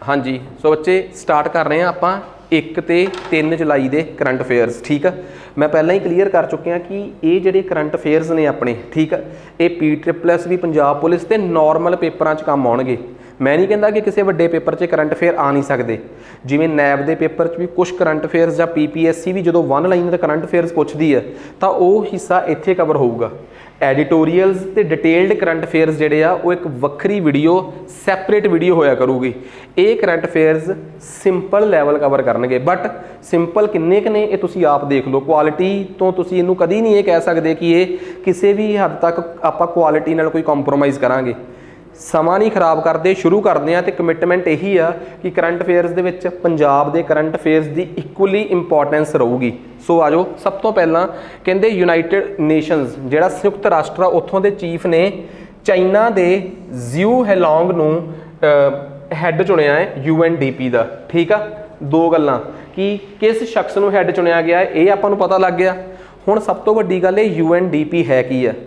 हाँ जी, सो बच्चे स्टार्ट कर रहे हैं आप 1 ਤੇ 3 जुलाई ਦੇ करंट अफेयर्स। ठीक है, मैं पहला ही क्लीयर कर चुकिया कि ये ਜਿਹੜੇ करंट अफेयर्स ने अपने, ठीक है, ये PSSS भी पंजाब पुलिस के नॉर्मल पेपरों च काम आउणगे। मैं नहीं कहता कि किसी वड्डे पेपर च करंट अफेयर आ नहीं सकते, जिवें नैब के पेपर च भी कुछ करंट अफेयर्स या PPSC भी जो 1 लाइन का करंट अफेयर्स पुछदी है तो वह हिस्सा इत्थे कवर होऊगा। एडिटोरीअल्स ते डिटेल्ड करंट अफेयर्स जिहड़े आ वो एक वक्री वीडियो सैपरेट वीडियो होया करूगी। ये current affairs simple level cover करनगे, बट सिंपल किन्ने क ने ये तुसीं आप देख लो। क्वालिटी तो तुसीं इहनूं कदी नहीं ये कह सकते कि ये किसी भी हद तक आपां क्वालिटी नाल कोई कंप्रोमाइज़ करांगे। समा नहीं खराब करते, शुरू करते हैं तो कमिटमेंट यही आ कि करंट अफेयर्स दे विच पंजाब दे करंट अफेयर्स की इक्वली इंपॉर्टेंस रहूगी। सो आ जाओ, सब तो पहला कहते यूनाइटेड नेशनस जिहड़ा संयुक्त राष्ट्र उत्थों के चीफ ने चाइना के जिऊ हेलोंग नूं हैड चुनिया है UNDP का। ठीक है, दो गल्लां कि किस शख्स नूं हैड चुनिया गया है ये आपां नूं पता लग गया। हुण सब तो वड्डी गल है UNDP है की है।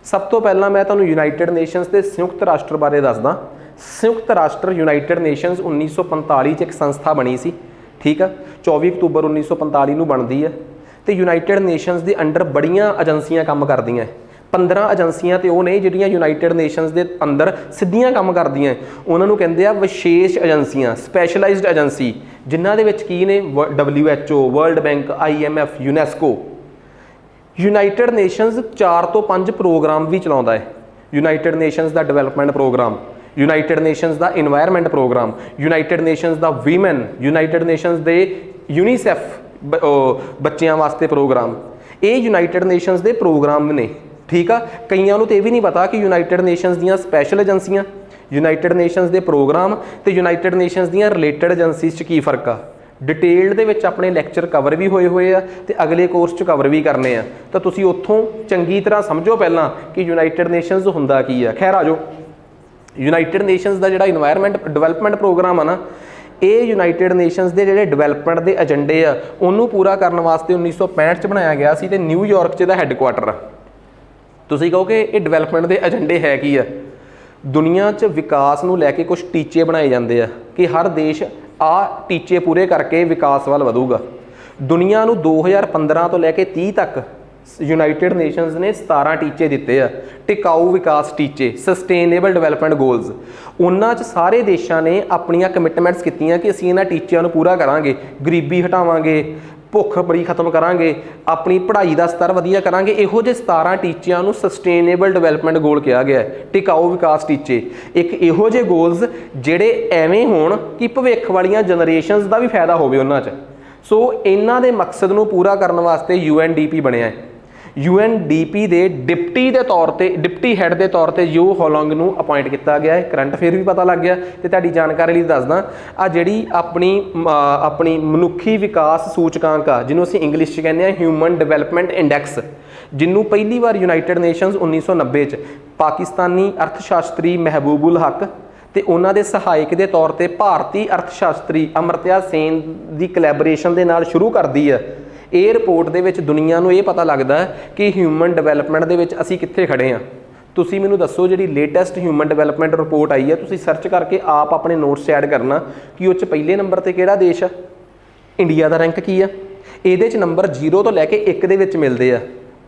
सब तो पहला मैं तुहानूं यूनाइटेड नेशनस के संयुक्त राष्ट्र बारे दसदा। संयुक्त राष्ट्र यूनाइटेड नेशनस 1945 च एक संस्था बनी सी। ठीक है, 24 अक्तूबर 1945 नूं बनदी है तो यूनाइटेड नेशनस के अंडर बड़ियां एजेंसियां काम करदियां। 15 एजेंसियां तो वो ने जिहड़ियां यूनाइटेड नेशनस के अंदर सिद्धियां काम करदियां, उन्हां नूं कहंदे आ विशेष एजेंसियां, स्पैशलाइज्ड एजेंसी, जिन्हां दे विच की ने WHO, World Bank, IMF, UNESCO. United Nations 4 ਤੋਂ 5 प्रोग्राम भी चलाउंदा है। यूनाइटेड नेशनस का डिवेलपमेंट प्रोग्राम, यूनाइटेड नेशनस का इन्वायरमेंट प्रोग्राम, यूनाइटेड नेशनस का वीमेन, यूनाइटेड नेशनस के यूनीसैफ बच्चों वास्ते प्रोग्राम, ये यूनाइटेड नेशनस के प्रोग्राम ने। ठीक है, कईयां नूं तो यह भी नहीं पता कि यूनाइटेड नेशनस दीयां स्पैशल एजेंसियां, यूनाइटेड नेशनस के प्रोग्राम तो यूनाइटेड नेशनस दीयां रिलेटेड एजेंसीज च की फर्क आ। डिटेल दे विच अपने लैक्चर कवर भी होए हुए आ ते अगले कोर्स च कवर भी करने आ, तो तुसीं उत्थों चंगी तरह समझो पहला कि यूनाइटेड नेशनस हुंदा की है। खैर आ जाओ, यूनाइटेड नेशनस का जिहड़ा इन्वायरमेंट डिवेलपमेंट प्रोग्राम है ना, ये यूनाइटेड नेशनस के जिहड़े डिवेलपमेंट के एजेंडे आ उन्होंने पूरा करने वास्ते 1965 च बनाया गया सी ते न्यूयॉर्क च इहदा हैडकुआटर आ। तुसीं कहो कि ये डिवेलपमेंट के एजेंडे है की है? दुनिया च विकास नूं लैके कुछ टीचे बनाए जाते हैं कि हर देश आ टीचे पूरे करके विकास वाल वधूगा। दुनिया नूं 2015 तो लैके 30 तक यूनाइटेड नेशनस ने 17 टीचे दिते आ, टिकाऊ विकास टीचे, सस्टेनेबल डिवेलपमेंट गोल्स। उन्हां च सारे देशों ने अपनियां कमिटमेंट्स कीतियां कि असीं इन्हां टीचिਆਂ ਨੂੰ पूरा करांगे, गरीबी हटावांगे, भुख बड़ी खत्म करांगे, अपनी पढ़ाई का स्तर वधिया करांगे। इहो जे 17 टीचिਆਂ ਨੂੰ सस्टेनेबल डिवेलपमेंट गोल कहा गया है, टिकाऊ विकास टीचे। एक इहो जे गोल्स ਜਿਹੜੇ ਐਵੇਂ ਹੋਣ कि भविख वालियां जनरेशनस का भी फायदा होवे उन्हां च। सो इन्हां दे मकसद ਨੂੰ पूरा करने वास्ते UNDP बनया है। UNDP के डिप्टी के तौर पर, डिप्टी हैड के तौर पर जिऊ हेलोंग नूं अपॉइंट किया गया है। करंट अफेयर भी पता लग गया तो तुहाडी जानकारी लई दसदा आ जिहड़ी अपनी मनुखी विकास सूचकांक आ, जिन्हों असीं इंग्लिश च कहने ह्यूमन डिवेलपमेंट इंडैक्स, जिन्हों पहली बार यूनाइटेड नेशनस 1990 च पाकिस्तानी अर्थशास्त्री महबूबुल हक ते उन्हां दे सहायक के तौर पर भारतीय अर्थशास्त्री अमर्त्या सेन की कोलैबोरेशन के नाल शुरू करती है। ये रिपोर्ट दे विच दुनिया नूं ये पता लगता है कि ह्यूमन डिवेलपमेंट दे विच असीं कित्थे खड़े हाँ। तुसीं मैनूं दसो जिहड़ी लेटैसट ह्यूमन डिवेलपमेंट रिपोर्ट आई है, तुसीं सर्च करके आप अपने नोट्स ऐड करना कि उस पहले नंबर पर किहड़ा देश है, इंडिया का रैंक की है। इहदे च नंबर 0 तो लैके 1 दे विच मिलदे आ।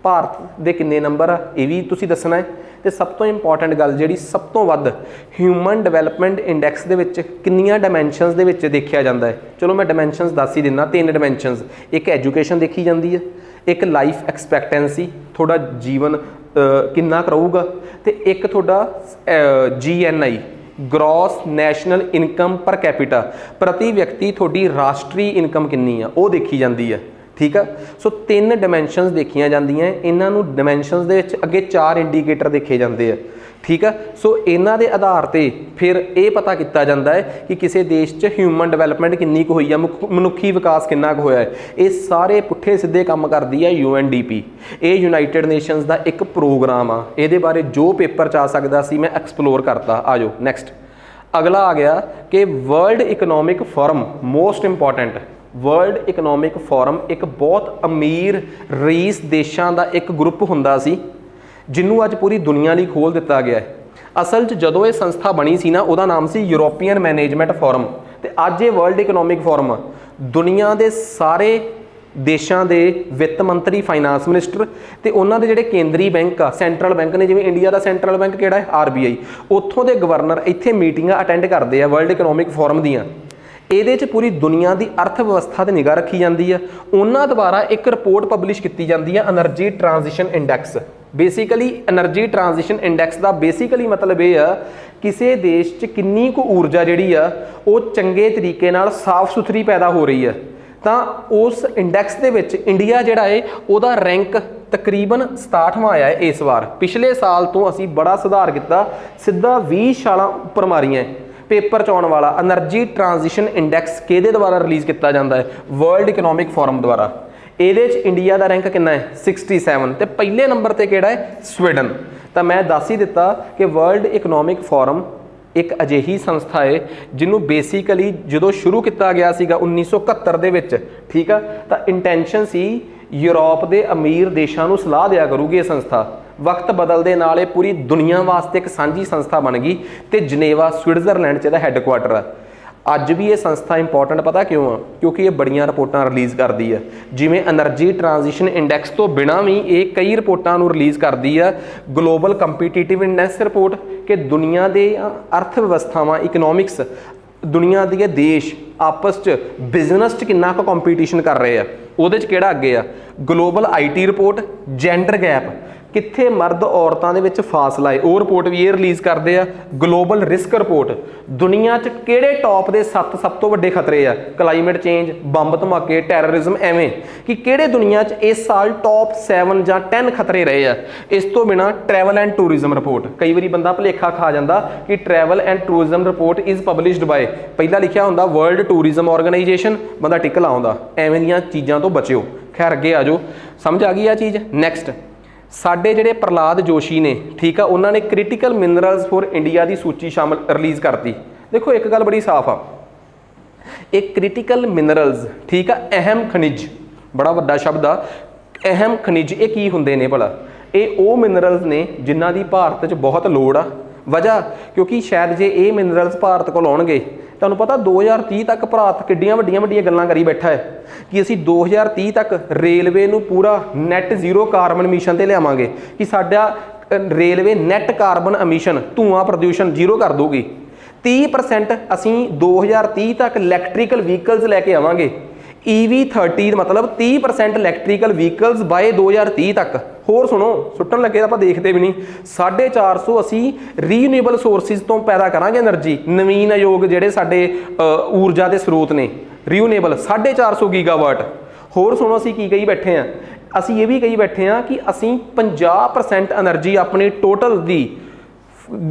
भारत दे किन्ने नंबर आ ये भी तुसीं दसना है। तो सब तो इंपॉर्टेंट गल जिहड़ी सब तो वध ह्यूमन डिवेलपमेंट इंडैक्स दे विच किन्नियां डायमैंशनस दे विच देखिया जाता है। चलो मैं डायमैंशनस दस ही दिना, 3 डायमैंशनस। एक एजुकेशन देखी जाती है, एक लाइफ एक्सपैक्टेंसी, थोड़ा जीवन किन्ना रहूगा, तो एक थोड़ा GNI, gross national income per capita, प्रति व्यक्ति थोड़ी राष्ट्रीय इनकम किन्नी आ वो देखी जाती है। ठीक है, सो 3 डायमैंशनस देखिया जांदियां। इन्हां नूं डायमैंशनस दे विच अगे 4 इंडीकेटर देखे जाते हैं। ठीक है, सो इन्हां दे आधार पर फिर ये पता किया जाता है कि किसी देश च ह्यूमन डिवेलपमेंट किन्नी कुछ हुई है, मनुखी विकास किन्ना कुछ होया है। ये सारे पुट्ठे सीधे काम करती है UNDP। ये यूनाइटेड नेशनस का एक प्रोग्राम आ। ये बारे जो पेपर च आ सकता सी मैं एक्सप्लोर करता। आ जाओ नैक्सट। अगला आ गया कि world economic forum, most important. World economic forum एक बहुत अमीर रईस देशों का एक ग्रुप हुंदा सी जिन्हों अज पूरी दुनिया लई खोल दिता गया है। असल च जदों ये संस्था बनी सी ना, उहदा नाम सी यूरोपीयन मैनेजमेंट फोरम। ਤੇ ਅੱਜ ਇਹ ਵਰਲਡ ਇਕਨੋਮਿਕ ਫੋਰਮ ਦੁਨੀਆ ਦੇ ਸਾਰੇ ਦੇਸ਼ਾਂ ਦੇ ਵਿੱਤ ਮੰਤਰੀ, ਫਾਈਨਾਂਸ ਮਿਨਿਸਟਰ ਤੇ ਉਹਨਾਂ ਦੇ ਜਿਹੜੇ ਕੇਂਦਰੀ ਬੈਂਕ ਆ, ਸੈਂਟਰਲ ਬੈਂਕ ਨੇ, ਜਿਵੇਂ ਇੰਡੀਆ ਦਾ ਸੈਂਟਰਲ ਬੈਂਕ ਕਿਹੜਾ ਹੈ, RBI, ਉੱਥੋਂ ਦੇ ਗਵਰਨਰ ਇੱਥੇ ਮੀਟਿੰਗਾਂ ਅਟੈਂਡ ਕਰਦੇ ਆ ਵਰਲਡ ਇਕਨੋਮਿਕ ਫੋਰਮ ਦੀਆਂ। ਇਹਦੇ 'ਚ ਪੂਰੀ ਦੁਨੀਆ ਦੀ ਅਰਥ ਵਿਵਸਥਾ 'ਤੇ ਨਿਗਾਹ ਰੱਖੀ ਜਾਂਦੀ ਆ। ਉਹਨਾਂ ਦੁਆਰਾ ਇੱਕ ਰਿਪੋਰਟ ਪਬਲਿਸ਼ ਕੀਤੀ ਜਾਂਦੀ ਆ, energy transition index. Basically energy transition index ਦਾ ਬੇਸਿਕਲੀ ਮਤਲਬ ਇਹ ਆ ਕਿਸੇ ਦੇਸ਼ 'ਚ ਕਿੰਨੀ ਕੁ ਊਰਜਾ ਜਿਹੜੀ ਆ ਉਹ ਚੰਗੇ ਤਰੀਕੇ ਨਾਲ ਸਾਫ਼ ਸੁਥਰੀ ਪੈਦਾ ਹੋ ਰਹੀ ਆ। ਤਾਂ ਉਸ ਇੰਡੈਕਸ ਦੇ ਵਿੱਚ ਇੰਡੀਆ ਜਿਹੜਾ ਹੈ ਉਹਦਾ ਰੈਂਕ ਤਕਰੀਬਨ 67ਵਾਂ ਆਇਆ ਹੈ ਇਸ ਵਾਰ। ਪਿਛਲੇ ਸਾਲ ਤੋਂ ਅਸੀਂ ਬੜਾ ਸੁਧਾਰ ਕੀਤਾ, ਸਿੱਧਾ 20 ਛਾਲਾਂ ਉੱਪਰ ਮਾਰੀਆਂ। ਪੇਪਰ 'ਚ ਆਉਣ ਵਾਲਾ ਐਨਰਜੀ ਟ੍ਰਾਂਜੀਸ਼ਨ ਇੰਡੈਕਸ ਕਿਹਦੇ ਦੁਆਰਾ ਰਿਲੀਜ਼ ਕੀਤਾ ਜਾਂਦਾ ਹੈ, ਵਰਲਡ ਇਕਨੋਮਿਕ ਫੋਰਮ ਦੁਆਰਾ। ਇਹਦੇ 'ਚ ਇੰਡੀਆ ਦਾ ਰੈਂਕ ਕਿੰਨਾ ਹੈ, 67 ਤੇ ਪਹਿਲੇ ਨੰਬਰ ਤੇ ਕਿਹੜਾ ਹੈ, ਸਵੀਡਨ। ਤਾਂ ਮੈਂ ਦੱਸ ਹੀ ਦਿੱਤਾ ਕਿ ਵਰਲਡ ਇਕਨੋਮਿਕ ਫੋਰਮ ਇੱਕ ਅਜਿਹੀ ਸੰਸਥਾ ਹੈ ਜਿਹਨੂੰ ਬੇਸਿਕਲੀ ਜਦੋਂ ਸ਼ੁਰੂ ਕੀਤਾ ਗਿਆ ਸੀਗਾ 1971 ਦੇ ਵਿੱਚ, ਠੀਕ ਆ, ਤਾਂ ਇੰਟੈਂਸ਼ਨ ਸੀ ਯੂਰਪ ਦੇ ਅਮੀਰ ਦੇਸ਼ਾਂ ਨੂੰ ਸਲਾਹ ਦਿਆ ਕਰੂਗੀ ਇਹ ਸੰਸਥਾ। ਵਕਤ ਬਦਲਦੇ ਨਾਲ ਇਹ ਪੂਰੀ ਦੁਨੀਆ ਵਾਸਤੇ ਇੱਕ ਸਾਂਝੀ ਸੰਸਥਾ ਬਣ ਗਈ ਤੇ ਜਨੇਵਾ ਸਵਿਟਜ਼ਰਲੈਂਡ 'ਚ ਇਹਦਾ ਹੈੱਡਕੁਆਟਰ ਆ। ਅੱਜ ਵੀ ਇਹ ਸੰਸਥਾ ਇੰਪੋਰਟੈਂਟ ਪਤਾ ਕਿਉਂ ਆ, ਕਿਉਂਕਿ ਇਹ ਬੜੀਆਂ ਰਿਪੋਰਟਾਂ ਰਿਲੀਜ਼ ਕਰਦੀ ਆ। ਜਿਵੇਂ ਐਨਰਜੀ ਟ੍ਰਾਂਜੀਸ਼ਨ ਇੰਡੈਕਸ ਤੋਂ ਬਿਨਾਂ ਵੀ ਇਹ ਕਈ ਰਿਪੋਰਟਾਂ ਨੂੰ ਰਿਲੀਜ਼ ਕਰਦੀ ਆ। ਗਲੋਬਲ ਕੰਪੀਟੀਟਿਵ ਇੰਡੈਕਸ ਰਿਪੋਰਟ ਕਿ ਦੁਨੀਆ ਦੇ ਅਰਥ ਵਿਵਸਥਾਵਾਂ, ਇਕਨੋਮਿਕਸ, ਦੁਨੀਆ ਦੇ ਦੇਸ਼ ਆਪਸ 'ਚ ਬਿਜ਼ਨਸ 'ਚ ਕਿੰਨਾ ਕੁ ਕੰਪੀਟੀਸ਼ਨ ਕਰ ਰਹੇ ਆ, ਉਹਦੇ 'ਚ ਕਿਹੜਾ ਅੱਗੇ ਆ। Global IT report, gender gap, ਕਿੱਥੇ ਮਰਦ ਔਰਤਾਂ ਦੇ ਵਿੱਚ ਫਾਸਲਾ ਹੈ, ਉਹ ਰਿਪੋਰਟ ਵੀ ਇਹ ਰਿਲੀਜ਼ ਕਰਦੇ ਆ। ਗਲੋਬਲ ਰਿਸਕ ਰਿਪੋਰਟ, ਦੁਨੀਆ 'ਚ ਕਿਹੜੇ ਟੌਪ ਦੇ 7 ਸਭ ਤੋਂ ਵੱਡੇ ਖਤਰੇ ਆ, ਕਲਾਈਮੇਟ ਚੇਂਜ, ਬੰਬ ਧਮਾਕੇ, ਟੈਰਰਿਜ਼ਮ, ਐਵੇਂ ਕਿ ਕਿਹੜੇ ਦੁਨੀਆ 'ਚ ਇਸ ਸਾਲ ਟੌਪ 7 ਜਾਂ 10 ਖਤਰੇ ਰਹੇ ਆ। ਇਸ ਤੋਂ ਬਿਨਾਂ ਟਰੈਵਲ ਐਂਡ ਟੂਰਿਜ਼ਮ ਰਿਪੋਰਟ, ਕਈ ਵਾਰੀ ਬੰਦਾ ਭੁਲੇਖਾ ਖਾ ਜਾਂਦਾ ਕਿ travel and tourism report is published by, ਪਹਿਲਾਂ ਲਿਖਿਆ ਹੁੰਦਾ ਵਰਲਡ ਟੂਰਿਜ਼ਮ ਆਰਗੇਨਾਈਜੇਸ਼ਨ, ਬੰਦਾ ਟਿਕ ਲਾਉਂਦਾ। ਐਵੇਂ ਦੀਆਂ ਚੀਜ਼ਾਂ ਤੋਂ ਬਚਿਓ। ਖੈਰ ਅੱਗੇ ਆ ਜਾਓ, ਸਮਝ ਆ ਗਈ ਆ ਚੀਜ਼। ਨੈਕਸਟ ਸਾਡੇ ਜਿਹੜੇ ਪ੍ਰਹਲਾਦ ਜੋਸ਼ੀ ਨੇ, ਠੀਕ ਆ, ਉਹਨਾਂ ਨੇ ਕ੍ਰਿਟੀਕਲ ਮਿਨਰਲਸ ਫॉर ਇੰਡੀਆ ਦੀ ਸੂਚੀ ਸ਼ਾਮਲ ਰਿਲੀਜ਼ ਕਰਤੀ। ਦੇਖੋ ਇੱਕ ਗੱਲ ਬੜੀ ਸਾਫ਼ ਆ, ਇਹ ਕ੍ਰਿਟੀਕਲ ਮਿਨਰਲਸ, ਠੀਕ ਆ, ਅਹਿਮ ਖਣਿਜ, ਬੜਾ ਵੱਡਾ ਸ਼ਬਦ ਆ, ਅਹਿਮ ਖਣਿਜ। ਇਹ ਕੀ ਹੁੰਦੇ ਨੇ ਭਲਾ? ਇਹ ਉਹ ਮਿਨਰਲਸ ਨੇ ਜਿਨ੍ਹਾਂ ਦੀ ਭਾਰਤ 'ਚ ਬਹੁਤ ਲੋੜ ਆ। ਵਜ੍ਹਾ ਕਿਉਂਕਿ ਸ਼ਾਇਦ ਜੇ ਇਹ ਮਿਨਰਲਸ ਭਾਰਤ ਕੋਲ ਆਉਣਗੇ, ਤੁਹਾਨੂੰ ਪਤਾ 2030 ਤੱਕ ਭਾਰਤ ਕਿੱਡੀਆਂ ਵੱਡੀਆਂ ਗੱਲਾਂ ਕਰੀ ਬੈਠਾ ਹੈ ਕਿ ਅਸੀਂ 2030 ਤੱਕ ਰੇਲਵੇ ਨੂੰ ਪੂਰਾ ਨੈਟ ਜ਼ੀਰੋ ਕਾਰਬਨ ਐਮਿਸ਼ਨ ਤੇ ਲਿਆਵਾਂਗੇ, ਕਿ ਸਾਡਾ ਰੇਲਵੇ ਨੈਟ ਕਾਰਬਨ ਐਮਿਸ਼ਨ, ਧੂਆਂ ਪ੍ਰਦੂਸ਼ਣ ਜ਼ੀਰੋ ਕਰ ਦੂਗੀ। 30% ਅਸੀਂ 2030 ਤੱਕ ਇਲੈਕਟ੍ਰੀਕਲ ਵਹੀਕਲਸ ਲੈ ਕੇ ਆਵਾਂਗੇ। EV30 ਮਤਲਬ 30% ਇਲੈਕਟ੍ਰੀਕਲ ਵਹੀਕਲਸ ਬਾਏ 2030 ਤੱਕ। ਹੋਰ ਸੁਣੋ, ਸੁੱਟਣ ਲੱਗੇ ਤਾਂ ਆਪਾਂ ਦੇਖਦੇ ਵੀ ਨਹੀਂ। 450 ਅਸੀਂ ਰੀਨਿਊਏਬਲ ਸੋਰਸਿਸ ਤੋਂ ਪੈਦਾ ਕਰਾਂਗੇ એનર્ਜੀ, ਨਵੀਨ ਅਯੋਗ ਜਿਹੜੇ ਸਾਡੇ ਊਰਜਾ ਦੇ ਸਰੋਤ ਨੇ, ਰੀਨਿਊਏਬਲ 450 ਗੀਗਾਵਾਟ। ਹੋਰ ਸੁਣੋ, ਅਸੀਂ ਕੀ ਕਹੀ ਬੈਠੇ ਹਾਂ, ਅਸੀਂ ਇਹ ਵੀ ਕਹੀ ਬੈਠੇ ਹਾਂ ਕਿ ਅਸੀਂ 50% એનર્ਜੀ ਆਪਣੀ ਟੋਟਲ ਦੀ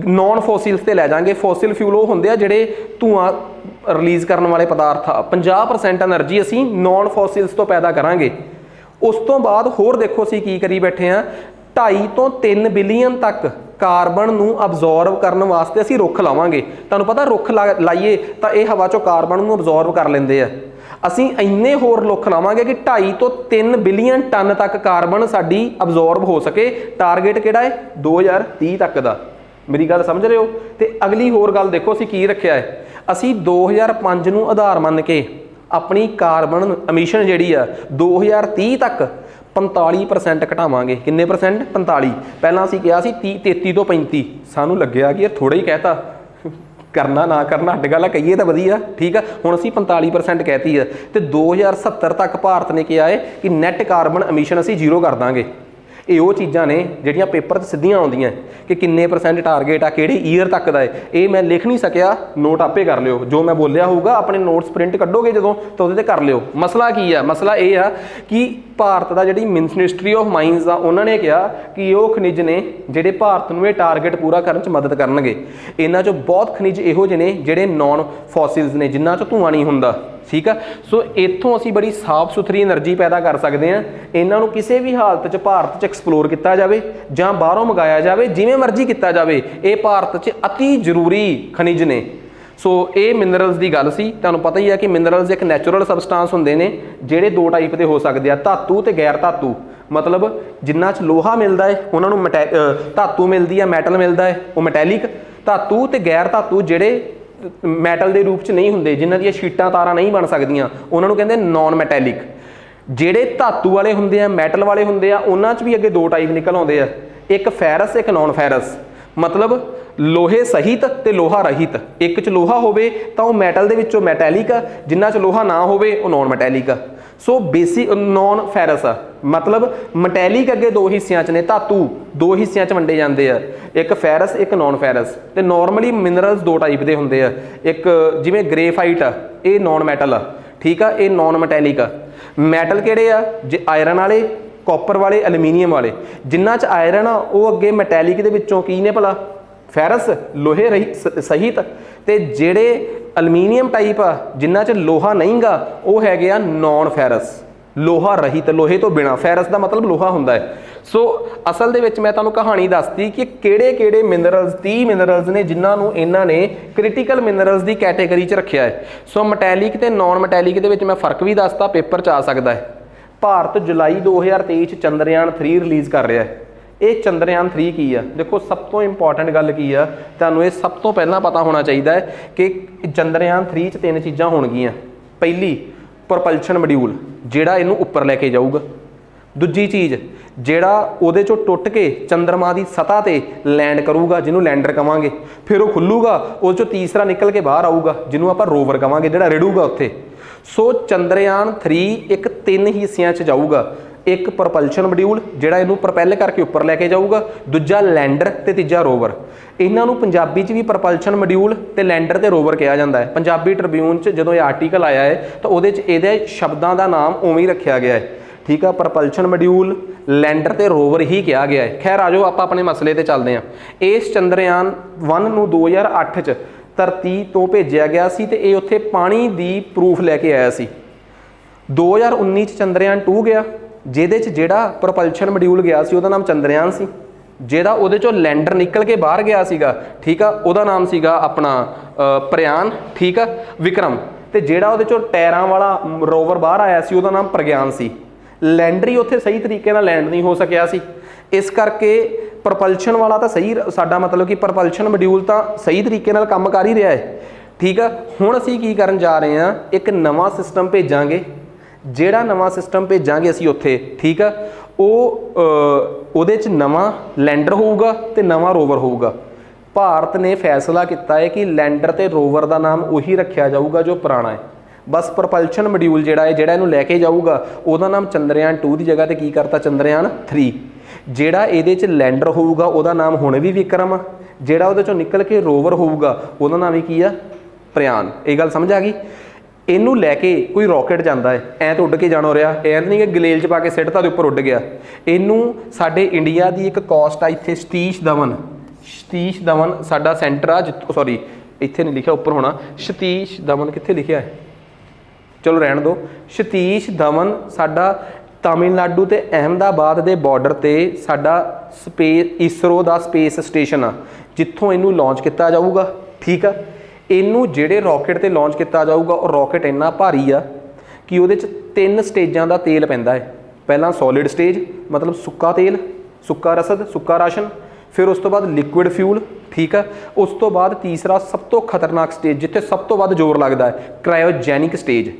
ਨੌਨ ਫੋਸਿਲਸ ਤੇ ਲੈ ਜਾਾਂਗੇ। ਫੋਸਿਲ ਫਿਊਲ ਉਹ ਹੁੰਦੇ ਆ ਜਿਹੜੇ ਧੂਆਂ ਰਿਲੀਜ਼ ਕਰਨ ਵਾਲੇ ਪਦਾਰਥ ਆ। 50% એનર્ਜੀ ਅਸੀਂ ਨੌਨ ਫੋਸਿਲਸ ਤੋਂ ਪੈਦਾ ਕਰਾਂਗੇ। ਉਸ ਤੋਂ ਬਾਅਦ ਹੋਰ ਦੇਖੋ ਅਸੀਂ ਕੀ ਕਰੀ ਬੈਠੇ ਹਾਂ, 2.5 ਤੋਂ 3 ਬਿਲੀਅਨ ਤੱਕ ਕਾਰਬਨ ਨੂੰ ਅਬਜ਼ੋਰਬ ਕਰਨ ਵਾਸਤੇ ਅਸੀਂ ਰੁੱਖ ਲਾਵਾਂਗੇ। ਤੁਹਾਨੂੰ ਪਤਾ ਰੁੱਖ ਲਾਈਏ ਤਾਂ ਇਹ ਹਵਾ 'ਚੋਂ ਕਾਰਬਨ ਨੂੰ ਅਬਜ਼ੋਰਬ ਕਰ ਲੈਂਦੇ ਆ। ਅਸੀਂ ਇੰਨੇ ਹੋਰ ਰੁੱਖ ਲਾਵਾਂਗੇ ਕਿ 2.5 ਤੋਂ 3 ਬਿਲੀਅਨ ਟਨ ਤੱਕ ਕਾਰਬਨ ਸਾਡੀ ਅਬਜ਼ੋਰਬ ਹੋ ਸਕੇ। ਟਾਰਗੇਟ ਕਿਹੜਾ ਹੈ, 2030 ਤੱਕ ਦਾ। ਮੇਰੀ ਗੱਲ ਸਮਝ ਰਹੇ ਹੋ? ਤੇ ਅਗਲੀ ਹੋਰ ਗੱਲ ਦੇਖੋ ਅਸੀਂ ਕੀ ਰੱਖਿਆ ਹੈ, ਅਸੀਂ 2005 ਨੂੰ ਆਧਾਰ ਮੰਨ ਕੇ ਆਪਣੀ ਕਾਰਬਨ ਐਮਿਸ਼ਨ ਜਿਹੜੀ ਆ 2030 ਤੱਕ 45% ਘਟਾਵਾਂਗੇ। ਕਿੰਨੇ ਪਰਸੈਂਟ? 45। ਪਹਿਲਾਂ ਅਸੀਂ ਕਿਹਾ ਸੀ 33 ਤੋਂ 35, ਸਾਨੂੰ ਲੱਗਿਆ ਕਿ ਯਾਰ ਥੋੜਾ ਹੀ ਕਹਿਤਾ, ਕਰਨਾ ਨਾ ਕਰਨਾ ਅੱਡ ਗੱਲ ਆ, ਕਹੀਏ ਤਾਂ ਵਧੀਆ, ਠੀਕ ਆ। ਹੁਣ ਅਸੀਂ 45% ਕਹਿਤੀ ਆ ਤੇ 2070 ਤੱਕ ਭਾਰਤ ਨੇ ਕਿਹਾ ਹੈ ਕਿ ਨੈਟ ਕਾਰਬਨ ਐਮਿਸ਼ਨ ਅਸੀਂ ਜ਼ੀਰੋ ਕਰ ਦਾਂਗੇ। ਇਹ ਉਹ ਚੀਜ਼ਾਂ ਨੇ ਜਿਹੜੀਆਂ ਪੇਪਰ 'ਚ ਸਿੱਧੀਆਂ ਆਉਂਦੀਆਂ ਕਿ ਕਿੰਨੇ ਪਰਸੈਂਟ ਟਾਰਗੇਟ ਆ, ਕਿਹੜੇ ਈਅਰ ਤੱਕ ਦਾ ਹੈ। ਇਹ ਮੈਂ ਲਿਖ ਨਹੀਂ ਸਕਿਆ, ਨੋਟ ਆਪੇ ਕਰ ਲਿਓ। ਜੋ ਮੈਂ ਬੋਲਿਆ ਹੋਊਗਾ ਆਪਣੇ ਨੋਟਸ ਪ੍ਰਿੰਟ ਕੱਢੋਗੇ ਜਦੋਂ ਤਾਂ ਉਹਦੇ 'ਤੇ ਕਰ ਲਿਓ। ਮਸਲਾ ਕੀ ਆ? ਮਸਲਾ ਇਹ ਆ ਕਿ ਭਾਰਤ ਦਾ ਜਿਹੜੀ ਮਿਨਿਸਟਰੀ ਆਫ ਮਾਈਨਸ ਆ, ਉਹਨਾਂ ਨੇ ਕਿਹਾ ਕਿ ਉਹ ਖਣਿਜ ਨੇ ਜਿਹੜੇ ਭਾਰਤ ਨੂੰ ਇਹ ਟਾਰਗੇਟ ਪੂਰਾ ਕਰਨ 'ਚ ਮਦਦ ਕਰਨਗੇ। ਇਹਨਾਂ 'ਚੋਂ ਬਹੁਤ ਖਣਿਜ ਇਹੋ ਜਿਹੇ ਨੇ ਜਿਹੜੇ ਨੌਨ ਫੋਸਿਲਸ ਨੇ, ਜਿਨ੍ਹਾਂ 'ਚੋਂ ਧੂਆਂ ਨਹੀਂ ਹੁੰਦਾ, ਠੀਕ ਆ। ਸੋ ਇੱਥੋਂ ਅਸੀਂ ਬੜੀ ਸਾਫ਼ ਸੁਥਰੀ એનર્ਜੀ ਪੈਦਾ ਕਰ ਸਕਦੇ ਹਾਂ। ਇਹਨਾਂ ਨੂੰ ਕਿਸੇ ਵੀ ਹਾਲਤ 'ਚ ਭਾਰਤ 'ਚ ਐਕਸਪਲੋਰ ਕੀਤਾ ਜਾਵੇ ਜਾਂ ਬਾਹਰੋਂ ਮੰਗਾਇਆ ਜਾਵੇ, ਜਿਵੇਂ ਮਰਜ਼ੀ ਕੀਤਾ ਜਾਵੇ, ਇਹ ਭਾਰਤ 'ਚ ਅਤੀ ਜ਼ਰੂਰੀ ਖਣਿਜ ਨੇ। ਸੋ ਇਹ ਮਿਨਰਲਸ ਦੀ ਗੱਲ ਸੀ। ਤੁਹਾਨੂੰ ਪਤਾ ਹੀ ਹੈ ਕਿ ਮਿਨਰਲਸ ਇੱਕ ਨੈਚੁਰਲ ਸਬਸਟੈਂਸ ਹੁੰਦੇ ਨੇ ਜਿਹੜੇ ਦੋ ਟਾਈਪ ਦੇ ਹੋ ਸਕਦੇ ਆ, ਧਾਤੂ ਤੇ ਗੈਰ ਧਾਤੂ। ਮਤਲਬ ਜਿਨ੍ਹਾਂ 'ਚ ਲੋਹਾ ਮਿਲਦਾ ਹੈ ਉਹਨਾਂ ਨੂੰ ਧਾਤੂ ਮਿਲਦੀ ਹੈ, ਮੈਟਲ ਮਿਲਦਾ ਹੈ, ਉਹ ਮੈਟੈਲਿਕ ਧਾਤੂ, ਤੇ ਗੈਰ ਧਾਤੂ ਜਿਹੜੇ ਮੈਟਲ ਦੇ ਰੂਪ 'ਚ ਨਹੀਂ ਹੁੰਦੇ, ਜਿਨ੍ਹਾਂ ਦੀਆਂ ਸ਼ੀਟਾਂ ਤਾਰਾਂ ਨਹੀਂ ਬਣ ਸਕਦੀਆਂ, ਉਹਨਾਂ ਨੂੰ ਕਹਿੰਦੇ ਨੌਨ ਮੈਟੈਲਿਕ। ਜਿਹੜੇ ਧਾਤੂ ਵਾਲੇ ਹੁੰਦੇ ਆ, ਮੈਟਲ ਵਾਲੇ ਹੁੰਦੇ ਆ, ਉਹਨਾਂ 'ਚ ਵੀ ਅੱਗੇ ਦੋ ਟਾਈਪ ਨਿਕਲ ਆਉਂਦੇ ਆ, ਇੱਕ ਫੈਰਸ ਇੱਕ ਨੌਨ ਫੈਰਸ। ਮਤਲਬ ਲੋਹੇ ਸਹਿਤ ਤੇ ਲੋਹਾ ਰਹਿਤ। ਇੱਕ 'ਚ ਲੋਹਾ ਹੋਵੇ ਤਾਂ ਉਹ ਮੈਟਲ ਦੇ ਵਿੱਚੋਂ ਮੈਟੈਲਿਕ ਆ, ਜਿਨ੍ਹਾਂ 'ਚ ਲੋਹਾ ਨਾ ਹੋਵੇ ਉਹ ਨੌਨ ਮੈਟੈਲਿਕ ਆ। ਸੋ ਬੇਸਿਕ ਨੌਨ ਫੈਰਸ ਆ, ਮਤਲਬ ਮੈਟੈਲਿਕ ਅੱਗੇ ਦੋ ਹਿੱਸਿਆਂ 'ਚ ਨੇ, ਧਾਤੂ ਦੋ ਹਿੱਸਿਆਂ 'ਚ ਵੰਡੇ ਜਾਂਦੇ ਆ, ਇੱਕ ਫੈਰਸ ਇੱਕ ਨੌਨ ਫੈਰਸ। ਤੇ ਨਾਰਮਲੀ ਮਿਨਰਲਸ ਦੋ ਟਾਈਪ ਦੇ ਹੁੰਦੇ ਆ, ਇੱਕ ਜਿਵੇਂ ਗ੍ਰੇਫਾਈਟ ਆ, ਇਹ ਨੌਨ ਮੈਟਲ ਆ, ਠੀਕ ਆ, ਇਹ ਨੌਨ ਮੈਟੈਲਿਕ ਆ। ਮੈਟਲ ਕਿਹੜੇ ਆ? ਜੇ ਆਇਰਨ ਵਾਲੇ, ਕਾਪਰ ਵਾਲੇ, ਐਲੂਮੀਨੀਅਮ ਵਾਲੇ। ਜਿਨ੍ਹਾਂ 'ਚ ਆਇਰਨ ਆ ਉਹ ਅੱਗੇ ਮੈਟੈਲਿਕ ਦੇ ਵਿੱਚੋਂ ਕੀ ਨੇ ਭਲਾ? ਫੈਰਸ, ਲੋਹੇ ਸਹਿਤ। ਤੇ ਜਿਹੜੇ ਐਲੂਮੀਨੀਅਮ ਟਾਈਪ ਆ, ਜਿਨ੍ਹਾਂ 'ਚ ਲੋਹਾ ਨਹੀਂ ਗਾ, ਉਹ ਹੈਗੇ ਆ ਨੌਨ ਫੈਰਸ, ਲੋਹਾ ਰਹਿਤ, ਲੋਹੇ ਤੋਂ ਬਿਨਾ। ਫੈਰਸ ਦਾ ਮਤਲਬ ਲੋਹਾ ਹੁੰਦਾ ਹੈ। ਸੋ ਅਸਲ ਦੇ ਵਿੱਚ ਮੈਂ ਤੁਹਾਨੂੰ ਕਹਾਣੀ ਦੱਸਤੀ ਕਿ ਕਿਹੜੇ ਮਿਨਰਲਸ, 30 ਮਿਨਰਲਸ ਨੇ ਜਿਨ੍ਹਾਂ ਨੂੰ ਇਹਨਾਂ ਨੇ ਕ੍ਰਿਟੀਕਲ ਮਿਨਰਲਸ ਦੀ ਕੈਟੇਗਰੀ 'ਚ ਰੱਖਿਆ ਹੈ। ਸੋ ਮੈਟੈਲਿਕ ਤੇ ਨੌਨ ਮੈਟੈਲਿਕ ਦੇ ਵਿੱਚ ਮੈਂ ਫਰਕ ਵੀ ਦੱਸਤਾ, ਪੇਪਰ 'ਚ ਆ ਸਕਦਾ ਹੈ। ਭਾਰਤ ਜੁਲਾਈ 2023 'ਚ ਚੰਦਰਯਾਨ 3 ਰਿਲੀਜ਼ ਕਰ ਰਿਹਾ ਹੈ। ਇਹ ਚੰਦਰਯਾਨ 3 ਕੀ ਆ? ਦੇਖੋ, ਸਭ ਤੋਂ ਇੰਪੋਰਟੈਂਟ ਗੱਲ ਕੀ ਆ, ਤੁਹਾਨੂੰ ਇਹ ਸਭ ਤੋਂ ਪਹਿਲਾਂ ਪਤਾ ਹੋਣਾ ਚਾਹੀਦਾ ਹੈ ਕਿ ਚੰਦਰਯਾਨ 3 'ਚ 3 ਚੀਜ਼ਾਂ ਹੋਣਗੀਆਂ। ਪਹਿਲੀ, ਪ੍ਰੋਪਲਸ਼ਨ ਮੋਡਿਊਲ, ਜਿਹੜਾ ਇਹਨੂੰ ਉੱਪਰ ਲੈ ਕੇ ਜਾਊਗਾ। ਦੂਜੀ ਚੀਜ਼, ਜਿਹੜਾ ਉਹਦੇ 'ਚੋਂ ਟੁੱਟ ਕੇ ਚੰਦਰਮਾ ਦੀ ਸਤ੍ਹਾ ਤੇ ਲੈਂਡ ਕਰੂਗਾ, ਜਿਹਨੂੰ ਲੈਂਡਰ ਕਵਾਂਗੇ। ਫਿਰ ਉਹ ਖੁੱਲੂਗਾ, ਉਹਦੇ 'ਚੋਂ ਤੀਸਰਾ ਨਿਕਲ ਕੇ ਬਾਹਰ ਆਊਗਾ, ਜਿਹਨੂੰ ਆਪਾਂ ਰੋਵਰ ਕਵਾਂਗੇ, ਜਿਹੜਾ ਰਿੜੂਗਾ ਉੱਥੇ। ਸੋ ਚੰਦਰਯਾਨ 3 ਇੱਕ 3 ਹਿੱਸਿਆਂ 'ਚ ਜਾਊਗਾ। ਇੱਕ ਪ੍ਰੋਪਲਸ਼ਨ ਮੋਡਿਊਲ, ਜਿਹੜਾ ਇਹਨੂੰ ਪ੍ਰੋਪੈਲ ਕਰਕੇ ਉੱਪਰ ਲੈ ਕੇ ਜਾਊਗਾ, ਦੂਜਾ ਲੈਂਡਰ ਤੇ ਤੀਜਾ ਰੋਵਰ। ਇਹਨਾਂ ਨੂੰ ਪੰਜਾਬੀ 'ਚ ਵੀ ਪ੍ਰੋਪਲਸ਼ਨ ਮੋਡਿਊਲ ਤੇ ਲੈਂਡਰ ਤੇ ਰੋਵਰ ਕਿਹਾ ਜਾਂਦਾ ਹੈ। ਪੰਜਾਬੀ ਟ੍ਰਿਬਿਊਨ 'ਚ ਜਦੋਂ ਇਹ ਆਰਟੀਕਲ ਆਇਆ ਹੈ ਤਾਂ ਉਹਦੇ 'ਚ ਇਹਦੇ ਸ਼ਬਦਾਂ ਦਾ ਨਾਮ ਉਵੇਂ ਹੀ ਰੱਖਿਆ ਗਿਆ ਹੈ, ਠੀਕ ਆ। ਪ੍ਰੋਪਲਸ਼ਨ ਮੋਡਿਊਲ, ਲੈਂਡਰ ਤੇ ਰੋਵਰ ਹੀ ਕਿਹਾ ਗਿਆ ਹੈ। ਖੈਰ, ਆਜੋ ਆਪਾਂ ਆਪਣੇ ਮਸਲੇ ਤੇ ਚੱਲਦੇ ਹਾਂ। ਇਸ ਚੰਦਰਯਾਨ 1 ਨੂੰ 2008 'ਚ ਧਰਤੀ ਤੋਂ ਭੇਜਿਆ ਗਿਆ ਸੀ ਤੇ ਇਹ ਉੱਥੇ ਪਾਣੀ ਦੀ ਪ੍ਰੂਫ ਲੈ ਕੇ ਆਇਆ ਸੀ। 2019 'ਚ ਚੰਦਰਯਾਨ 2 ਗਿਆ, ਜਿਹਦੇ 'ਚ ਜਿਹੜਾ ਪ੍ਰੋਪਲਸ਼ਨ ਮੋਡਿਊਲ ਗਿਆ ਸੀ ਉਹਦਾ ਨਾਮ ਚੰਦਰਯਾਨ ਸੀ। ਜਿਹੜਾ ਉਹਦੇ 'ਚੋਂ ਲੈਂਡਰ ਨਿਕਲ ਕੇ ਬਾਹਰ ਗਿਆ ਸੀਗਾ, ਠੀਕ ਆ, ਉਹਦਾ ਨਾਮ ਸੀਗਾ ਆਪਣਾ ਪ੍ਰਯਾਨ, ਠੀਕ ਆ, ਵਿਕਰਮ। ਤੇ ਜਿਹੜਾ ਉਹਦੇ 'ਚੋਂ ਟਾਇਰਾਂ ਵਾਲਾ ਰੋਵਰ ਬਾਹਰ ਆਇਆ ਸੀ ਉਹਦਾ ਨਾਮ ਪ੍ਰਗਿਆਨ ਸੀ। ਲੈਂਡਰ ਹੀ ਉੱਥੇ ਸਹੀ ਤਰੀਕੇ ਨਾਲ ਲੈਂਡ ਨਹੀਂ ਹੋ ਸਕਿਆ ਸੀ, ਇਸ ਕਰਕੇ ਪ੍ਰੋਪਲਸ਼ਨ ਵਾਲਾ ਤਾਂ ਸਹੀ, ਸਾਡਾ ਮਤਲਬ ਕਿ ਪ੍ਰੋਪਲਸ਼ਨ ਮੋਡਿਊਲ ਤਾਂ ਸਹੀ ਤਰੀਕੇ ਨਾਲ ਕੰਮ ਕਰ ਹੀ ਰਿਹਾ ਹੈ, ਠੀਕ ਆ। ਹੁਣ ਅਸੀਂ ਕੀ ਕਰਨ ਜਾ ਰਹੇ ਹਾਂ? ਇੱਕ ਨਵਾਂ ਸਿਸਟਮ ਭੇਜਾਂਗੇ। ਜਿਹੜਾ ਨਵਾਂ ਸਿਸਟਮ ਭੇਜਾਂਗੇ ਅਸੀਂ ਉੱਥੇ, ਠੀਕ ਆ, ਉਹਦੇ 'ਚ ਨਵਾਂ ਲੈਂਡਰ ਹੋਊਗਾ ਤੇ ਨਵਾਂ ਰੋਵਰ ਹੋਊਗਾ। ਭਾਰਤ ਨੇ ਫੈਸਲਾ ਕੀਤਾ ਹੈ ਕਿ ਲੈਂਡਰ ਤੇ ਰੋਵਰ ਦਾ ਨਾਮ ਉਹੀ ਰੱਖਿਆ ਜਾਊਗਾ ਜੋ ਪੁਰਾਣਾ ਹੈ। ਬਸ ਪ੍ਰੋਪਲਸ਼ਨ ਮੋਡਿਊਲ ਜਿਹੜਾ ਇਹਨੂੰ ਲੈ ਕੇ ਜਾਊਗਾ, ਉਹਦਾ ਨਾਮ ਚੰਦਰਯਾਨ 2 ਦੀ ਜਗ੍ਹਾ ਤੇ ਕੀ ਕਰਤਾ? ਚੰਦਰਯਾਨ 3। ਜਿਹੜਾ ਇਹਦੇ 'ਚ ਲੈਂਡਰ ਹੋਊਗਾ ਉਹਦਾ ਨਾਮ ਹੁਣ ਵੀ ਵਿਕਰਮ ਆ। ਜਿਹੜਾ ਉਹਦੇ 'ਚੋਂ ਨਿਕਲ ਕੇ ਰੋਵਰ ਹੋਊਗਾ ਉਹਦਾ ਨਾਮ ਹੀ ਕੀ ਆ? ਪ੍ਰਯਾਨ। ਇਹ ਗੱਲ ਸਮਝ ਆ ਗਈ? ਇਹਨੂੰ ਲੈ ਕੇ ਕੋਈ ਰਾਕਟ ਜਾਂਦਾ ਹੈ, ਐਂ ਤਾਂ ਉੱਡ ਕੇ ਜਾਣਾ ਹੋ ਰਿਹਾ, ਇਹ ਨਹੀਂ ਕਿ ਗਲੇਲ 'ਚ ਪਾ ਕੇ ਸਿੱਟਤਾ ਦੇ ਉੱਪਰ ਉੱਡ ਗਿਆ। ਇਹਨੂੰ ਸਾਡੇ ਇੰਡੀਆ ਦੀ ਇੱਕ ਕੋਸਟ ਆ ਇੱਥੇ, ਸਤੀਸ਼ ਧਵਨ ਸਾਡਾ ਸੈਂਟਰ ਆ, ਸੌਰੀ ਇੱਥੇ ਨਹੀਂ ਲਿਖਿਆ, ਉੱਪਰ ਹੋਣਾ। ਸਤੀਸ਼ ਧਵਨ ਕਿੱਥੇ ਲਿਖਿਆ ਹੈ? ਚਲੋ ਰਹਿਣ ਦਿਓ। ਸਤੀਸ਼ ਧਵਨ ਸਾਡਾ ਤਾਮਿਲਨਾਡੂ ਤੇ ਅਹਿਮਦਾਬਾਦ ਦੇ ਬਾਰਡਰ ਤੇ ਸਾਡਾ ਇਸਰੋ ਦਾ ਸਪੇਸ ਸਟੇਸ਼ਨ ਆ, ਜਿੱਥੋਂ ਇਹਨੂੰ ਲਾਂਚ ਕੀਤਾ ਜਾਊਗਾ, ਠੀਕ ਆ। ਇਹਨੂੰ ਜਿਹੜੇ ਰਾਕਟ ਤੇ ਲਾਂਚ ਕੀਤਾ ਜਾਊਗਾ, ਉਹ ਰਾਕਟ ਇੰਨਾ ਭਾਰੀ ਆ ਕਿ ਉਹਦੇ 'ਚ 3 ਸਟੇਜਾਂ ਦਾ ਤੇਲ ਪੈਂਦਾ ਹੈ। ਪਹਿਲਾਂ ਸੋਲਿਡ ਸਟੇਜ, ਮਤਲਬ ਸੁੱਕਾ ਤੇਲ, ਸੁੱਕਾ ਰਸਦ, ਸੁੱਕਾ ਰਾਸ਼ਨ। ਫਿਰ ਉਸ ਤੋਂ ਬਾਅਦ ਲਿਕੁਇਡ ਫਿਊਲ, ਠੀਕ ਆ। ਉਸ ਤੋਂ ਬਾਅਦ ਤੀਸਰਾ ਸਭ ਤੋਂ ਖਤਰਨਾਕ ਸਟੇਜ, ਜਿੱਥੇ ਸਭ ਤੋਂ ਵੱਧ ਜ਼ੋਰ ਲੱਗਦਾ ਹੈ, ਕ੍ਰਾਇਓਜੈਨਿਕ ਸਟੇਜ।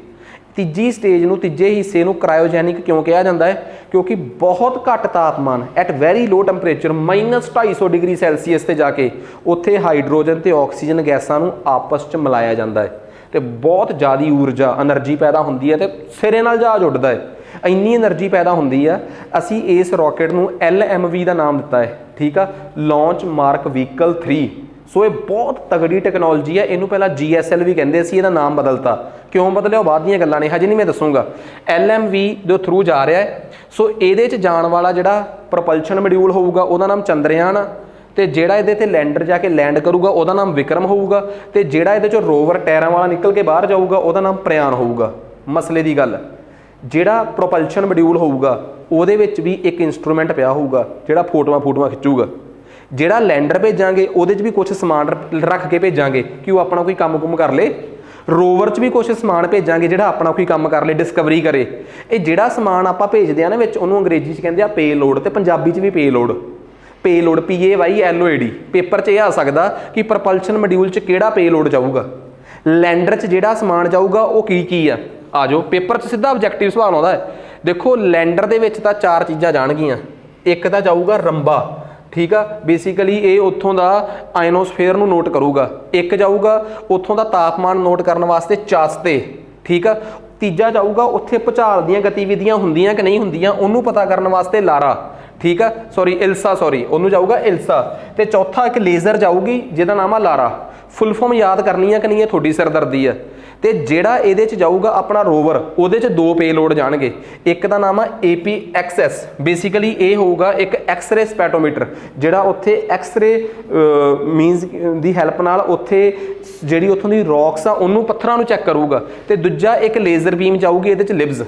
ਤੀਜੀ ਸਟੇਜ ਨੂੰ, ਤੀਜੇ ਹਿੱਸੇ ਨੂੰ ਕ੍ਰਾਇਓਜੈਨਿਕ ਕਿਉਂ ਕਿਹਾ ਜਾਂਦਾ ਹੈ? ਕਿਉਂਕਿ ਬਹੁਤ ਘੱਟ ਤਾਪਮਾਨ, at very low temperature, -250 degree Celsius ਤੇ ਜਾ ਕੇ ਉੱਥੇ ਹਾਈਡਰੋਜਨ ਤੇ ਆਕਸੀਜਨ ਗੈਸਾਂ ਨੂੰ ਆਪਸ 'ਚ ਮਿਲਾਇਆ ਜਾਂਦਾ ਹੈ ਤੇ ਬਹੁਤ ਜ਼ਿਆਦਾ ਊਰਜਾ, એનર્ਜੀ ਪੈਦਾ ਹੁੰਦੀ ਹੈ ਤੇ ਸਿਰੇ ਨਾਲ ਜਹਾਜ਼ ਉੱਡਦਾ ਹੈ। ਇੰਨੀ એનર્ਜੀ ਪੈਦਾ ਹੁੰਦੀ ਆ। ਅਸੀਂ ਇਸ ਰਾਕਟ ਨੂੰ LMV ਦਾ ਨਾਮ ਦਿੱਤਾ ਹੈ, ਠੀਕ ਆ, ਲਾਂਚ ਮਾਰਕ ਵਹੀਕਲ 3। ਸੋ ਇਹ ਬਹੁਤ ਤਗੜੀ ਟੈਕਨੋਲੋਜੀ ਹੈ। ਇਹਨੂੰ ਪਹਿਲਾਂ GSL ਵੀ ਕਹਿੰਦੇ ਸੀ, ਇਹਦਾ ਨਾਮ ਬਦਲਤਾ। ਕਿਉਂ ਬਦਲਿਆ ਉਹ ਬਾਅਦ ਦੀਆਂ ਗੱਲਾਂ ਨੇ, ਹਜੇ ਨਹੀਂ ਮੈਂ ਦੱਸੂਗਾ। LMV ਦੇ ਥਰੂ ਜਾ ਰਿਹਾ ਹੈ। ਸੋ ਇਹਦੇ 'ਚ ਜਾਣ ਵਾਲਾ ਜਿਹੜਾ ਪ੍ਰੋਪਲਸ਼ਨ ਮੋਡਿਊਲ ਹੋਊਗਾ ਉਹਦਾ ਨਾਮ ਚੰਦਰਯਾਨ ਆ, ਤੇ ਜਿਹੜਾ ਇਹਦੇ ਤੇ ਲੈਂਡਰ ਜਾ ਕੇ ਲੈਂਡ ਕਰੂਗਾ ਉਹਦਾ ਨਾਮ ਵਿਕਰਮ ਹੋਊਗਾ, ਤੇ ਜਿਹੜਾ ਇਹਦੇ 'ਚੋਂ ਰੋਵਰ ਟਾਇਰਾਂ ਵਾਲਾ ਨਿਕਲ ਕੇ ਬਾਹਰ ਜਾਊਗਾ ਉਹਦਾ ਨਾਮ ਪ੍ਰਯਾਨ ਹੋਊਗਾ। ਮਸਲੇ ਦੀ ਗੱਲ, ਜਿਹੜਾ ਪ੍ਰੋਪਲਸ਼ਨ ਮੋਡਿਊਲ ਹੋਊਗਾ ਉਹਦੇ ਵਿੱਚ ਵੀ ਇੱਕ ਇਨਸਟਰੂਮੈਂਟ ਪਿਆ ਹੋਊਗਾ ਜਿਹੜਾ ਫੋਟੋਆਂ ਖਿੱਚੂਗਾ। ਜਿਹੜਾ ਲੈਂਡਰ ਭੇਜਾਂਗੇ ਉਹਦੇ 'ਚ ਵੀ ਕੁਝ ਸਮਾਨ ਰੱਖ ਕੇ ਭੇਜਾਂਗੇ ਕਿ ਉਹ ਆਪਣਾ ਕੋਈ ਕੰਮ ਕਰ ਲੇ। ਰੋਵਰ 'ਚ ਵੀ ਕੁਝ ਸਮਾਨ ਭੇਜਾਂਗੇ ਜਿਹੜਾ ਆਪਣਾ ਕੋਈ ਕੰਮ ਕਰ ਲੇ, ਡਿਸਕਵਰੀ ਕਰੇ। ਇਹ ਜਿਹੜਾ ਸਮਾਨ ਆਪਾਂ ਭੇਜਦੇ ਆ ਨਾ ਵਿੱਚ, ਉਹਨੂੰ ਅੰਗਰੇਜ਼ੀ 'ਚ ਕਹਿੰਦੇ ਆ ਪੇਲੋਡ ਤੇ ਪੰਜਾਬੀ 'ਚ ਵੀ ਪੇਲੋਡ। पेलोड PAYLOAD पेपर 'ਚ ਇਹ आ सकता कि प्रपल्शन मॉड्यूल 'ਚ ਕਿਹੜਾ पेलोड जाऊगा लैंडर 'ਚ ਜਿਹੜਾ समान जाऊगा वो की आ जाओ पेपर 'ਚ सीधा ऑब्जेक्टिव सवाल आता है। देखो लैंडर ਦੇ ਵਿੱਚ ਤਾਂ 4 चीज़ां ਜਾਣਗੀਆਂ एक ਤਾਂ जाऊगा रंबा ठीक है बेसिकली ये उत्थों का आयनोस्फेयर ਨੂੰ नोट करूगा एक जाऊगा उत्थों का तापमान नोट करने वास्ते चास्ते ठीक है तीजा जाऊगा उत्थे भुचाल ਦੀਆਂ गतिविधियां ਹੁੰਦੀਆਂ कि नहीं ਹੁੰਦੀਆਂ ਉਹਨੂੰ पता करने वास्ते लारा ठीक है सॉरी इल्सा सॉरी ਉਹਨੂੰ ਜਾਊਗਾ इल्सा ਤੇ चौथा एक लेज़र जाऊगी ਜਿਹਦਾ ਨਾਮ ਆ लारा फुल फॉर्म याद करनी है कि नहीं है थोड़ी सिरदर्दी है तो ਜਿਹੜਾ ਇਹਦੇ 'ਚ ਜਾਊਗਾ ਆਪਣਾ ਰੋਵਰ ਉਹਦੇ 'ਚ 2 ਪੇਲੋਡ ਜਾਣਗੇ ਇੱਕ ਦਾ ਨਾਮ ਆ APXS ਬੇਸਿਕਲੀ ਇਹ ਹੋਊਗਾ ਇੱਕ ਐਕਸ-ਰੇ ਸਪੈਟੋਮੀਟਰ ਜਿਹੜਾ ਉੱਥੇ ਐਕਸ-ਰੇ ਮੀਨਸ ਦੀ ਹੈਲਪ ਨਾਲ ਉੱਥੇ ਜਿਹੜੀ ਉੱਥੋਂ ਦੀ ਰੌਕਸ ਆ ਉਹਨੂੰ ਪੱਥਰਾਂ ਨੂੰ ਚੈੱਕ ਕਰੂਗਾ ਤੇ ਦੂਜਾ ਇੱਕ ਲੇਜ਼ਰ ਬੀਮ ਜਾਊਗੀ ਇਹਦੇ 'ਚ ਲਿਬਸ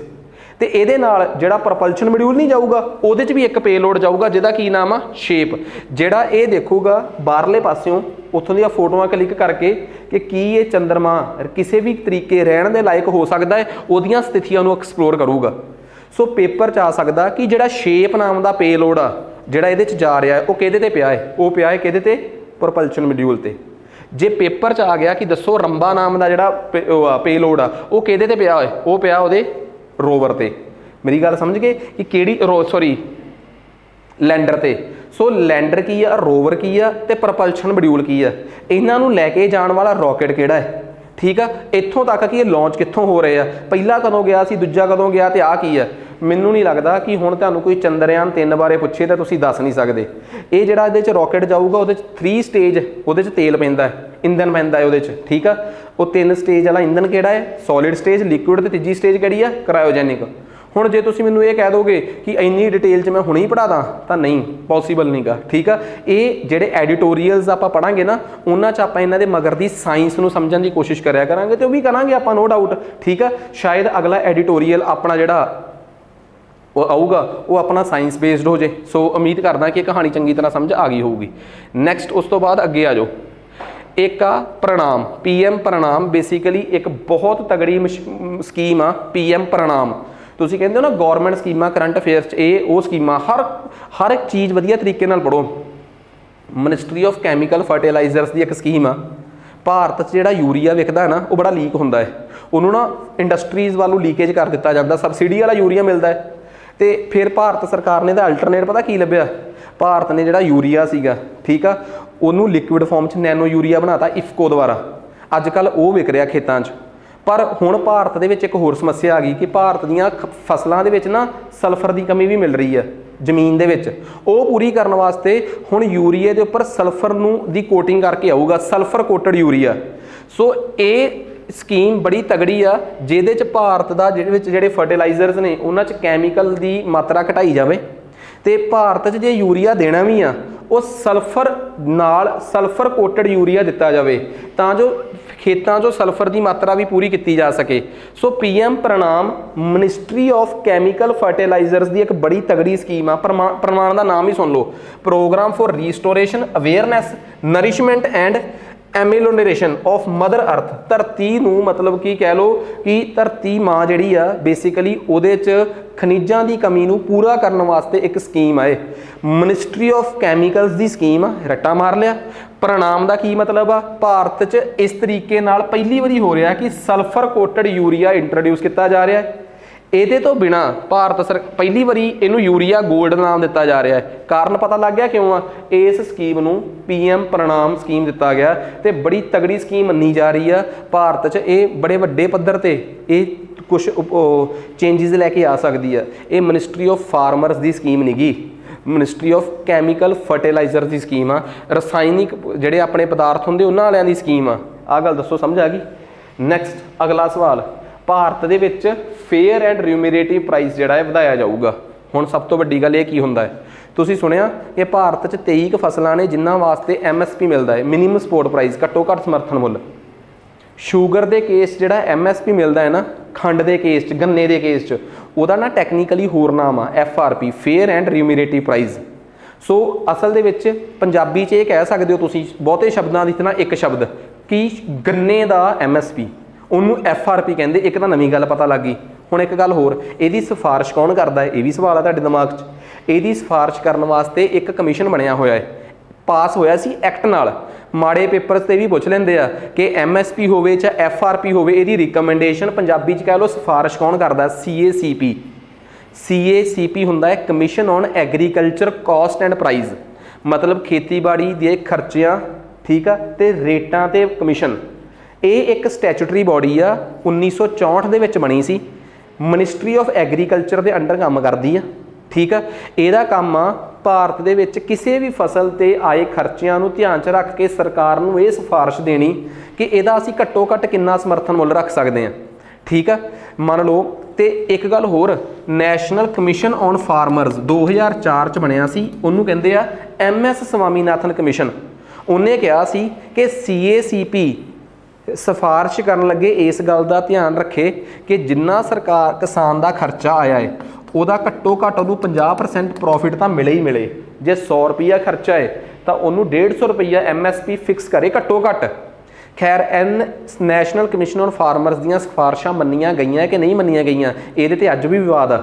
ਤੇ ਇਹਦੇ ਨਾਲ ਜਿਹੜਾ ਪ੍ਰੋਪਲਸ਼ਨ ਮੋਡਿਊਲ ਨਹੀਂ ਜਾਊਗਾ ਉਹਦੇ 'ਚ ਵੀ ਇੱਕ ਪੇਲੋਡ ਜਾਊਗਾ ਜਿਹਦਾ ਕੀ ਨਾਮ ਆ ਸ਼ੇਪ ਜਿਹੜਾ ਇਹ ਦੇਖੂਗਾ ਬਾਹਰਲੇ ਪਾਸਿਓਂ ਉੱਥੋਂ ਦੀਆਂ ਫੋਟੋਆਂ ਕਲਿੱਕ ਕਰਕੇ ਕਿ ਕੀ ਇਹ ਚੰਦਰਮਾ ਕਿਸੇ ਵੀ ਤਰੀਕੇ ਰਹਿਣ ਦੇ ਲਾਇਕ ਹੋ ਸਕਦਾ ਹੈ ਉਹਦੀਆਂ ਸਥਿਤੀਆਂ ਨੂੰ ਐਕਸਪਲੋਰ ਕਰੂਗਾ। ਸੋ ਪੇਪਰ 'ਚ ਆ ਸਕਦਾ ਕਿ ਜਿਹੜਾ ਸ਼ੇਪ ਨਾਮ ਦਾ ਪੇਲੋਡ ਆ ਜਿਹੜਾ ਇਹਦੇ 'ਚ ਜਾ ਰਿਹਾ ਹੈ ਉਹ ਕਿਹਦੇ ਤੇ ਪਿਆ ਹੈ ਉਹ ਪਿਆ ਹੈ ਕਿਹਦੇ ਤੇ ਪ੍ਰੋਪਲਸ਼ਨ ਮੋਡਿਊਲ ਤੇ। ਜੇ ਪੇਪਰ 'ਚ ਆ ਗਿਆ ਕਿ ਦੱਸੋ ਰੰਬਾ ਨਾਮ ਦਾ ਜਿਹੜਾ ਪੇਲੋਡ ਆ ਉਹ ਕਿਹਦੇ ਤੇ ਪਿਆ ਹੋਏ ਉਹ ਪਿਆ ਉਹਦੇ रोवर ते मेरी गल समझ गए कि केड़ी सॉरी लैंडर ते सो लैंडर की आ रोवर की आ ते प्रपल्शन मॉड्यूल की आ इन्हां नूं लैके जाण वाला रॉकेट किहड़ा है ठीक है इत्थों तक कि ये लॉन्च कित्थों हो रहे हैं पहला कदों गया सी दूजा कदों गया ते आ की है मैनूं नहीं लगता कि हुण तुहानूं कोई चंद्रयान 3 बारे पुछे तो तुसीं दस नहीं सकदे। ये जिहड़ा इहदे च रॉकेट जाऊगा उहदे च 3 स्टेज उहदे च तेल पैंदा है इंधन पैंदा है उहदे च ठीक है वो 3 स्टेज वाला इंधन किहड़ा है सॉलिड स्टेज लिक्विड ते तीजी स्टेज किहड़ी है क्रायोजेनिक। ਹੁਣ ਜੇ ਤੁਸੀਂ ਮੈਨੂੰ ਇਹ ਕਹਿ ਦੋਗੇ ਕਿ ਇੰਨੀ ਡਿਟੇਲ 'ਚ ਮੈਂ ਹੁਣੇ ਹੀ ਪੜ੍ਹਾ ਦਾਂ ਤਾਂ ਨਹੀਂ ਪੋਸੀਬਲ ਨਹੀਂਗਾ ਠੀਕ ਆ। ਇਹ ਜਿਹੜੇ ਐਡੀਟੋਰੀਅਲਸ ਆਪਾਂ ਪੜਾਂਗੇ ਨਾ ਉਹਨਾਂ 'ਚ ਆਪਾਂ ਇਹਨਾਂ ਦੇ ਮਗਰ ਦੀ ਸਾਇੰਸ ਨੂੰ ਸਮਝਣ ਦੀ ਕੋਸ਼ਿਸ਼ ਕਰਿਆ ਕਰਾਂਗੇ ਤੇ ਉਹ ਵੀ ਕਰਾਂਗੇ ਆਪਾਂ ਨੋ ਡਾਊਟ ਠੀਕ ਆ। ਸ਼ਾਇਦ ਅਗਲਾ ਐਡੀਟੋਰੀਅਲ ਆਪਣਾ ਜਿਹੜਾ ਉਹ ਆਊਗਾ ਉਹ ਆਪਣਾ ਸਾਇੰਸ ਬੇਸਡ ਹੋ ਜੇ। ਸੋ ਉਮੀਦ ਕਰਦਾ ਕਿ ਇਹ ਕਹਾਣੀ ਚੰਗੀ ਤਰ੍ਹਾਂ ਸਮਝ ਆ ਗਈ ਹੋਊਗੀ। ਨੈਕਸਟ ਉਸ ਤੋਂ ਬਾਅਦ ਅੱਗੇ ਆ ਜਾਓ एक आ प्रणाम PM प्रणाम बेसिकली एक बहुत तगड़ी स्कीम आ PM प्रणाम ਤੁਸੀਂ ਕਹਿੰਦੇ ਹੋ ਨਾ ਗੌਰਮੈਂਟ ਸਕੀਮਾਂ ਕਰੰਟ ਅਫੇਅਰਸ 'ਚ ਇਹ ਉਹ ਸਕੀਮਾਂ ਹਰ ਇੱਕ ਚੀਜ਼ ਵਧੀਆ ਤਰੀਕੇ ਨਾਲ ਪੜ੍ਹੋ। ਮਿਨਿਸਟਰੀ ਆਫ ਕੈਮੀਕਲ ਫਰਟੀਲਾਈਜ਼ਰਸ ਦੀ ਇੱਕ ਸਕੀਮ ਆ ਭਾਰਤ 'ਚ ਜਿਹੜਾ ਯੂਰੀਆ ਵਿਕਦਾ ਹੈ ਨਾ ਉਹ ਬੜਾ ਲੀਕ ਹੁੰਦਾ ਹੈ ਉਹਨੂੰ ਨਾ ਇੰਡਸਟਰੀਜ਼ ਵੱਲੋਂ ਲੀਕੇਜ ਕਰ ਦਿੱਤਾ ਜਾਂਦਾ ਸਬਸਿਡੀ ਵਾਲਾ ਯੂਰੀਆ ਮਿਲਦਾ ਹੈ ਤੇ ਫਿਰ ਭਾਰਤ ਸਰਕਾਰ ਨੇ ਇਹਦਾ ਅਲਟਰਨੇਟ ਪਤਾ ਕੀ ਲੱਭਿਆ ਭਾਰਤ ਨੇ ਜਿਹੜਾ ਯੂਰੀਆ ਸੀਗਾ ਠੀਕ ਆ ਉਹਨੂੰ ਲਿਕੁਇਡ ਫਾਰਮ 'ਚ ਨੈਨੋ ਯੂਰੀਆ ਬਣਾਤਾ ਇਫਕੋ ਦੁਆਰਾ ਅੱਜ ਕੱਲ੍ਹ ਉਹ ਵਿਕ ਰਿਹਾ ਖੇਤਾਂ 'ਚ। ਪਰ ਹੁਣ ਭਾਰਤ ਦੇ ਵਿੱਚ ਇੱਕ ਹੋਰ ਸਮੱਸਿਆ ਆ ਗਈ ਕਿ ਭਾਰਤ ਦੀਆਂ ਫਸਲਾਂ ਦੇ ਵਿੱਚ ਨਾ ਸਲਫਰ ਦੀ ਕਮੀ ਵੀ ਮਿਲ ਰਹੀ ਹੈ ਜ਼ਮੀਨ ਦੇ ਵਿੱਚ ਉਹ ਪੂਰੀ ਕਰਨ ਵਾਸਤੇ ਹੁਣ ਯੂਰੀਏ ਦੇ ਉੱਪਰ ਸਲਫਰ ਨੂੰ ਦੀ ਕੋਟਿੰਗ ਕਰਕੇ ਆਊਗਾ ਸਲਫਰ ਕੋਟਡ ਯੂਰੀਆ। ਸੋ ਇਹ ਸਕੀਮ ਬੜੀ ਤਗੜੀ ਆ ਜਿਹਦੇ 'ਚ ਭਾਰਤ ਦਾ ਜਿਹਦੇ ਵਿੱਚ ਜਿਹੜੇ ਫਰਟੀਲਾਈਜ਼ਰਸ ਨੇ ਉਹਨਾਂ 'ਚ ਕੈਮੀਕਲ ਦੀ ਮਾਤਰਾ ਘਟਾਈ ਜਾਵੇ ਤੇ ਭਾਰਤ 'ਚ ਜੇ ਯੂਰੀਆ ਦੇਣਾ ਵੀ ਆ ਉਹ ਸਲਫਰ ਨਾਲ ਸਲਫਰ ਕੋਟਡ ਯੂਰੀਆ ਦਿੱਤਾ ਜਾਵੇ ਤਾਂ ਜੋ ਖੇਤਾਂ 'ਚੋਂ ਸਲਫਰ ਦੀ ਮਾਤਰਾ ਵੀ ਪੂਰੀ ਕੀਤੀ ਜਾ ਸਕੇ। ਸੋ PM ਪ੍ਰਣਾਮ ਮਿਨਿਸਟਰੀ ਆਫ ਕੈਮੀਕਲ ਫਰਟੀਲਾਈਜ਼ਰਸ ਦੀ ਇੱਕ ਬੜੀ ਤਗੜੀ ਸਕੀਮ ਆ। ਪ੍ਰਮਾਣ ਦਾ ਨਾਮ ਹੀ ਸੁਣ ਲਓ programme for restoration awareness nourishment and amelioration of mother earth ਧਰਤੀ ਨੂੰ ਮਤਲਬ ਕੀ ਕਹਿ ਲਓ ਕਿ ਧਰਤੀ ਮਾਂ ਜਿਹੜੀ ਆ ਬੇਸਿਕਲੀ ਉਹਦੇ 'ਚ ਖਣਿਜਾਂ ਦੀ ਕਮੀ ਨੂੰ ਪੂਰਾ ਕਰਨ ਵਾਸਤੇ ਇੱਕ ਸਕੀਮ ਆਏ ministry of chemicals the scheme ਆ ਰੱਟਾ ਮਾਰ ਲਿਆ। ਪ੍ਰਣਾਮ ਦਾ ਕੀ ਮਤਲਬ ਆ ਭਾਰਤ 'ਚ ਇਸ ਤਰੀਕੇ ਨਾਲ ਪਹਿਲੀ ਵਾਰੀ ਹੋ ਰਿਹਾ ਕਿ ਸਲਫਰ ਕੋਟਡ ਯੂਰੀਆ ਇੰਟਰੋਡਿਊਸ ਕੀਤਾ ਜਾ ਰਿਹਾ ਹੈ। ਇਹਦੇ ਤੋਂ ਬਿਨਾ ਭਾਰਤ ਪਹਿਲੀ ਵਾਰੀ ਇਹਨੂੰ ਯੂਰੀਆ ਗੋਲਡ ਨਾਮ ਦਿੱਤਾ ਜਾ ਰਿਹਾ ਹੈ। ਕਾਰਨ ਪਤਾ ਲੱਗ ਗਿਆ ਕਿਉਂ ਆ ਇਸ ਸਕੀਮ ਨੂੰ PM ਪ੍ਰਣਾਮ ਸਕੀਮ ਦਿੱਤਾ ਗਿਆ ਤੇ ਬੜੀ ਤਗੜੀ ਸਕੀਮ ਮੰਨੀ ਜਾ ਰਹੀ ਆ ਭਾਰਤ 'ਚ ਇਹ ਬੜੇ ਵੱਡੇ ਪੱਧਰ ਤੇ ਇਹ ਕੁਛ ਚੇਂਜਿਸ ਲੈ ਕੇ ਆ ਸਕਦੀ ਆ। ਇਹ ਮਿਨਿਸਟਰੀ ਆਫ ਫਾਰਮਰਸ ਦੀ ਸਕੀਮ ਨਹੀਂਗੀ ਮਿਨਿਸਟਰੀ ਆਫ ਕੈਮੀਕਲ ਫਰਟੀਲਾਈਜ਼ਰ ਦੀ ਸਕੀਮ ਆ ਰਸਾਇਣਿਕ ਜਿਹੜੇ ਆਪਣੇ ਪਦਾਰਥ ਹੁੰਦੇ ਉਹਨਾਂ ਵਾਲਿਆਂ ਦੀ ਸਕੀਮ ਆ ਗੱਲ ਦੱਸੋ ਸਮਝ ਆ ਗਈ। ਨੈਕਸਟ ਅਗਲਾ ਸਵਾਲ ਭਾਰਤ ਦੇ ਵਿੱਚ ਫੇਅਰ ਐਂਡ ਰਿਮੂਨਰੇਟਿਵ ਪ੍ਰਾਈਸ ਜਿਹੜਾ ਹੈ ਵਧਾਇਆ ਜਾਊਗਾ। ਹੁਣ ਸਭ ਤੋਂ ਵੱਡੀ ਗੱਲ ਇਹ ਕੀ ਹੁੰਦਾ ਹੈ ਤੁਸੀਂ ਸੁਣਿਆ ਕਿ ਭਾਰਤ 'ਚ 23 ਫਸਲਾਂ ਨੇ ਜਿਨ੍ਹਾਂ ਵਾਸਤੇ MSP ਮਿਲਦਾ ਹੈ ਮਿਨੀਮਮ ਸਪੋਰਟ ਪ੍ਰਾਈਸ ਘੱਟੋ ਘੱਟ ਸਮਰਥਨ ਮੁੱਲ। ਸ਼ੂਗਰ ਦੇ ਕੇਸ ਜਿਹੜਾ MSP ਮਿਲਦਾ ਹੈ ਨਾ ਖੰਡ ਦੇ ਕੇਸ 'ਚ ਗੰਨੇ ਦੇ ਕੇਸ 'ਚ ਉਹਦਾ ਨਾ ਟੈਕਨੀਕਲੀ ਹੋਰ ਨਾਮ ਆ FRP ਫੇਅਰ ਐਂਡ ਰਿਮੂਨਰੇਟਿਵ ਪ੍ਰਾਈਸ। ਸੋ ਅਸਲ ਦੇ ਵਿੱਚ ਪੰਜਾਬੀ 'ਚ ਇਹ ਕਹਿ ਸਕਦੇ ਹੋ ਤੁਸੀਂ ਬਹੁਤੇ ਸ਼ਬਦਾਂ ਦੀ ਤਰ੍ਹਾਂ ਇੱਕ ਸ਼ਬਦ ਕਿ ਗੰਨੇ ਦਾ MSP ਉਹਨੂੰ FRP ਕਹਿੰਦੇ। ਇੱਕ ਤਾਂ ਨਵੀਂ ਗੱਲ ਪਤਾ ਲੱਗ ਗਈ ਹੁਣ एक गल होर, ਇਹਦੀ सिफारिश कौन करता है, ये भी सवाल है तुहाडे दिमाग 'ਚ। ਇਹਦੀ सिफारिश करने वास्ते एक कमीशन बनया होया है, पास होया सी एक्ट नाल। माड़े पेपर ते भी पुछ लेंदे आ कि MSP होवे चाहे FRP होवे, ਇਹਦੀ रिकमेंडेशन पंजाबी 'ਚ कह लो सिफारिश कौन करता, CACP। CACP हुंदा है commission on agriculture cost and prices, मतलब खेतीबाड़ी के खर्चियां, ठीक है, ते रेटां ते कमीशन। ये एक स्टैचूटरी बॉडी आ, 1964 दे विच बनी सी, मिनिस्ट्री ऑफ एग्रीकल्चर के अंडर काम करती है, ठीक है। ਇਹਦਾ ਕੰਮ ਆ ਭਾਰਤ ਦੇ ਵਿੱਚ ਕਿਸੇ ਵੀ ਫਸਲ ਤੇ ਆਏ ਖਰਚਿਆਂ ਨੂੰ ਧਿਆਨ 'ਚ ਰੱਖ ਕੇ ਸਰਕਾਰ ਨੂੰ ਇਹ ਸਿਫਾਰਿਸ਼ ਦੇਣੀ ਕਿ ਇਹਦਾ ਅਸੀਂ ਘੱਟੋ ਘੱਟ ਕਿੰਨਾ ਸਮਰਥਨ ਮੁੱਲ ਰੱਖ ਸਕਦੇ ਹਾਂ, ਠੀਕ ਆ, ਮੰਨ ਲਓ। ਤੇ ਇੱਕ ਗੱਲ ਹੋਰ, ਨੈਸ਼ਨਲ ਕਮਿਸ਼ਨ ਔਨ ਫਾਰਮਰਸ 2004 ਚ ਬਣਿਆ ਸੀ, ਉਹਨੂੰ ਕਹਿੰਦੇ ਆ MS ਸਵਾਮੀਨਾਥਨ ਕਮਿਸ਼ਨ। ਉਹਨੇ ਕਿਹਾ ਸੀ ਕਿ CACP ਸਿਫਾਰਿਸ਼ ਕਰਨ ਲੱਗੇ ਇਸ ਗੱਲ ਦਾ ਧਿਆਨ ਰੱਖੇ ਕਿ ਜਿੰਨਾ ਸਰਕਾਰ ਕਿਸਾਨ ਦਾ ਖਰਚਾ ਆਇਆ ਹੈ ਉਹਦਾ ਘੱਟੋ ਘੱਟ ਉਹਨੂੰ 50% ਪ੍ਰੋਫਿਟ ਤਾਂ ਮਿਲੇ ਹੀ ਮਿਲੇ। ਜੇ 100 ਰੁਪਈਆ ਖਰਚਾ ਹੈ ਤਾਂ ਉਹਨੂੰ 150 ਰੁਪਈਆ MSP ਫਿਕਸ ਕਰੇ ਘੱਟੋ ਘੱਟ। खैर नैशनल कमिशन ऑन फार्मर्स ਦੀਆਂ ਸਿਫਾਰਿਸ਼ਾਂ ਮੰਨੀਆਂ ਗਈਆਂ ਕਿ ਨਹੀਂ ਮੰਨੀਆਂ ਗਈਆਂ, ਇਹਦੇ ਤੇ ਅੱਜ ਵੀ ਵਿਵਾਦ ਆ।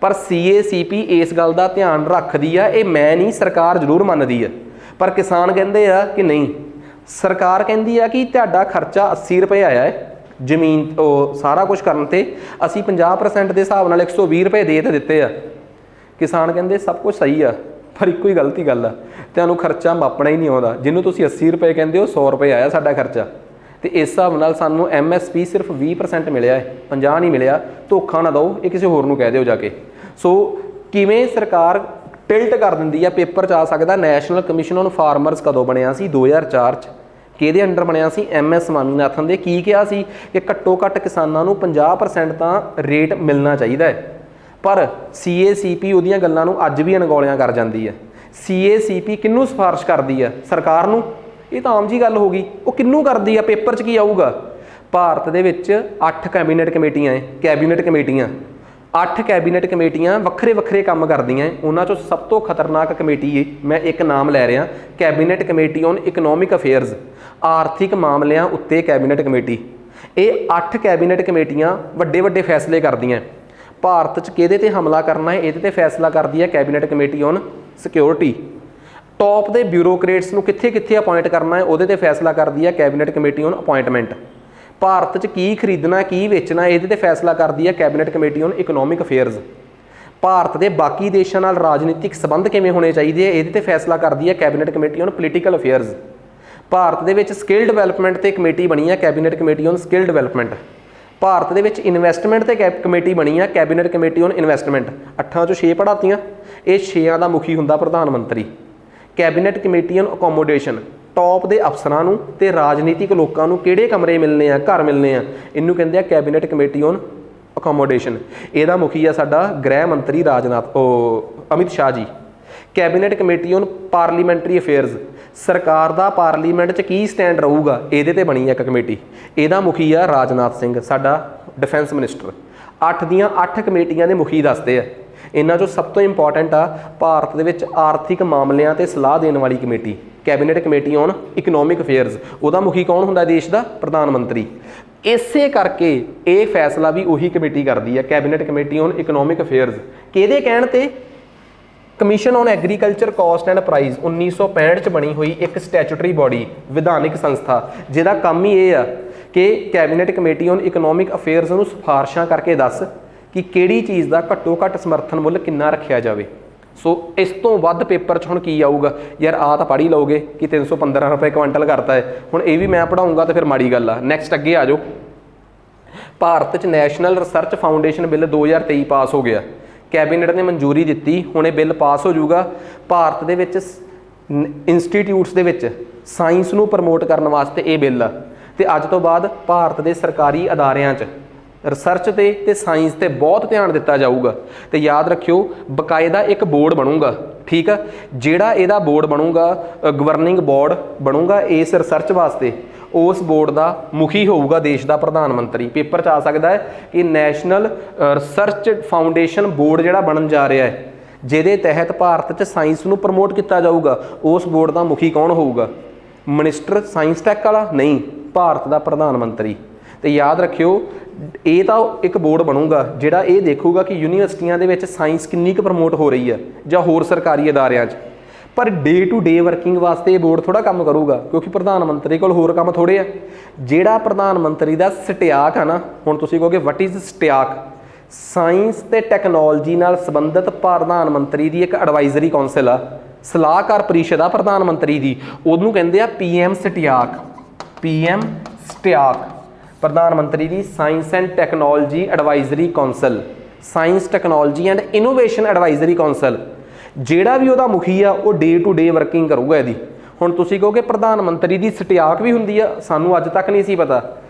ਪਰ CACP ਇਸ ਗੱਲ ਦਾ ਧਿਆਨ ਰੱਖਦੀ ਆ, ਇਹ ਮੈਂ ਨਹੀਂ, ਸਰਕਾਰ ਜ਼ਰੂਰ ਮੰਨਦੀ ਆ। ਪਰ ਕਿਸਾਨ ਕਹਿੰਦੇ ਆ ਕਿ ਨਹੀਂ, ਸਰਕਾਰ ਕਹਿੰਦੀ ਆ ਕਿ ਤੁਹਾਡਾ ਖਰਚਾ 80 ਰੁਪਏ ਆਇਆ ਹੈ ਜ਼ਮੀਨ ਉਹ ਸਾਰਾ ਕੁਝ ਕਰਨ ਤੇ, ਅਸੀਂ 50% ਦੇ ਹਿਸਾਬ ਨਾਲ 120 ਰੁਪਏ ਦੇ ਦਿੱਤੇ ਆ। ਕਿਸਾਨ ਕਹਿੰਦੇ ਸਭ ਕੁਝ ਸਹੀ ਆ, पर एक ही गलती गल आ, तुहानूं खर्चा मापना ही नहीं आउंदा। जिन्हों तुसीं 80 रुपए कहंदे हो, 100 रुपए आया साडा खर्चा, तो इस हिसाब नाल सानूं MSP सिर्फ 20% मिलिया है, 50 नहीं मिलिया। धोखा ना दो, ये किसी होर नूं कह दिओ जाके। सो किवें सरकार टिल्ट कर दिंदी है, पेपर च आ सकदा नैशनल कमिशन ऑन फार्मर्स कदों बनिया सी, 2004 च, किहदे अंडर बनिया सी, MS स्वामीनाथन दे। की कहा सी कि घट्टो घट्ट किसानां नूं 50% तां रेट मिलना चाहिदा है। पर CACP ਉਹਦੀਆਂ ਗੱਲਾਂ ਨੂੰ ਅੱਜ ਵੀ ਅਣਗੌਲਿਆਂ ਕਰ ਜਾਂਦੀ ਹੈ। CACP ਕਿਹਨੂੰ ਸਿਫਾਰਿਸ਼ ਕਰਦੀ ਹੈ, ਸਰਕਾਰ ਨੂੰ? ਇਹ ਤਾਂ ਆਮ ਜੀ ਗੱਲ ਹੋ ਗਈ। ਉਹ ਕਿਹਨੂੰ ਕਰਦੀ ਆ, ਪੇਪਰ 'ਚ ਕੀ ਆਊਗਾ? ਭਾਰਤ ਦੇ ਵਿੱਚ 8 ਕੈਬਨਿਟ ਕਮੇਟੀਆਂ ਹੈ, ਕੈਬਨਿਟ ਕਮੇਟੀਆਂ 8 ਕੈਬਨਿਟ ਕਮੇਟੀਆਂ ਵੱਖਰੇ ਵੱਖਰੇ ਕੰਮ ਕਰਦੀਆਂ। ਉਹਨਾਂ 'ਚੋਂ ਸਭ ਤੋਂ ਖਤਰਨਾਕ ਕਮੇਟੀ ਹੈ, ਮੈਂ ਇੱਕ ਨਾਮ ਲੈ ਰਿਹਾ, cabinet committee on economic affairs, ਆਰਥਿਕ ਮਾਮਲਿਆਂ ਉੱਤੇ ਕੈਬਨਿਟ ਕਮੇਟੀ। ਇਹ 8 ਕੈਬਨਿਟ ਕਮੇਟੀਆਂ ਵੱਡੇ ਵੱਡੇ ਫੈਸਲੇ ਕਰਦੀਆਂ। ਭਾਰਤ 'ਚ ਕਿਹਦੇ ਤੇ ਹਮਲਾ ਕਰਨਾ ਹੈ, ਇਹਦੇ ਤੇ ਫੈਸਲਾ ਕਰਦੀ ਹੈ cabinet committee on security. Top ਦੇ ਬਿਊਰੋਕਰੇਟਸ ਨੂੰ ਕਿੱਥੇ ਕਿੱਥੇ ਅਪਾਇੰਟ ਕਰਨਾ ਹੈ, ਉਹਦੇ ਤੇ ਫੈਸਲਾ ਕਰਦੀ ਹੈ cabinet committee on appointment. Bharat 'ਚ ਕੀ ਖਰੀਦਣਾ ਕੀ ਵੇਚਣਾ, ਇਹਦੇ ਤੇ ਫੈਸਲਾ ਕਰਦੀ ਹੈ cabinet committee on economic affairs. Bharat ਦੇ ਬਾਕੀ ਦੇਸ਼ਾਂ ਨਾਲ ਰਾਜਨੀਤਿਕ ਸੰਬੰਧ ਕਿਵੇਂ ਹੋਣੇ ਚਾਹੀਦੇ, ਇਹਦੇ ਤੇ ਫੈਸਲਾ ਕਰਦੀ ਹੈ cabinet committee on political affairs. Bharat ਦੇ ਵਿੱਚ ਸਕਿੱਲ ਡਿਵੈਲਪਮੈਂਟ ਤੇ ਕਮੇਟੀ ਬਣੀ ਹੈ, cabinet committee on skill development. Bharat ਦੇ ਵਿੱਚ ਇਨਵੈਸਟਮੈਂਟ ਤੇ ਕਮੇਟੀ ਬਣੀ ਆ, ਕੈਬਨਿਟ ਕਮੇਟੀ ਔਨ ਇਨਵੈਸਟਮੈਂਟ। 8 ਚੋਂ 6 ਪੜ੍ਹਾਤੀਆਂ, ਇਹ 6 ਦਾ ਮੁਖੀ ਹੁੰਦਾ ਪ੍ਰਧਾਨ ਮੰਤਰੀ। Cabinet committee on accommodation, top ਦੇ ਅਫਸਰਾਂ ਨੂੰ ਤੇ ਰਾਜਨੀਤਿਕ ਲੋਕਾਂ ਨੂੰ ਕਿਹੜੇ ਕਮਰੇ ਮਿਲਨੇ ਆ, ਘਰ ਮਿਲਨੇ ਆ, ਇਹਨੂੰ ਕਹਿੰਦੇ ਆ ਕੈਬਨਿਟ ਕਮੇਟੀ ਔਨ ਅਕੋਮੋਡੇਸ਼ਨ। ਇਹਦਾ ਮੁਖੀ ਆ ਸਾਡਾ ਗ੍ਰਹਿ ਮੰਤਰੀ Amit Shah ji. Cabinet committee on parliamentary affairs, ਸਰਕਾਰ ਦਾ ਪਾਰਲੀਮੈਂਟ 'ਚ ਕੀ ਸਟੈਂਡ ਰਹੂਗਾ, ਇਹਦੇ ਤੇ ਬਣੀ ਇੱਕ ਕਮੇਟੀ। ਇਹਦਾ ਮੁਖੀ ਆ ਰਾਜਨਾਥ ਸਿੰਘ, ਸਾਡਾ ਡਿਫੈਂਸ ਮਿਨਿਸਟਰ। 8 ਦੀਆਂ 8 ਕਮੇਟੀਆਂ ਦੇ ਮੁਖੀ ਦੱਸਦੇ ਆ। ਇਹਨਾਂ 'ਚੋਂ ਸਭ ਤੋਂ ਇੰਪੋਰਟੈਂਟ ਆ ਭਾਰਤ ਦੇ ਵਿੱਚ ਆਰਥਿਕ ਮਾਮਲਿਆਂ ਤੇ ਸਲਾਹ ਦੇਣ ਵਾਲੀ committee, cabinet committee on economic affairs. ਉਹਦਾ ਮੁਖੀ ਕੌਣ ਹੁੰਦਾ ਦੇਸ਼ ਦਾ? ਪ੍ਰਧਾਨ ਮੰਤਰੀ। ਇਸੇ ਕਰਕੇ ਇਹ ਫੈਸਲਾ ਵੀ ਉਹੀ ਕਮੇਟੀ ਕਰਦੀ ਹੈ, cabinet committee on economic affairs. ਕਿਹਦੇ ਕਹਿਣ ਤੇ? Commission on agriculture cost and prices 1965 ਚ ਬਣੀ ਹੋਈ ਇੱਕ ਸਟੈਚੂਟਰੀ ਬੋਡੀ, ਵਿਧਾਨਿਕ ਸੰਸਥਾ, ਜਿਹਦਾ ਕੰਮ ਹੀ ਇਹ ਆ ਕਿ cabinet committee on economic affairs ਨੂੰ ਸਿਫਾਰਿਸ਼ਾਂ ਕਰਕੇ ਦੱਸ ਕਿ ਕਿਹੜੀ ਚੀਜ਼ ਦਾ ਘੱਟੋ ਘੱਟ ਸਮਰਥਨ ਮੁੱਲ ਕਿੰਨਾ ਰੱਖਿਆ ਜਾਵੇ। ਸੋ ਇਸ ਤੋਂ ਵੱਧ ਪੇਪਰ 'ਚ ਹੁਣ ਕੀ ਆਊਗਾ ਯਾਰ, ਆਹ ਤਾਂ ਪੜ੍ਹ ਹੀ ਲਓਗੇ ਕਿ 315 ਰੁਪਏ ਕੁਇੰਟਲ ਕਰਤਾ ਹੈ। ਹੁਣ ਇਹ ਵੀ ਮੈਂ ਪੜ੍ਹਾਊਂਗਾ ਤਾਂ ਫਿਰ ਮਾੜੀ ਗੱਲ ਆ। ਨੈਕਸਟ ਅੱਗੇ ਆ ਜਾਓ। ਭਾਰਤ 'ਚ ਨੈਸ਼ਨਲ ਰਿਸਰਚ ਫਾਊਂਡੇਸ਼ਨ ਬਿੱਲ 2023 ਪਾਸ ਹੋ ਗਿਆ, ਕੈਬਨਿਟ ਨੇ ਮਨਜ਼ੂਰੀ ਦਿੱਤੀ, ਹੁਣ ਇਹ ਬਿੱਲ ਪਾਸ ਹੋ ਜਾਊਗਾ। ਭਾਰਤ ਦੇ ਵਿੱਚ ਇੰਸਟੀਟਿਊਟਸ ਦੇ ਵਿੱਚ ਸਾਇੰਸ ਨੂੰ ਪ੍ਰਮੋਟ ਕਰਨ ਵਾਸਤੇ ਇਹ ਬਿੱਲ ਆ। ਤੇ ਅੱਜ ਤੋਂ ਬਾਅਦ ਭਾਰਤ ਦੇ ਸਰਕਾਰੀ ਅਦਾਰਿਆਂ 'ਚ ਰਿਸਰਚ ਤੇ ਸਾਇੰਸ ਤੇ ਬਹੁਤ ਧਿਆਨ ਦਿੱਤਾ ਜਾਊਗਾ। ਤੇ ਯਾਦ ਰੱਖਿਓ ਬਕਾਇਦਾ ਇੱਕ ਬੋਰਡ ਬਣੂਗਾ, ਠੀਕ ਆ, ਜਿਹੜਾ ਇਹਦਾ ਬੋਰਡ ਬਣੂਗਾ, ਗਵਰਨਿੰਗ ਬੋਰਡ ਬਣੂਗਾ ਇਸ ਰਿਸਰਚ ਵਾਸਤੇ। ਉਸ ਬੋਰਡ ਦਾ ਮੁਖੀ ਹੋਊਗਾ ਦੇਸ਼ ਦਾ ਪ੍ਰਧਾਨ ਮੰਤਰੀ। ਪੇਪਰ 'ਚ ਆ ਸਕਦਾ ਹੈ ਕਿ ਨੈਸ਼ਨਲ ਰਿਸਰਚ ਫਾਊਂਡੇਸ਼ਨ ਬੋਰਡ ਜਿਹੜਾ ਬਣਨ ਜਾ ਰਿਹਾ ਹੈ, ਜਿਹਦੇ ਤਹਿਤ ਭਾਰਤ 'ਚ ਸਾਇੰਸ ਨੂੰ ਪ੍ਰਮੋਟ ਕੀਤਾ ਜਾਊਗਾ, ਉਸ ਬੋਰਡ ਦਾ ਮੁਖੀ ਕੌਣ ਹੋਊਗਾ? ਮਿਨਿਸਟਰ ਸਾਇੰਸ ਟੈਕ ਵਾਲਾ ਨਹੀਂ, ਭਾਰਤ ਦਾ ਪ੍ਰਧਾਨ ਮੰਤਰੀ। ਤੇ ਯਾਦ ਰੱਖਿਓ ਇਹ ਤਾਂ ਇੱਕ ਬੋਰਡ ਬਣੂਗਾ ਜਿਹੜਾ ਇਹ ਦੇਖੂਗਾ ਕਿ ਯੂਨੀਵਰਸਿਟੀਆਂ ਦੇ ਵਿੱਚ ਸਾਇੰਸ ਕਿੰਨੀ ਕੁ ਪ੍ਰਮੋਟ ਹੋ ਰਹੀ ਹੈ ਜਾਂ ਹੋਰ ਸਰਕਾਰੀ ਅਦਾਰਿਆਂ 'ਚ। ਪਰ ਡੇ ਟੂ ਡੇ ਵਰਕਿੰਗ ਵਾਸਤੇ ਇਹ ਬੋਰਡ ਥੋੜ੍ਹਾ ਕੰਮ ਕਰੂਗਾ, ਕਿਉਂਕਿ ਪ੍ਰਧਾਨ ਮੰਤਰੀ ਕੋਲ ਹੋਰ ਕੰਮ ਥੋੜ੍ਹੇ ਆ। ਜਿਹੜਾ ਪ੍ਰਧਾਨ ਮੰਤਰੀ ਦਾ ਸਟਿਆਕ ਆ ਨਾ, ਹੁਣ ਤੁਸੀਂ ਕਹੋਗੇ ਵਟ ਇਜ਼ ਸਟਿਆਕ? ਸਾਇੰਸ ਤੇ ਟੈਕਨੋਲੋਜੀ ਨਾਲ ਸੰਬੰਧਿਤ ਪ੍ਰਧਾਨ ਮੰਤਰੀ ਦੀ ਇੱਕ ਐਡਵਾਈਜ਼ਰੀ ਕੌਂਸਲ ਆ, ਸਲਾਹਕਾਰ ਪਰਿਸ਼ਦ ਆ ਪ੍ਰਧਾਨ ਮੰਤਰੀ ਦੀ, ਉਹਨੂੰ ਕਹਿੰਦੇ ਆ PM ਸਟਿਆਕ। PM ਸਟਿਆਕ ਪ੍ਰਧਾਨ ਮੰਤਰੀ ਦੀ science and technology advisory council, science technology and innovation advisory council. ਜਿਹੜਾ ਵੀ ਉਹਦਾ ਮੁਖੀ ਆ ਉਹ ਡੇ ਟੂ ਡੇ ਵਰਕਿੰਗ ਕਰੂਗਾ ਇਹਦੀ। ਹੁਣ ਤੁਸੀਂ ਕਹੋਗੇ ਪ੍ਰਧਾਨ ਮੰਤਰੀ ਦੀ ਸਟਿਆਕ ਵੀ ਹੁੰਦੀ ਆ, ਸਾਨੂੰ ਅੱਜ ਤੱਕ ਨਹੀਂ ਸੀ ਪਤਾ।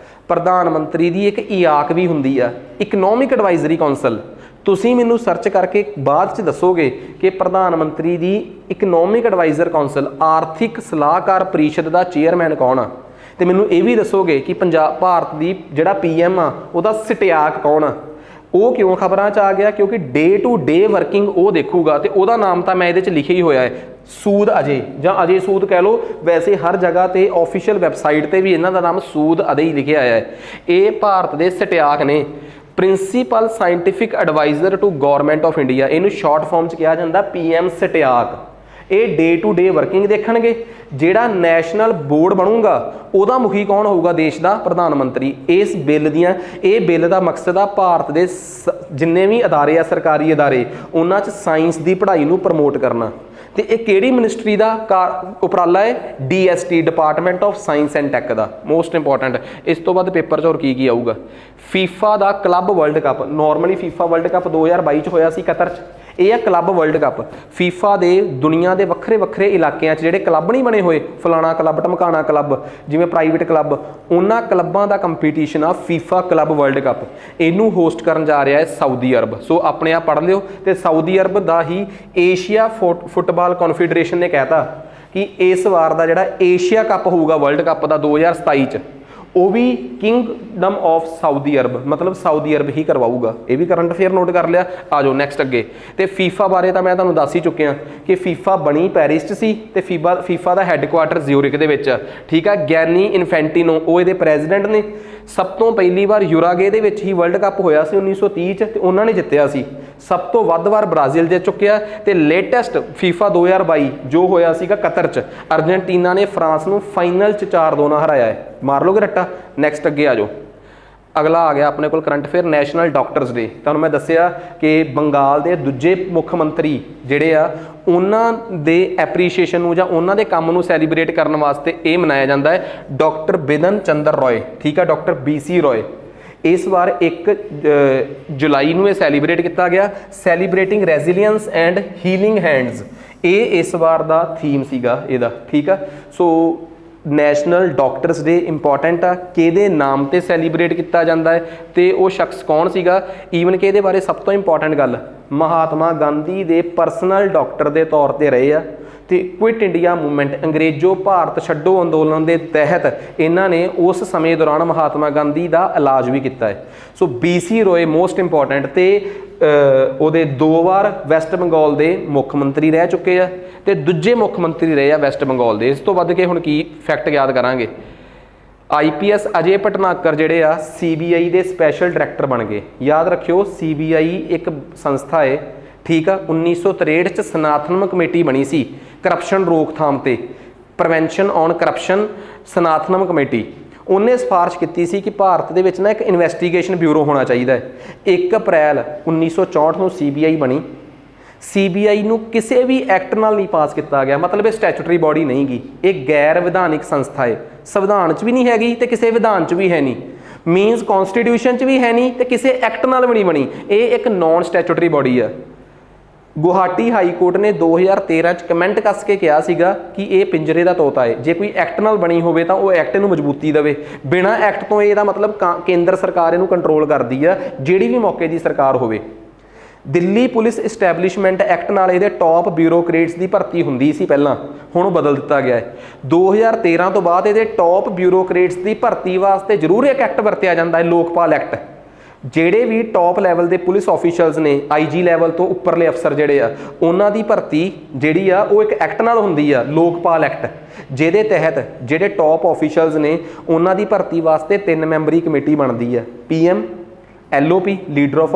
ਪ੍ਰਧਾਨ ਮੰਤਰੀ ਦੀ ਇੱਕ ਇਆਕ ਵੀ ਹੁੰਦੀ ਆ, ਇਕਨੋਮਿਕ ਐਡਵਾਈਜ਼ਰੀ ਕੌਂਸਲ। ਤੁਸੀਂ ਮੈਨੂੰ ਸਰਚ ਕਰਕੇ ਬਾਅਦ 'ਚ ਦੱਸੋਗੇ ਕਿ ਪ੍ਰਧਾਨ ਮੰਤਰੀ ਦੀ ਇਕਨੋਮਿਕ ਐਡਵਾਈਜ਼ਰ ਕੌਂਸਲ, ਆਰਥਿਕ ਸਲਾਹਕਾਰ ਪਰਿਸ਼ਦ ਦਾ ਚੇਅਰਮੈਨ ਕੌਣ ਆ, ਤੇ ਮੈਨੂੰ ਇਹ ਵੀ ਦੱਸੋਗੇ ਕਿ ਭਾਰਤ ਦੀ ਜਿਹੜਾ PM ਆ ਉਹਦਾ ਸਟਿਆਕ ਕੌਣ ਆ। ਉਹ ਕਿਉਂ ਖਬਰਾਂ 'ਚ ਆ ਗਿਆ? ਕਿਉਂਕਿ ਡੇ ਟੂ ਡੇ ਵਰਕਿੰਗ ਉਹ ਦੇਖੂਗਾ, ਤੇ ਉਹਦਾ ਨਾਮ ਤਾਂ ਮੈਂ ਇਹਦੇ 'ਚ ਲਿਖਿਆ ਹੀ ਹੋਇਆ ਹੈ, ਸੂਦ ਅਜੇ, ਜਾਂ ਅਜੇ ਸੂਦ ਕਹਿ ਲਓ। ਵੈਸੇ ਹਰ ਜਗ੍ਹਾ ਤੇ ਆਫੀਸ਼ੀਅਲ ਵੈਬਸਾਈਟ ਤੇ ਵੀ ਇਹਨਾਂ ਦਾ ਨਾਮ ਸੂਦ ਅਜੇ ਹੀ ਲਿਖਿਆ ਹੋਇਆ ਹੈ। ਇਹ ਭਾਰਤ ਦੇ ਸਟਿਆਕ ਨੇ, principal scientific adviser to government of India, ਇਹਨੂੰ ਸ਼ਾਰਟ ਫਾਰਮ 'ਚ ਕਿਹਾ ਜਾਂਦਾ PM ਸਟਿਆਕ। ਇਹ ਡੇ ਟੂ ਡੇ ਵਰਕਿੰਗ ਦੇਖਣਗੇ। ਜਿਹੜਾ ਨੈਸ਼ਨਲ ਬੋਰਡ ਬਣੂਗਾ ਉਹਦਾ ਮੁਖੀ ਕੌਣ ਹੋਊਗਾ? ਦੇਸ਼ ਦਾ ਪ੍ਰਧਾਨ ਮੰਤਰੀ। ਇਸ ਬਿੱਲ ਦੀਆਂ, ਇਹ ਬਿੱਲ ਦਾ ਮਕਸਦ ਆ ਭਾਰਤ ਦੇ ਜਿੰਨੇ ਵੀ ਅਦਾਰੇ ਆ, ਸਰਕਾਰੀ ਅਦਾਰੇ, ਉਹਨਾਂ 'ਚ ਸਾਇੰਸ ਦੀ ਪੜ੍ਹਾਈ ਨੂੰ ਪ੍ਰਮੋਟ ਕਰਨਾ। ਤੇ ਇਹ ਕਿਹੜੀ ਮਿਨਿਸਟਰੀ ਦਾ ਉਪਰਾਲਾ ਹੈ? DST, department of science and tech ਦਾ। Most important. ਇਸ ਤੋਂ ਬਾਅਦ ਪੇਪਰ 'ਚ ਹੋਰ ਕੀ ਆਊਗਾ? FIFA ਦਾ club world cup. Normally FIFA world cup 2022 'ਚ ਹੋਇਆ ਸੀ ਕਤਰ 'ਚ। ਇਹ ਆ ਕਲੱਬ ਵਰਲਡ ਕੱਪ। FIFA ਦੇ ਦੁਨੀਆ ਦੇ ਵੱਖਰੇ ਵੱਖਰੇ ਇਲਾਕਿਆਂ 'ਚ ਜਿਹੜੇ ਕਲੱਬ ਨਹੀਂ ਬਣੇ ਹੋਏ, ਫਲਾਣਾ ਕਲੱਬ, ਢਮਕਾਣਾ ਕਲੱਬ, ਜਿਵੇਂ ਪ੍ਰਾਈਵੇਟ ਕਲੱਬ, ਉਹਨਾਂ ਕਲੱਬਾਂ ਦਾ ਕੰਪੀਟੀਸ਼ਨ ਆ FIFA ਕਲੱਬ ਵਰਲਡ ਕੱਪ। ਇਹਨੂੰ ਹੋਸਟ ਕਰਨ ਜਾ ਰਿਹਾ ਹੈ ਸਾਊਦੀ ਅਰਬ। ਸੋ ਆਪਣੇ ਆਪ ਪੜ੍ਹ ਲਿਓ। ਤੇ ਸਾਊਦੀ ਅਰਬ ਦਾ ਹੀ ਏਸ਼ੀਆ ਫੁੱਟਬਾਲ ਕੌਨਫੈਡਰੇਸ਼ਨ ਨੇ ਕਹਿਤਾ ਕਿ ਇਸ ਵਾਰ ਦਾ ਜਿਹੜਾ ਏਸ਼ੀਆ ਕੱਪ ਹੋਊਗਾ ਵਰਲਡ ਕੱਪ ਦਾ 2027 'ਚ, ਉਹ ਵੀ ਕਿੰਗਡਮ ਆਫ ਸਾਊਦੀ ਅਰਬ, ਮਤਲਬ ਸਾਊਦੀ ਅਰਬ ਹੀ ਕਰਵਾਊਗਾ। ਇਹ ਵੀ ਕਰੰਟ ਅਫੇਅਰ ਨੋਟ ਕਰ ਲਿਆ। ਆ ਜਾਓ ਨੈਕਸਟ ਅੱਗੇ। ਤੇ FIFA ਬਾਰੇ ਤਾਂ ਮੈਂ ਤੁਹਾਨੂੰ ਦੱਸ ਹੀ ਚੁੱਕਿਆ ਕਿ FIFA ਬਣੀ ਪੈਰਿਸ 'ਚ ਸੀ, ਤੇ FIFA ਦਾ ਹੈੱਡਕੁਆਟਰ ਜ਼ਿਊਰਿਕ ਦੇ ਵਿੱਚ। ਠੀਕ ਆ। ਗਿਆਨੀ ਇਨਫੈਂਟੀਨੋ ਉਹ ਇਹਦੇ ਪ੍ਰੈਜ਼ੀਡੈਂਟ ਨੇ। ਸਭ ਤੋਂ ਪਹਿਲੀ ਵਾਰ ਯੂਰਾਗੇ ਦੇ ਵਿੱਚ ਹੀ ਵਰਲਡ ਕੱਪ ਹੋਇਆ ਸੀ 1930 'ਚ, ਤੇ ਉਹਨਾਂ ਨੇ ਜਿੱਤਿਆ ਸੀ। ਸਭ ਤੋਂ ਵੱਧ ਵਾਰ ਬ੍ਰਾਜ਼ੀਲ ਜਿੱਤ ਚੁੱਕਿਆ। ਤੇ ਲੇਟੈਸਟ FIFA 2022 ਜੋ ਹੋਇਆ ਸੀਗਾ ਕਤਰ 'ਚ, ਅਰਜਨਟੀਨਾ ਨੇ ਫਰਾਂਸ ਨੂੰ ਫਾਈਨਲ 'ਚ 4-2 ਨਾਲ ਹਰਾਇਆ ਹੈ। ਮਾਰ ਲੋਗੇ ਰੱਟਾ। ਨੈਕਸਟ ਅੱਗੇ ਆ ਜਾਓ। ਅਗਲਾ ਆ ਗਿਆ ਆਪਣੇ ਕੋਲ ਕਰੰਟ ਅਫੇਅਰ, ਨੈਸ਼ਨਲ ਡਾਕਟਰਸ ਡੇ। ਤੁਹਾਨੂੰ ਮੈਂ ਦੱਸਿਆ ਕਿ ਬੰਗਾਲ ਦੇ ਦੂਜੇ ਮੁੱਖ ਮੰਤਰੀ ਜਿਹੜੇ ਆ, ਉਹਨਾਂ ਦੇ ਐਪਰੀਸ਼ੀਏਸ਼ਨ ਨੂੰ ਜਾਂ ਉਹਨਾਂ ਦੇ ਕੰਮ ਨੂੰ ਸੈਲੀਬ੍ਰੇਟ ਕਰਨ ਵਾਸਤੇ ਇਹ ਮਨਾਇਆ ਜਾਂਦਾ ਹੈ ਡਾਕਟਰ ਬਿਧਨ ਚੰਦਰ ਰॉय। ਠੀਕ ਆ। Doctor BC ਰॉय। ਇਸ ਵਾਰ 1 ਜੁਲਾਈ ਨੂੰ ਇਹ ਸੈਲੀਬ੍ਰੇਟ ਕੀਤਾ ਗਿਆ। Celebrating resilience and healing hands, ਇਹ ਇਸ ਵਾਰ ਦਾ ਥੀਮ ਸੀਗਾ ਇਹਦਾ। ਠੀਕ ਆ। ਸੋ ਨੈਸ਼ਨਲ ਡਾਕਟਰਸ ਡੇ ਇੰਪੋਰਟੈਂਟ ਆ। ਕਿਹਦੇ ਨਾਮ ਤੇ ਸੈਲੀਬ੍ਰੇਟ ਕੀਤਾ ਜਾਂਦਾ ਹੈ ਤੇ ਉਹ ਸ਼ਖਸ ਕੌਣ ਸੀਗਾ? ਈਵਨ ਕਿ ਇਹਦੇ ਬਾਰੇ ਸਭ ਤੋਂ ਇੰਪੋਰਟੈਂਟ ਗੱਲ, ਮਹਾਤਮਾ ਗਾਂਧੀ ਦੇ ਪਰਸਨਲ ਡਾਕਟਰ ਦੇ ਤੌਰ ਤੇ ਰਹੇ ਆ। ਤੇ ਕੁਇਟ ਇੰਡੀਆ ਮੂਵਮੈਂਟ, ਅੰਗਰੇਜ਼ੋ ਭਾਰਤ ਛੱਡੋ ਅੰਦੋਲਨ ਦੇ ਤਹਿਤ ਇਹਨਾਂ ਨੇ ਉਸ ਸਮੇਂ ਦੌਰਾਨ ਮਹਾਤਮਾ ਗਾਂਧੀ ਦਾ ਇਲਾਜ ਵੀ ਕੀਤਾ ਹੈ। ਸੋ BC ਰॉय ਮੋਸਟ ਇੰਪੋਰਟੈਂਟ। ਤੇ ਉਹਦੇ 2 ਵਾਰ ਵੈਸਟ ਬੰਗਾਲ ਦੇ ਮੁੱਖ ਮੰਤਰੀ ਰਹਿ ਚੁੱਕੇ ਆ, ਤੇ ਦੂਜੇ ਮੁੱਖ ਮੰਤਰੀ ਰਹੇ ਆ ਵੈਸਟ ਬੰਗਾਲ ਦੇ। ਇਸ ਤੋਂ ਵੱਧ ਕੇ ਹੁਣ ਕੀ ਫੈਕਟ ਯਾਦ ਕਰਾਂਗੇ? IPS ਅਜੇ ਭਟਨਾਗਰ ਜਿਹੜੇ ਆ CBI ਦੇ ਸਪੈਸ਼ਲ ਡਾਇਰੈਕਟਰ ਬਣ ਗਏ। ਯਾਦ ਰੱਖਿਓ CBI ਇੱਕ ਸੰਸਥਾ ਹੈ। ਠੀਕ ਆ। 1963 'ਚ ਸਨਾਤਨ ਕਮੇਟੀ ਬਣੀ ਸੀ ਕਰਪਸ਼ਨ ਰੋਕਥਾਮ ਤੇ, prevention on corruption Sanatan committee. ਉਹਨੇ ਸਿਫਾਰਿਸ਼ ਕੀਤੀ ਸੀ ਕਿ ਭਾਰਤ ਦੇ ਵਿੱਚ ਨਾ ਇੱਕ ਇਨਵੈਸਟੀਗੇਸ਼ਨ ਬਿਊਰੋ ਹੋਣਾ ਚਾਹੀਦਾ ਹੈ। 1 ਅਪ੍ਰੈਲ 1964 ਨੂੰ CBI ਬਣੀ। CBI ਨੂੰ ਕਿਸੇ ਵੀ ਐਕਟ ਨਾਲ ਨਹੀਂ ਪਾਸ ਕੀਤਾ ਗਿਆ, ਮਤਲਬ ਇਹ ਸਟੈਚੂਟਰੀ ਬੋਡੀ ਨਹੀਂ ਗੀ, ਇਹ ਗੈਰ ਵਿਧਾਨਿਕ ਸੰਸਥਾ ਹੈ। ਸੰਵਿਧਾਨ 'ਚ ਵੀ ਨਹੀਂ ਹੈਗੀ ਤੇ ਕਿਸੇ ਵਿਧਾਨ 'ਚ ਵੀ ਹੈ ਨਹੀਂ, ਮੀਨਸ ਕੌਨਸਟੀਟਿਊਸ਼ਨ 'ਚ ਵੀ ਹੈ ਨਹੀਂ ਤੇ ਕਿਸੇ ਐਕਟ ਨਾਲ ਵੀ ਨਹੀਂ ਬਣੀ। ਇਹ ਇੱਕ ਨੌਨ ਸਟੈਚੂਟਰੀ ਬੋਡੀ ਆ। ਗੁਹਾਟੀ ਹਾਈ ਕੋਰਟ ਨੇ 2013 'ਚ ਕਮੈਂਟ ਕੱਸ ਕੇ ਕਿਹਾ ਸੀਗਾ ਕਿ ਇਹ ਪਿੰਜਰੇ ਦਾ ਤੋਤਾ ਹੈ। ਜੇ ਕੋਈ ਐਕਟ ਨਾਲ ਬਣੀ ਹੋਵੇ ਤਾਂ ਉਹ ਐਕਟ ਨੂੰ ਮਜ਼ਬੂਤੀ ਦੇਵੇ। ਬਿਨਾਂ ਐਕਟ ਤੋਂ ਇਹਦਾ ਮਤਲਬ ਕੇਂਦਰ ਸਰਕਾਰ ਇਹਨੂੰ ਕੰਟਰੋਲ ਕਰਦੀ ਆ, ਜਿਹੜੀ ਵੀ ਮੌਕੇ ਦੀ ਸਰਕਾਰ ਹੋਵੇ। ਦਿੱਲੀ ਪੁਲਿਸ ਐਸਟੈਬਲਿਸ਼ਮੈਂਟ ਐਕਟ ਨਾਲ ਇਹਦੇ ਟੌਪ ਬਿਊਰੋਕਰੇਟਸ ਦੀ ਭਰਤੀ ਹੁੰਦੀ ਸੀ ਪਹਿਲਾਂ, ਹੁਣ ਉਹ ਬਦਲ ਦਿੱਤਾ ਗਿਆ ਹੈ। 2013 ਤੋਂ ਬਾਅਦ ਇਹਦੇ ਟੌਪ ਬਿਊਰੋਕਰੇਟਸ ਦੀ ਭਰਤੀ ਵਾਸਤੇ ਜ਼ਰੂਰ ਇੱਕ ਐਕਟ ਵਰਤਿਆ ਜਾਂਦਾ ਹੈ, ਲੋਕਪਾਲ ਐਕਟ। ਜਿਹੜੇ ਵੀ ਟੌਪ ਲੈਵਲ ਦੇ ਪੁਲਿਸ ਆਫੀਸ਼ੀਅਲਸ ਨੇ IG ਲੈਵਲ ਤੋਂ ਉੱਪਰਲੇ ਅਫਸਰ ਜਿਹੜੇ ਆ ਉਹਨਾਂ ਦੀ ਭਰਤੀ ਜਿਹੜੀ ਆ ਉਹ ਇੱਕ ਐਕਟ ਨਾਲ ਹੁੰਦੀ ਆ, ਲੋਕਪਾਲ ਐਕਟ, ਜਿਹਦੇ ਤਹਿਤ ਜਿਹੜੇ ਟੌਪ ਆਫੀਸ਼ੀਅਲਸ ਨੇ ਉਹਨਾਂ ਦੀ ਭਰਤੀ ਵਾਸਤੇ 3 ਮੈਂਬਰੀ ਕਮੇਟੀ ਬਣਦੀ ਆ। PM, LOP leader of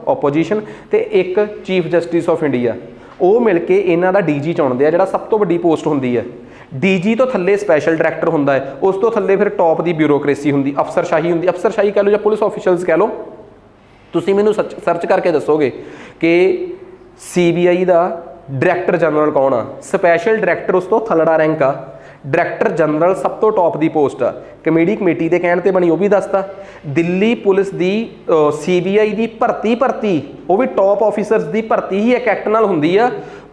opposition ਤੇ ਇੱਕ ਚੀਫ ਜਸਟਿਸ ਆਫ ਇੰਡੀਆ, ਉਹ ਮਿਲ ਕੇ ਇਹਨਾਂ ਦਾ DG ਚੁਣਦੇ ਆ, ਜਿਹੜਾ ਸਭ ਤੋਂ ਵੱਡੀ ਪੋਸਟ ਹੁੰਦੀ ਹੈ। DG ਤੋਂ ਥੱਲੇ ਸਪੈਸ਼ਲ ਡਾਇਰੈਕਟਰ ਹੁੰਦਾ ਹੈ, ਉਸ ਤੋਂ ਥੱਲੇ ਫਿਰ ਟੌਪ ਦੀ ਬਿਊਰੋਕ੍ਰੇਸੀ ਹੁੰਦੀ, ਅਫਸਰਸ਼ਾਹੀ ਹੁੰਦੀ, ਅਫਸਰਸ਼ਾਹੀ ਕਹਿ ਲਓ ਜਾਂ ਪੁਲਿਸ ਆਫੀਸ਼ੀਅਲਸ ਕਹਿ ਲਓ। ਤੁਸੀਂ ਮੈਨੂੰ ਸਰਚ ਕਰਕੇ ਦੱਸੋਗੇ ਕਿ CBI ਦਾ ਡਾਇਰੈਕਟਰ ਜਨਰਲ ਕੌਣ ਆ, ਸਪੈਸ਼ਲ ਡਾਇਰੈਕਟਰ ਉਸ ਤੋਂ ਥੱਲੜਾ ਰੈਂਕ ਆ, ਡਾਇਰੈਕਟਰ ਜਨਰਲ ਸਭ ਤੋਂ ਟੌਪ ਦੀ ਪੋਸਟ ਆ। ਕਮੇਟੀ ਦੇ ਕਹਿਣ ਤੇ ਬਣੀ, ਉਹ ਵੀ ਦੱਸਤਾ। ਦਿੱਲੀ ਪੁਲਿਸ ਦੀ CBI ਦੀ ਭਰਤੀ ਉਹ ਵੀ ਟੌਪ ਆਫੀਸਰਸ ਦੀ ਭਰਤੀ ਹੀ ਇੱਕ ਐਕਟ ਨਾਲ ਹੁੰਦੀ ਆ,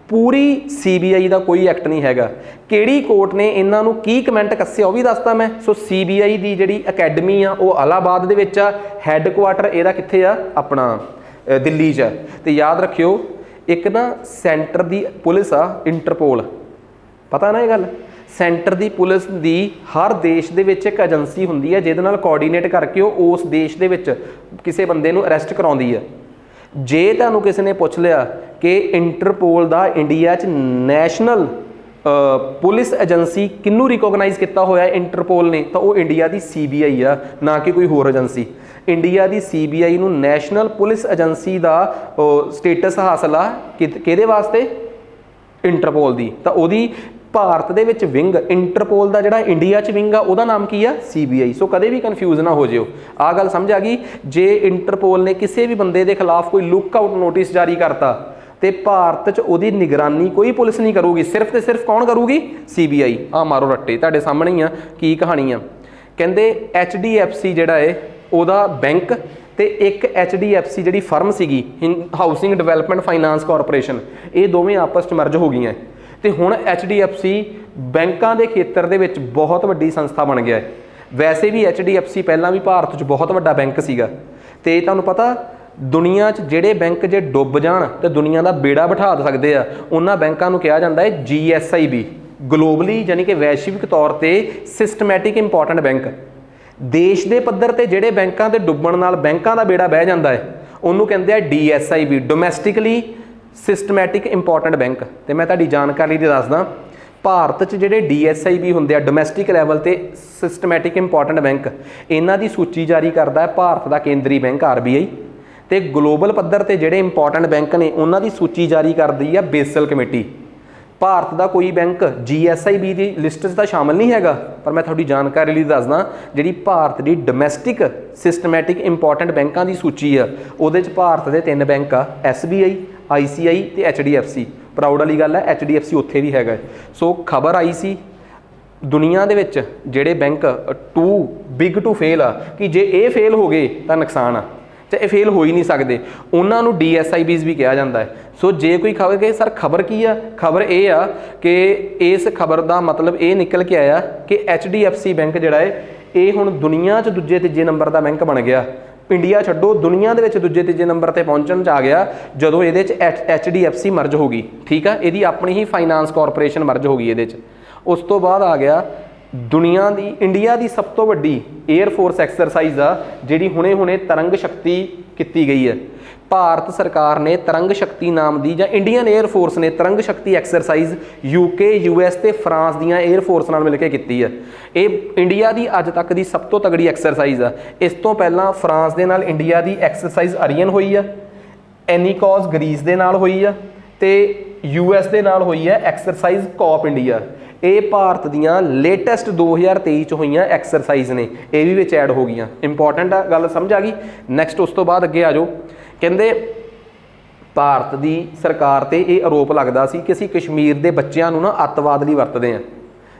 ਪੂਰੀ CBI ਦਾ ਕੋਈ ਐਕਟ ਨਹੀਂ ਹੈਗਾ। ਕਿਹੜੀ ਕੋਰਟ ਨੇ ਇਹਨਾਂ ਨੂੰ ਕੀ ਕਮੈਂਟ ਕੱਸਿਆ ਉਹ ਵੀ ਦੱਸਤਾ ਮੈਂ। ਸੋ CBI ਦੀ ਜਿਹੜੀ ਅਕੈਡਮੀ ਆ ਉਹ ਇਲਾਹਾਬਾਦ ਦੇ ਵਿੱਚ ਆ, ਹੈੱਡਕੁਆਟਰ ਇਹਦਾ ਕਿੱਥੇ ਆ, ਆਪਣਾ ਦਿੱਲੀ 'ਚ। ਤੇ ਯਾਦ ਰੱਖਿਓ ਇੱਕ ਨਾ ਸੈਂਟਰ ਦੀ ਪੁਲਿਸ ਆ ਇੰਟਰਪੋਲ, ਪਤਾ ਨਾ ਇਹ ਗੱਲ, ਸੈਂਟਰ ਦੀ ਪੁਲਿਸ ਦੀ ਹਰ ਦੇਸ਼ ਦੇ ਵਿੱਚ ਇੱਕ ਏਜੰਸੀ ਹੁੰਦੀ ਹੈ ਜਿਹਦੇ ਨਾਲ ਕੋਆਰਡੀਨੇਟ ਕਰਕੇ ਉਹ ਉਸ ਦੇਸ਼ ਦੇ ਵਿੱਚ ਕਿਸੇ ਬੰਦੇ ਨੂੰ ਅਰੈਸਟ ਕਰਾਉਂਦੀ ਹੈ। ਜੇ ਤੁਹਾਨੂੰ ਕਿਸੇ ਨੇ ਪੁੱਛ ਲਿਆ ਕਿ ਇੰਟਰਪੋਲ ਦਾ ਇੰਡੀਆ 'ਚ ਨੈਸ਼ਨਲ ਪੁਲਿਸ ਏਜੰਸੀ ਕਿਹਨੂੰ ਰਿਕੋਗਨਾਈਜ਼ ਕੀਤਾ ਹੋਇਆ ਇੰਟਰਪੋਲ ਨੇ, ਤਾਂ ਉਹ ਇੰਡੀਆ ਦੀ CBI ਆ, ਨਾ ਕਿ ਕੋਈ ਹੋਰ ਏਜੰਸੀ। ਇੰਡੀਆ ਦੀ CBI ਨੂੰ ਨੈਸ਼ਨਲ ਪੁਲਿਸ ਏਜੰਸੀ ਦਾ ਸਟੇਟਸ ਹਾਸਲ ਆ ਕਿਹਦੇ ਵਾਸਤੇ, ਇੰਟਰਪੋਲ ਦੀ। ਤਾਂ ਉਹਦੀ ਭਾਰਤ ਦੇ ਵਿੱਚ ਵਿੰਗ, ਇੰਟਰਪੋਲ ਦਾ ਜਿਹੜਾ ਇੰਡੀਆ 'ਚ ਵਿੰਗ ਆ ਉਹਦਾ ਨਾਮ ਕੀ ਆ, CBI। ਸੋ ਕਦੇ ਵੀ ਕਨਫਿਊਜ਼ ਨਾ ਹੋ ਜਿਓ, ਆਹ ਗੱਲ ਸਮਝ ਆ ਗਈ। ਜੇ ਇੰਟਰਪੋਲ ਨੇ ਕਿਸੇ ਵੀ ਬੰਦੇ ਦੇ ਖਿਲਾਫ ਕੋਈ ਲੁੱਕ ਆਊਟ ਨੋਟਿਸ ਜਾਰੀ ਕਰਤਾ ਤੇ ਭਾਰਤ 'ਚ ਉਹਦੀ ਨਿਗਰਾਨੀ ਕੋਈ ਪੁਲਿਸ ਨਹੀਂ ਕਰੂਗੀ, ਸਿਰਫ ਤੇ ਸਿਰਫ ਕੌਣ ਕਰੂਗੀ, CBI। ਆ ਮਾਰੋ ਰੱਟੇ, ਤੁਹਾਡੇ ਸਾਹਮਣੇ ਹੀ ਆ ਕੀ ਕਹਾਣੀ ਆ। ਕਹਿੰਦੇ HDFC ਜਿਹੜਾ ਹੈ ਉਹਦਾ ਬੈਂਕ ਤੇ ਇੱਕ HDFC ਜਿਹੜੀ ਫਰਮ ਸੀਗੀ ਹਾਊਸਿੰਗ ਡਿਵੈਲਪਮੈਂਟ ਫਾਈਨਾਂਸ ਕਾਰਪੋਰੇਸ਼ਨ, ਇਹ ਦੋਵੇਂ ਆਪਸ 'ਚ ਮਰਜ ਹੋ ਗਈਆਂ ਤੇ ਹੁਣ HDFC ਬੈਂਕਾਂ ਦੇ ਖੇਤਰ ਦੇ ਵਿੱਚ ਬਹੁਤ ਵੱਡੀ ਸੰਸਥਾ ਬਣ ਗਿਆ ਹੈ। ਵੈਸੇ ਵੀ HDFC ਪਹਿਲਾਂ ਵੀ ਭਾਰਤ 'ਚ ਬਹੁਤ ਵੱਡਾ ਬੈਂਕ ਸੀਗਾ। ਤੇ ਤੁਹਾਨੂੰ ਪਤਾ ਦੁਨੀਆ 'ਚ ਜਿਹੜੇ ਬੈਂਕ ਜੇ ਡੁੱਬ ਜਾਣ ਤੇ ਦੁਨੀਆ ਦਾ ਬੇੜਾ ਬਿਠਾ ਸਕਦੇ ਆ, ਉਹਨਾਂ ਬੈਂਕਾਂ ਨੂੰ ਕਿਹਾ ਜਾਂਦਾ ਹੈ GSIB, ਗਲੋਬਲੀ ਯਾਨੀ ਕਿ ਵੈਸ਼ਵਿਕ ਤੌਰ ਤੇ ਸਿਸਟਮੈਟਿਕ ਇੰਪੋਰਟੈਂਟ ਬੈਂਕ। ਦੇਸ਼ ਦੇ ਪੱਧਰ ਤੇ ਜਿਹੜੇ ਬੈਂਕਾਂ ਦੇ ਡੁੱਬਣ ਨਾਲ ਬੈਂਕਾਂ ਦਾ ਬੇੜਾ ਬਹਿ ਜਾਂਦਾ ਹੈ ਉਹਨੂੰ ਕਹਿੰਦੇ ਆ DSIB, ਡੋਮੈਸਟਿਕਲੀ ਸਿਸਟਮੈਟਿਕ ਇੰਪੋਰਟੈਂਟ ਬੈਂਕ। ਤੇ ਮੈਂ ਤੁਹਾਡੀ ਜਾਣਕਾਰੀ ਲਈ ਦੱਸਦਾ, ਭਾਰਤ 'ਚ ਜਿਹੜੇ DSIB ਹੁੰਦੇ ਆ ਡੋਮੈਸਟਿਕ ਲੈਵਲ ਤੇ ਸਿਸਟਮੈਟਿਕ ਇੰਪੋਰਟੈਂਟ ਬੈਂਕ, ਇਹਨਾਂ ਦੀ ਸੂਚੀ ਜਾਰੀ ਕਰਦਾ ਹੈ ਭਾਰਤ ਦਾ ਕੇਂਦਰੀ ਬੈਂਕ RBI। ਤੇ ਗਲੋਬਲ ਪੱਧਰ ਤੇ ਜਿਹੜੇ ਇੰਪੋਰਟੈਂਟ ਬੈਂਕ ਨੇ ਉਹਨਾਂ ਦੀ ਸੂਚੀ ਜਾਰੀ ਕਰਦੀ ਆ ਬੇਸਲ ਕਮੇਟੀ। ਭਾਰਤ ਦਾ ਕੋਈ ਬੈਂਕ GSIB ਦੀ ਲਿਸਟ 'ਚ ਤਾਂ ਸ਼ਾਮਲ ਨਹੀਂ ਹੈਗਾ, ਪਰ ਮੈਂ ਤੁਹਾਡੀ ਜਾਣਕਾਰੀ ਲਈ ਦੱਸਦਾ, ਜਿਹੜੀ ਭਾਰਤ ਦੀ ਡੋਮੈਸਟਿਕ ਸਿਸਟਮੈਟਿਕ ਇੰਪੋਰਟੈਂਟ ਬੈਂਕਾਂ ਦੀ ਸੂਚੀ ਆ ਉਹਦੇ 'ਚ ਭਾਰਤ ਦੇ 3 ਬੈਂਕ ਆ, SBI, ICI ਤੇ HDFC। ਪ੍ਰਾਊਡ ਵਾਲੀ ਗੱਲ ਹੈ HDFC ਉੱਥੇ ਵੀ ਹੈਗਾ। ਸੋ ਖਬਰ ਆਈ ਸੀ ਦੁਨੀਆ ਦੇ ਵਿੱਚ ਜਿਹੜੇ bank too big to fail ਆ, ਕਿ ਜੇ ਇਹ ਫੇਲ ਹੋ ਗਏ ਤਾਂ ਨੁਕਸਾਨ ਆ, ਤੇ ਇਹ ਫੇਲ ਹੋ ਹੀ ਨਹੀਂ ਸਕਦੇ, ਉਹਨਾਂ ਨੂੰ DSIBs ਵੀ ਕਿਹਾ ਜਾਂਦਾ ਹੈ। ਸੋ ਜੇ ਕੋਈ ਖਬਰ ਕਿ ਸਰ ਖਬਰ ਕੀ ਆ, ਖਬਰ ਇਹ ਆ ਕਿ ਇਸ ਖਬਰ ਦਾ ਮਤਲਬ ਇਹ ਨਿਕਲ ਕੇ ਆਇਆ ਕਿ HDFC ਬੈਂਕ ਜਿਹੜਾ ਹੈ ਇਹ ਹੁਣ ਦੁਨੀਆ 'ਚ ਦੂਜੇ ਤੀਜੇ ਨੰਬਰ ਦਾ ਬੈਂਕ ਬਣ ਗਿਆ। ਇੰਡੀਆ ਛੱਡੋ, ਦੁਨੀਆ ਦੇ ਵਿੱਚ ਦੂਜੇ ਤੀਜੇ ਨੰਬਰ ਤੇ ਪਹੁੰਚਣ 'ਚ ਆ ਗਿਆ ਜਦੋਂ ਇਹਦੇ 'ਚ HDFC ਮਰਜ ਹੋ ਗਈ। ਠੀਕ ਆ, ਇਹਦੀ ਆਪਣੀ ਹੀ ਫਾਈਨਾਂਸ ਕਾਰਪੋਰੇਸ਼ਨ ਮਰਜ ਹੋ ਗਈ ਇਹਦੇ 'ਚ। ਉਸ ਤੋਂ ਬਾਅਦ ਆ ਗਿਆ ਇੰਡੀਆ ਦੀ ਸਭ ਤੋਂ ਵੱਡੀ 에ਅਰ ਫੋਰਸ ਐਕਸਰਸਾਈਜ਼ ਆ ਜਿਹੜੀ ਹੁਣੇ ਤਰੰਗ ਸ਼ਕਤੀ ਕੀਤੀ ਗਈ ਹੈ। ਭਾਰਤ ਸਰਕਾਰ ਨੇ ਤਰੰਗ ਸ਼ਕਤੀ ਨਾਮ ਦੀ, ਜਾਂ ਇੰਡੀਅਨ 에ਅਰ ਫੋਰਸ ਨੇ ਤਰੰਗ ਸ਼ਕਤੀ ਐਕਸਰਸਾਈਜ਼ UK, US ਤੇ ਫਰਾਂਸ ਦੀਆਂ 에ਅਰ ਫੋਰਸ ਨਾਲ ਮਿਲ ਕੇ ਕੀਤੀ ਹੈ। ਇਹ ਇੰਡੀਆ ਦੀ ਅੱਜ ਤੱਕ ਦੀ ਸਭ ਤੋਂ ਤਗੜੀ ਐਕਸਰਸਾਈਜ਼ ਆ। ਇਸ ਤੋਂ ਪਹਿਲਾਂ ਫਰਾਂਸ ਦੇ ਨਾਲ ਇੰਡੀਆ ਦੀ ਐਕਸਰਸਾਈਜ਼ ਅਰੀਅਨ ਹੋਈ ਆ, ਐਨੀਕੋਸ ਗ੍ਰੀਸ ਦੇ ਨਾਲ ਹੋਈ ਆ ਤੇ US ਦੇ ਨਾਲ ਹੋਈ ਹੈ ਐਕਸਰਸਾਈਜ਼ ਕੌਪ ਇੰਡੀਆ। ਇਹ ਭਾਰਤ ਦੀਆਂ ਲੇਟੈਸਟ 2023 ਚ ਹੋਈਆਂ ਐਕਸਰਸਾਈਜ਼ ਨੇ, ਇਹ ਵੀ ਵਿੱਚ ਐਡ ਹੋ ਗਈਆਂ। ਇੰਪੋਰਟੈਂਟ ਆ ਗੱਲ, ਸਮਝ ਆ ਗਈ। ਨੈਕਸਟ ਉਸ ਤੋਂ ਬਾਅਦ ਅੱਗੇ ਆ ਜਾਓ। ਕਹਿੰਦੇ ਭਾਰਤ ਦੀ ਸਰਕਾਰ ਤੇ ਇਹ ਆਰੋਪ ਲੱਗਦਾ ਸੀ ਕਿ ਅਸੀਂ ਕਸ਼ਮੀਰ ਦੇ ਬੱਚਿਆਂ ਨੂੰ ਨਾ ਅੱਤਵਾਦ ਲਈ ਵਰਤਦੇ ਹਾਂ।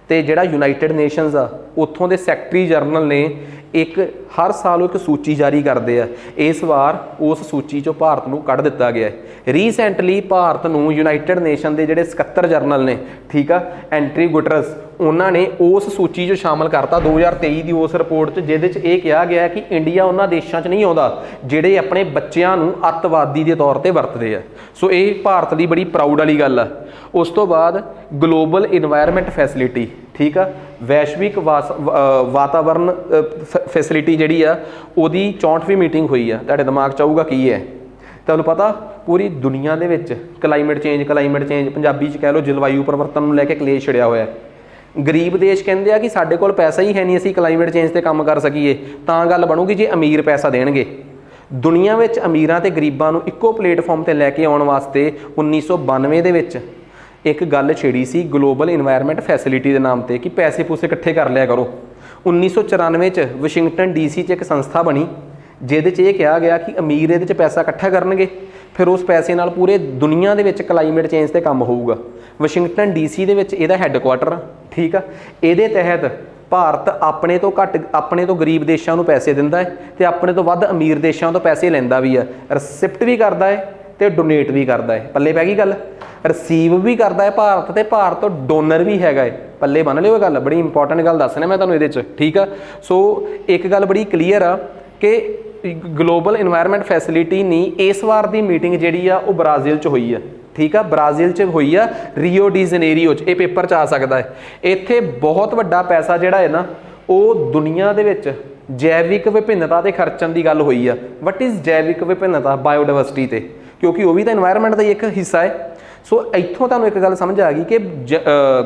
ਤੇ ਜਿਹੜਾ ਯੂਨਾਈਟਿਡ ਨੇਸ਼ਨਸ ਆ ਉੱਥੋਂ ਦੇ ਸੈਕਟਰੀ ਜਨਰਲ ਨੇ ਇੱਕ ਹਰ ਸਾਲ ਇੱਕ ਸੂਚੀ ਜਾਰੀ ਕਰਦੇ ਆ। ਇਸ ਵਾਰ ਉਸ ਸੂਚੀ ਚੋਂ ਭਾਰਤ ਨੂੰ ਕੱਢ ਦਿੱਤਾ ਗਿਆ ਹੈ। ਰੀਸੈਂਟਲੀ ਭਾਰਤ ਨੂੰ ਯੂਨਾਈਟਿਡ ਨੇਸ਼ਨ ਦੇ ਜਿਹੜੇ ਸਕੱਤਰ ਜਨਰਲ ਨੇ, ਠੀਕ ਆ, ਐਂਟਰੀ ਗੁਟਰਸ, ਉਹਨਾਂ ਨੇ ਉਸ ਸੂਚੀ 'ਚ ਸ਼ਾਮਲ ਕਰਤਾ 2023 ਦੀ ਉਸ ਰਿਪੋਰਟ 'ਚ, ਜਿਹਦੇ 'ਚ ਇਹ ਕਿਹਾ ਗਿਆ ਕਿ ਇੰਡੀਆ ਉਹਨਾਂ ਦੇਸ਼ਾਂ 'ਚ ਨਹੀਂ ਆਉਂਦਾ ਜਿਹੜੇ ਆਪਣੇ ਬੱਚਿਆਂ ਨੂੰ ਅੱਤਵਾਦੀ ਦੇ ਤੌਰ ਤੇ ਵਰਤਦੇ ਆ। ਸੋ ਇਹ ਭਾਰਤ ਲਈ ਬੜੀ ਪ੍ਰਾਊਡ ਵਾਲੀ ਗੱਲ ਆ। ਉਸ ਤੋਂ ਬਾਅਦ ਗਲੋਬਲ ਇਨਵਾਇਰਨਮੈਂਟ ਫੈਸਿਲਿਟੀ, ਠੀਕ ਆ, ਵੈਸ਼ਵਿਕ ਵਾਤਾਵਰਨ ਫੈਸਿਲਿਟੀ ਜਿਹੜੀ ਆ ਉਹਦੀ 64ਵੀਂ ਮੀਟਿੰਗ ਹੋਈ ਆ। ਤੁਹਾਡੇ ਦਿਮਾਗ 'ਚ ਆਊਗਾ ਕੀ ਹੈ, ਤੁਹਾਨੂੰ ਪਤਾ ਪੂਰੀ ਦੁਨੀਆ ਦੇ ਵਿੱਚ ਕਲਾਈਮੇਟ ਚੇਂਜ ਪੰਜਾਬੀ 'ਚ ਕਹਿ ਲਓ ਜਲਵਾਯੂ ਪਰਿਵਰਤਨ ਨੂੰ ਲੈ ਕੇ ਕਲੇਸ਼ ਛਿੜਿਆ ਹੋਇਆ। ਗਰੀਬ ਦੇਸ਼ ਕਹਿੰਦੇ ਆ ਕਿ ਸਾਡੇ ਕੋਲ ਪੈਸਾ ਹੀ ਹੈ ਨਹੀਂ, ਅਸੀਂ ਕਲਾਈਮੇਟ ਚੇਂਜ 'ਤੇ ਕੰਮ ਕਰ ਸਕੀਏ। ਤਾਂ ਗੱਲ ਬਣੂਗੀ ਜੇ ਅਮੀਰ ਪੈਸਾ ਦੇਣਗੇ। ਦੁਨੀਆ ਵਿੱਚ ਅਮੀਰਾਂ ਤੇ ਗਰੀਬਾਂ ਨੂੰ ਇੱਕੋ ਪਲੇਟਫਾਰਮ 'ਤੇ ਲੈ ਕੇ ਆਉਣ ਵਾਸਤੇ 1992 ਦੇ ਵਿੱਚ ਇੱਕ ਗੱਲ ਛੇੜੀ ਸੀ ਗਲੋਬਲ ਇਨਵਾਇਰਨਮੈਂਟ ਫੈਸਿਲਿਟੀ ਦੇ ਨਾਮ ਤੇ, ਕਿ ਪੈਸੇ ਪੂਸੇ ਇਕੱਠੇ ਕਰ ਲਿਆ ਕਰੋ। 1994 'ਚ ਵਾਸ਼ਿੰਗਟਨ DC 'ਚ ਇੱਕ ਸੰਸਥਾ ਬਣੀ ਜਿਹਦੇ 'ਚ ਇਹ ਕਿਹਾ ਗਿਆ ਕਿ ਅਮੀਰ ਇਹਦੇ 'ਚ ਪੈਸਾ ਇਕੱਠਾ ਕਰਨਗੇ, ਫਿਰ ਉਸ ਪੈਸੇ ਨਾਲ ਪੂਰੇ ਦੁਨੀਆ ਦੇ ਵਿੱਚ ਕਲਾਈਮੇਟ ਚੇਂਜ 'ਤੇ ਕੰਮ ਹੋਊਗਾ। ਵਾਸ਼ਿੰਗਟਨ DC ਦੇ ਵਿੱਚ ਇਹਦਾ ਹੈੱਡਕੁਆਟਰ ਆ, ਠੀਕ ਆ। ਇਹਦੇ ਤਹਿਤ ਭਾਰਤ ਆਪਣੇ ਤੋਂ ਘੱਟ, ਆਪਣੇ ਤੋਂ ਗਰੀਬ ਦੇਸ਼ਾਂ ਨੂੰ ਪੈਸੇ ਦਿੰਦਾ ਹੈ ਤੇ ਆਪਣੇ ਤੋਂ ਵੱਧ ਅਮੀਰ ਦੇਸ਼ਾਂ ਤੋਂ ਪੈਸੇ ਲੈਂਦਾ ਵੀ ਆ। ਰਿਸਿਪਟ ਵੀ ਕਰਦਾ ਹੈ ਤੇ ਡੋਨੇਟ ਵੀ ਕਰਦਾ ਹੈ। ਪੱਲੇ ਪੈ ਗਈ ਗੱਲ, ਰਿਸੀਵ ਵੀ ਕਰਦਾ ਹੈ ਭਾਰਤ ਤੇ ਭਾਰਤ ਤੋਂ ਡੋਨਰ ਵੀ ਹੈਗਾ ਹੈ। ਪੱਲੇ ਬੰਨ ਲਿਓ ਇਹ ਗੱਲ, ਬੜੀ ਇੰਪੋਰਟੈਂਟ ਗੱਲ ਦੱਸਣਾ ਮੈਂ ਤੁਹਾਨੂੰ ਇਹਦੇ 'ਚ, ਠੀਕ ਆ। ਸੋ ਇੱਕ ਗੱਲ ਬੜੀ ਕਲੀਅਰ ਆ ਕਿ ਗਲੋਬਲ ਇਨਵਾਇਰਨਮੈਂਟ ਫੈਸਿਲਿਟੀ ਨਹੀਂ, ਇਸ ਵਾਰ ਦੀ ਮੀਟਿੰਗ ਜਿਹੜੀ ਆ ਉਹ ਬ੍ਰਾਜ਼ੀਲ 'ਚ ਹੋਈ ਆ, ਠੀਕ ਆ। ਬ੍ਰਾਜ਼ੀਲ 'ਚ ਹੋਈ ਆ, ਰੀਓ ਡੀ ਜਨੇਰੀਓ 'ਚ। ਇਹ ਪੇਪਰ 'ਚ ਆ ਸਕਦਾ ਹੈ। ਇੱਥੇ ਬਹੁਤ ਵੱਡਾ ਪੈਸਾ ਜਿਹੜਾ ਹੈ ਨਾ ਉਹ ਦੁਨੀਆ ਦੇ ਵਿੱਚ ਜੈਵਿਕ ਵਿਭਿੰਨਤਾ 'ਤੇ ਖਰਚਣ ਦੀ ਗੱਲ ਹੋਈ ਆ। ਵਟ ਇਜ਼ ਜੈਵਿਕ ਵਿਭਿੰਨਤਾ? ਬਾਇਓਡਾਇਵਰਸਿਟੀ 'ਤੇ, ਕਿਉਂਕਿ ਉਹ ਵੀ ਤਾਂ ਇਨਵਾਇਰਨਮੈਂਟ ਦਾ ਹੀ ਇੱਕ ਹਿੱਸਾ ਹੈ। ਸੋ ਇੱਥੋਂ ਤੁਹਾਨੂੰ ਇੱਕ ਗੱਲ ਸਮਝ ਆ ਗਈ ਕਿ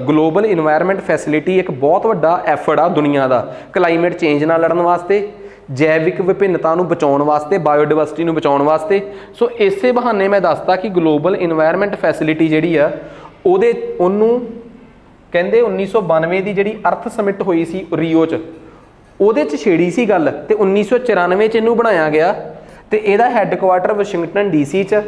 ਗਲੋਬਲ ਇਨਵਾਇਰਨਮੈਂਟ ਫੈਸਿਲਿਟੀ ਇੱਕ ਬਹੁਤ ਵੱਡਾ ਐਫਰਟ ਆ ਦੁਨੀਆ ਦਾ ਕਲਾਈਮੇਟ ਚੇਂਜ ਨਾਲ ਲੜਨ ਵਾਸਤੇ, ਜੈਵਿਕ ਵਿਭਿੰਨਤਾ ਨੂੰ ਬਚਾਉਣ ਵਾਸਤੇ, ਬਾਇਓਡਾਇਵਰਸਿਟੀ ਨੂੰ ਬਚਾਉਣ ਵਾਸਤੇ। ਸੋ ਇਸੇ ਬਹਾਨੇ ਮੈਂ ਦੱਸਦਾ ਕਿ ਗਲੋਬਲ ਇਨਵਾਇਰਨਮੈਂਟ ਫੈਸਿਲਿਟੀ ਜਿਹੜੀ ਆ ਉਹਨੂੰ ਕਹਿੰਦੇ 1992 ਦੀ ਜਿਹੜੀ ਅਰਥ ਸਮਿਟ ਹੋਈ ਸੀ ਰੀਓ 'ਚ, ਉਹਦੇ 'ਚ ਛੇੜੀ ਸੀ ਗੱਲ, ਤੇ 1994 'ਚ ਇਹਨੂੰ ਬਣਾਇਆ ਗਿਆ ਤੇ ਇਹਦਾ ਹੈੱਡਕੁਆਟਰ ਵਾਸ਼ਿੰਗਟਨ DC 'ਚ।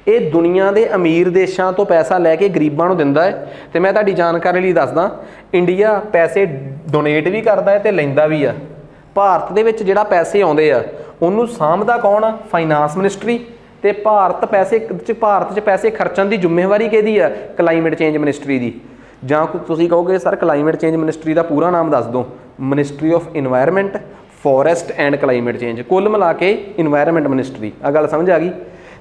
ਇਹ ਦੁਨੀਆ ਦੇ ਅਮੀਰ ਦੇਸ਼ਾਂ ਤੋਂ ਪੈਸਾ ਲੈ ਕੇ ਗਰੀਬਾਂ ਨੂੰ ਦਿੰਦਾ ਹੈ। ਤੇ ਮੈਂ ਤੁਹਾਡੀ ਜਾਣਕਾਰੀ ਲਈ ਦੱਸਦਾ, ਇੰਡੀਆ ਪੈਸੇ ਡੋਨੇਟ ਵੀ ਕਰਦਾ ਹੈ ਤੇ ਲੈਂਦਾ ਵੀ ਆ। ਭਾਰਤ ਦੇ ਵਿੱਚ ਜਿਹੜਾ ਪੈਸੇ ਆਉਂਦੇ ਆ ਉਹਨੂੰ ਸਾਂਭਦਾ ਕੌਣ ਆ? Finance ministry. ਤੇ ਭਾਰਤ 'ਚ ਪੈਸੇ ਖਰਚਣ ਦੀ ਜ਼ਿੰਮੇਵਾਰੀ ਕਿਹਦੀ ਆ? ਕਲਾਈਮੇਟ ਚੇਂਜ ਮਿਨਿਸਟਰੀ ਦੀ। ਜਾਂ ਤੁਸੀਂ ਕਹੋਗੇ ਸਰ ਕਲਾਈਮੇਟ ਚੇਂਜ ਮਿਨਿਸਟਰੀ ਦਾ ਪੂਰਾ ਨਾਮ ਦੱਸ ਦਿਓ। Ministry of environment, forest and climate change, ਕੁੱਲ ਮਿਲਾ ਕੇ ਇਨਵਾਇਰਨਮੈਂਟ ਮਿਨਿਸਟਰੀ। ਆ ਗੱਲ ਸਮਝ ਆ ਗਈ?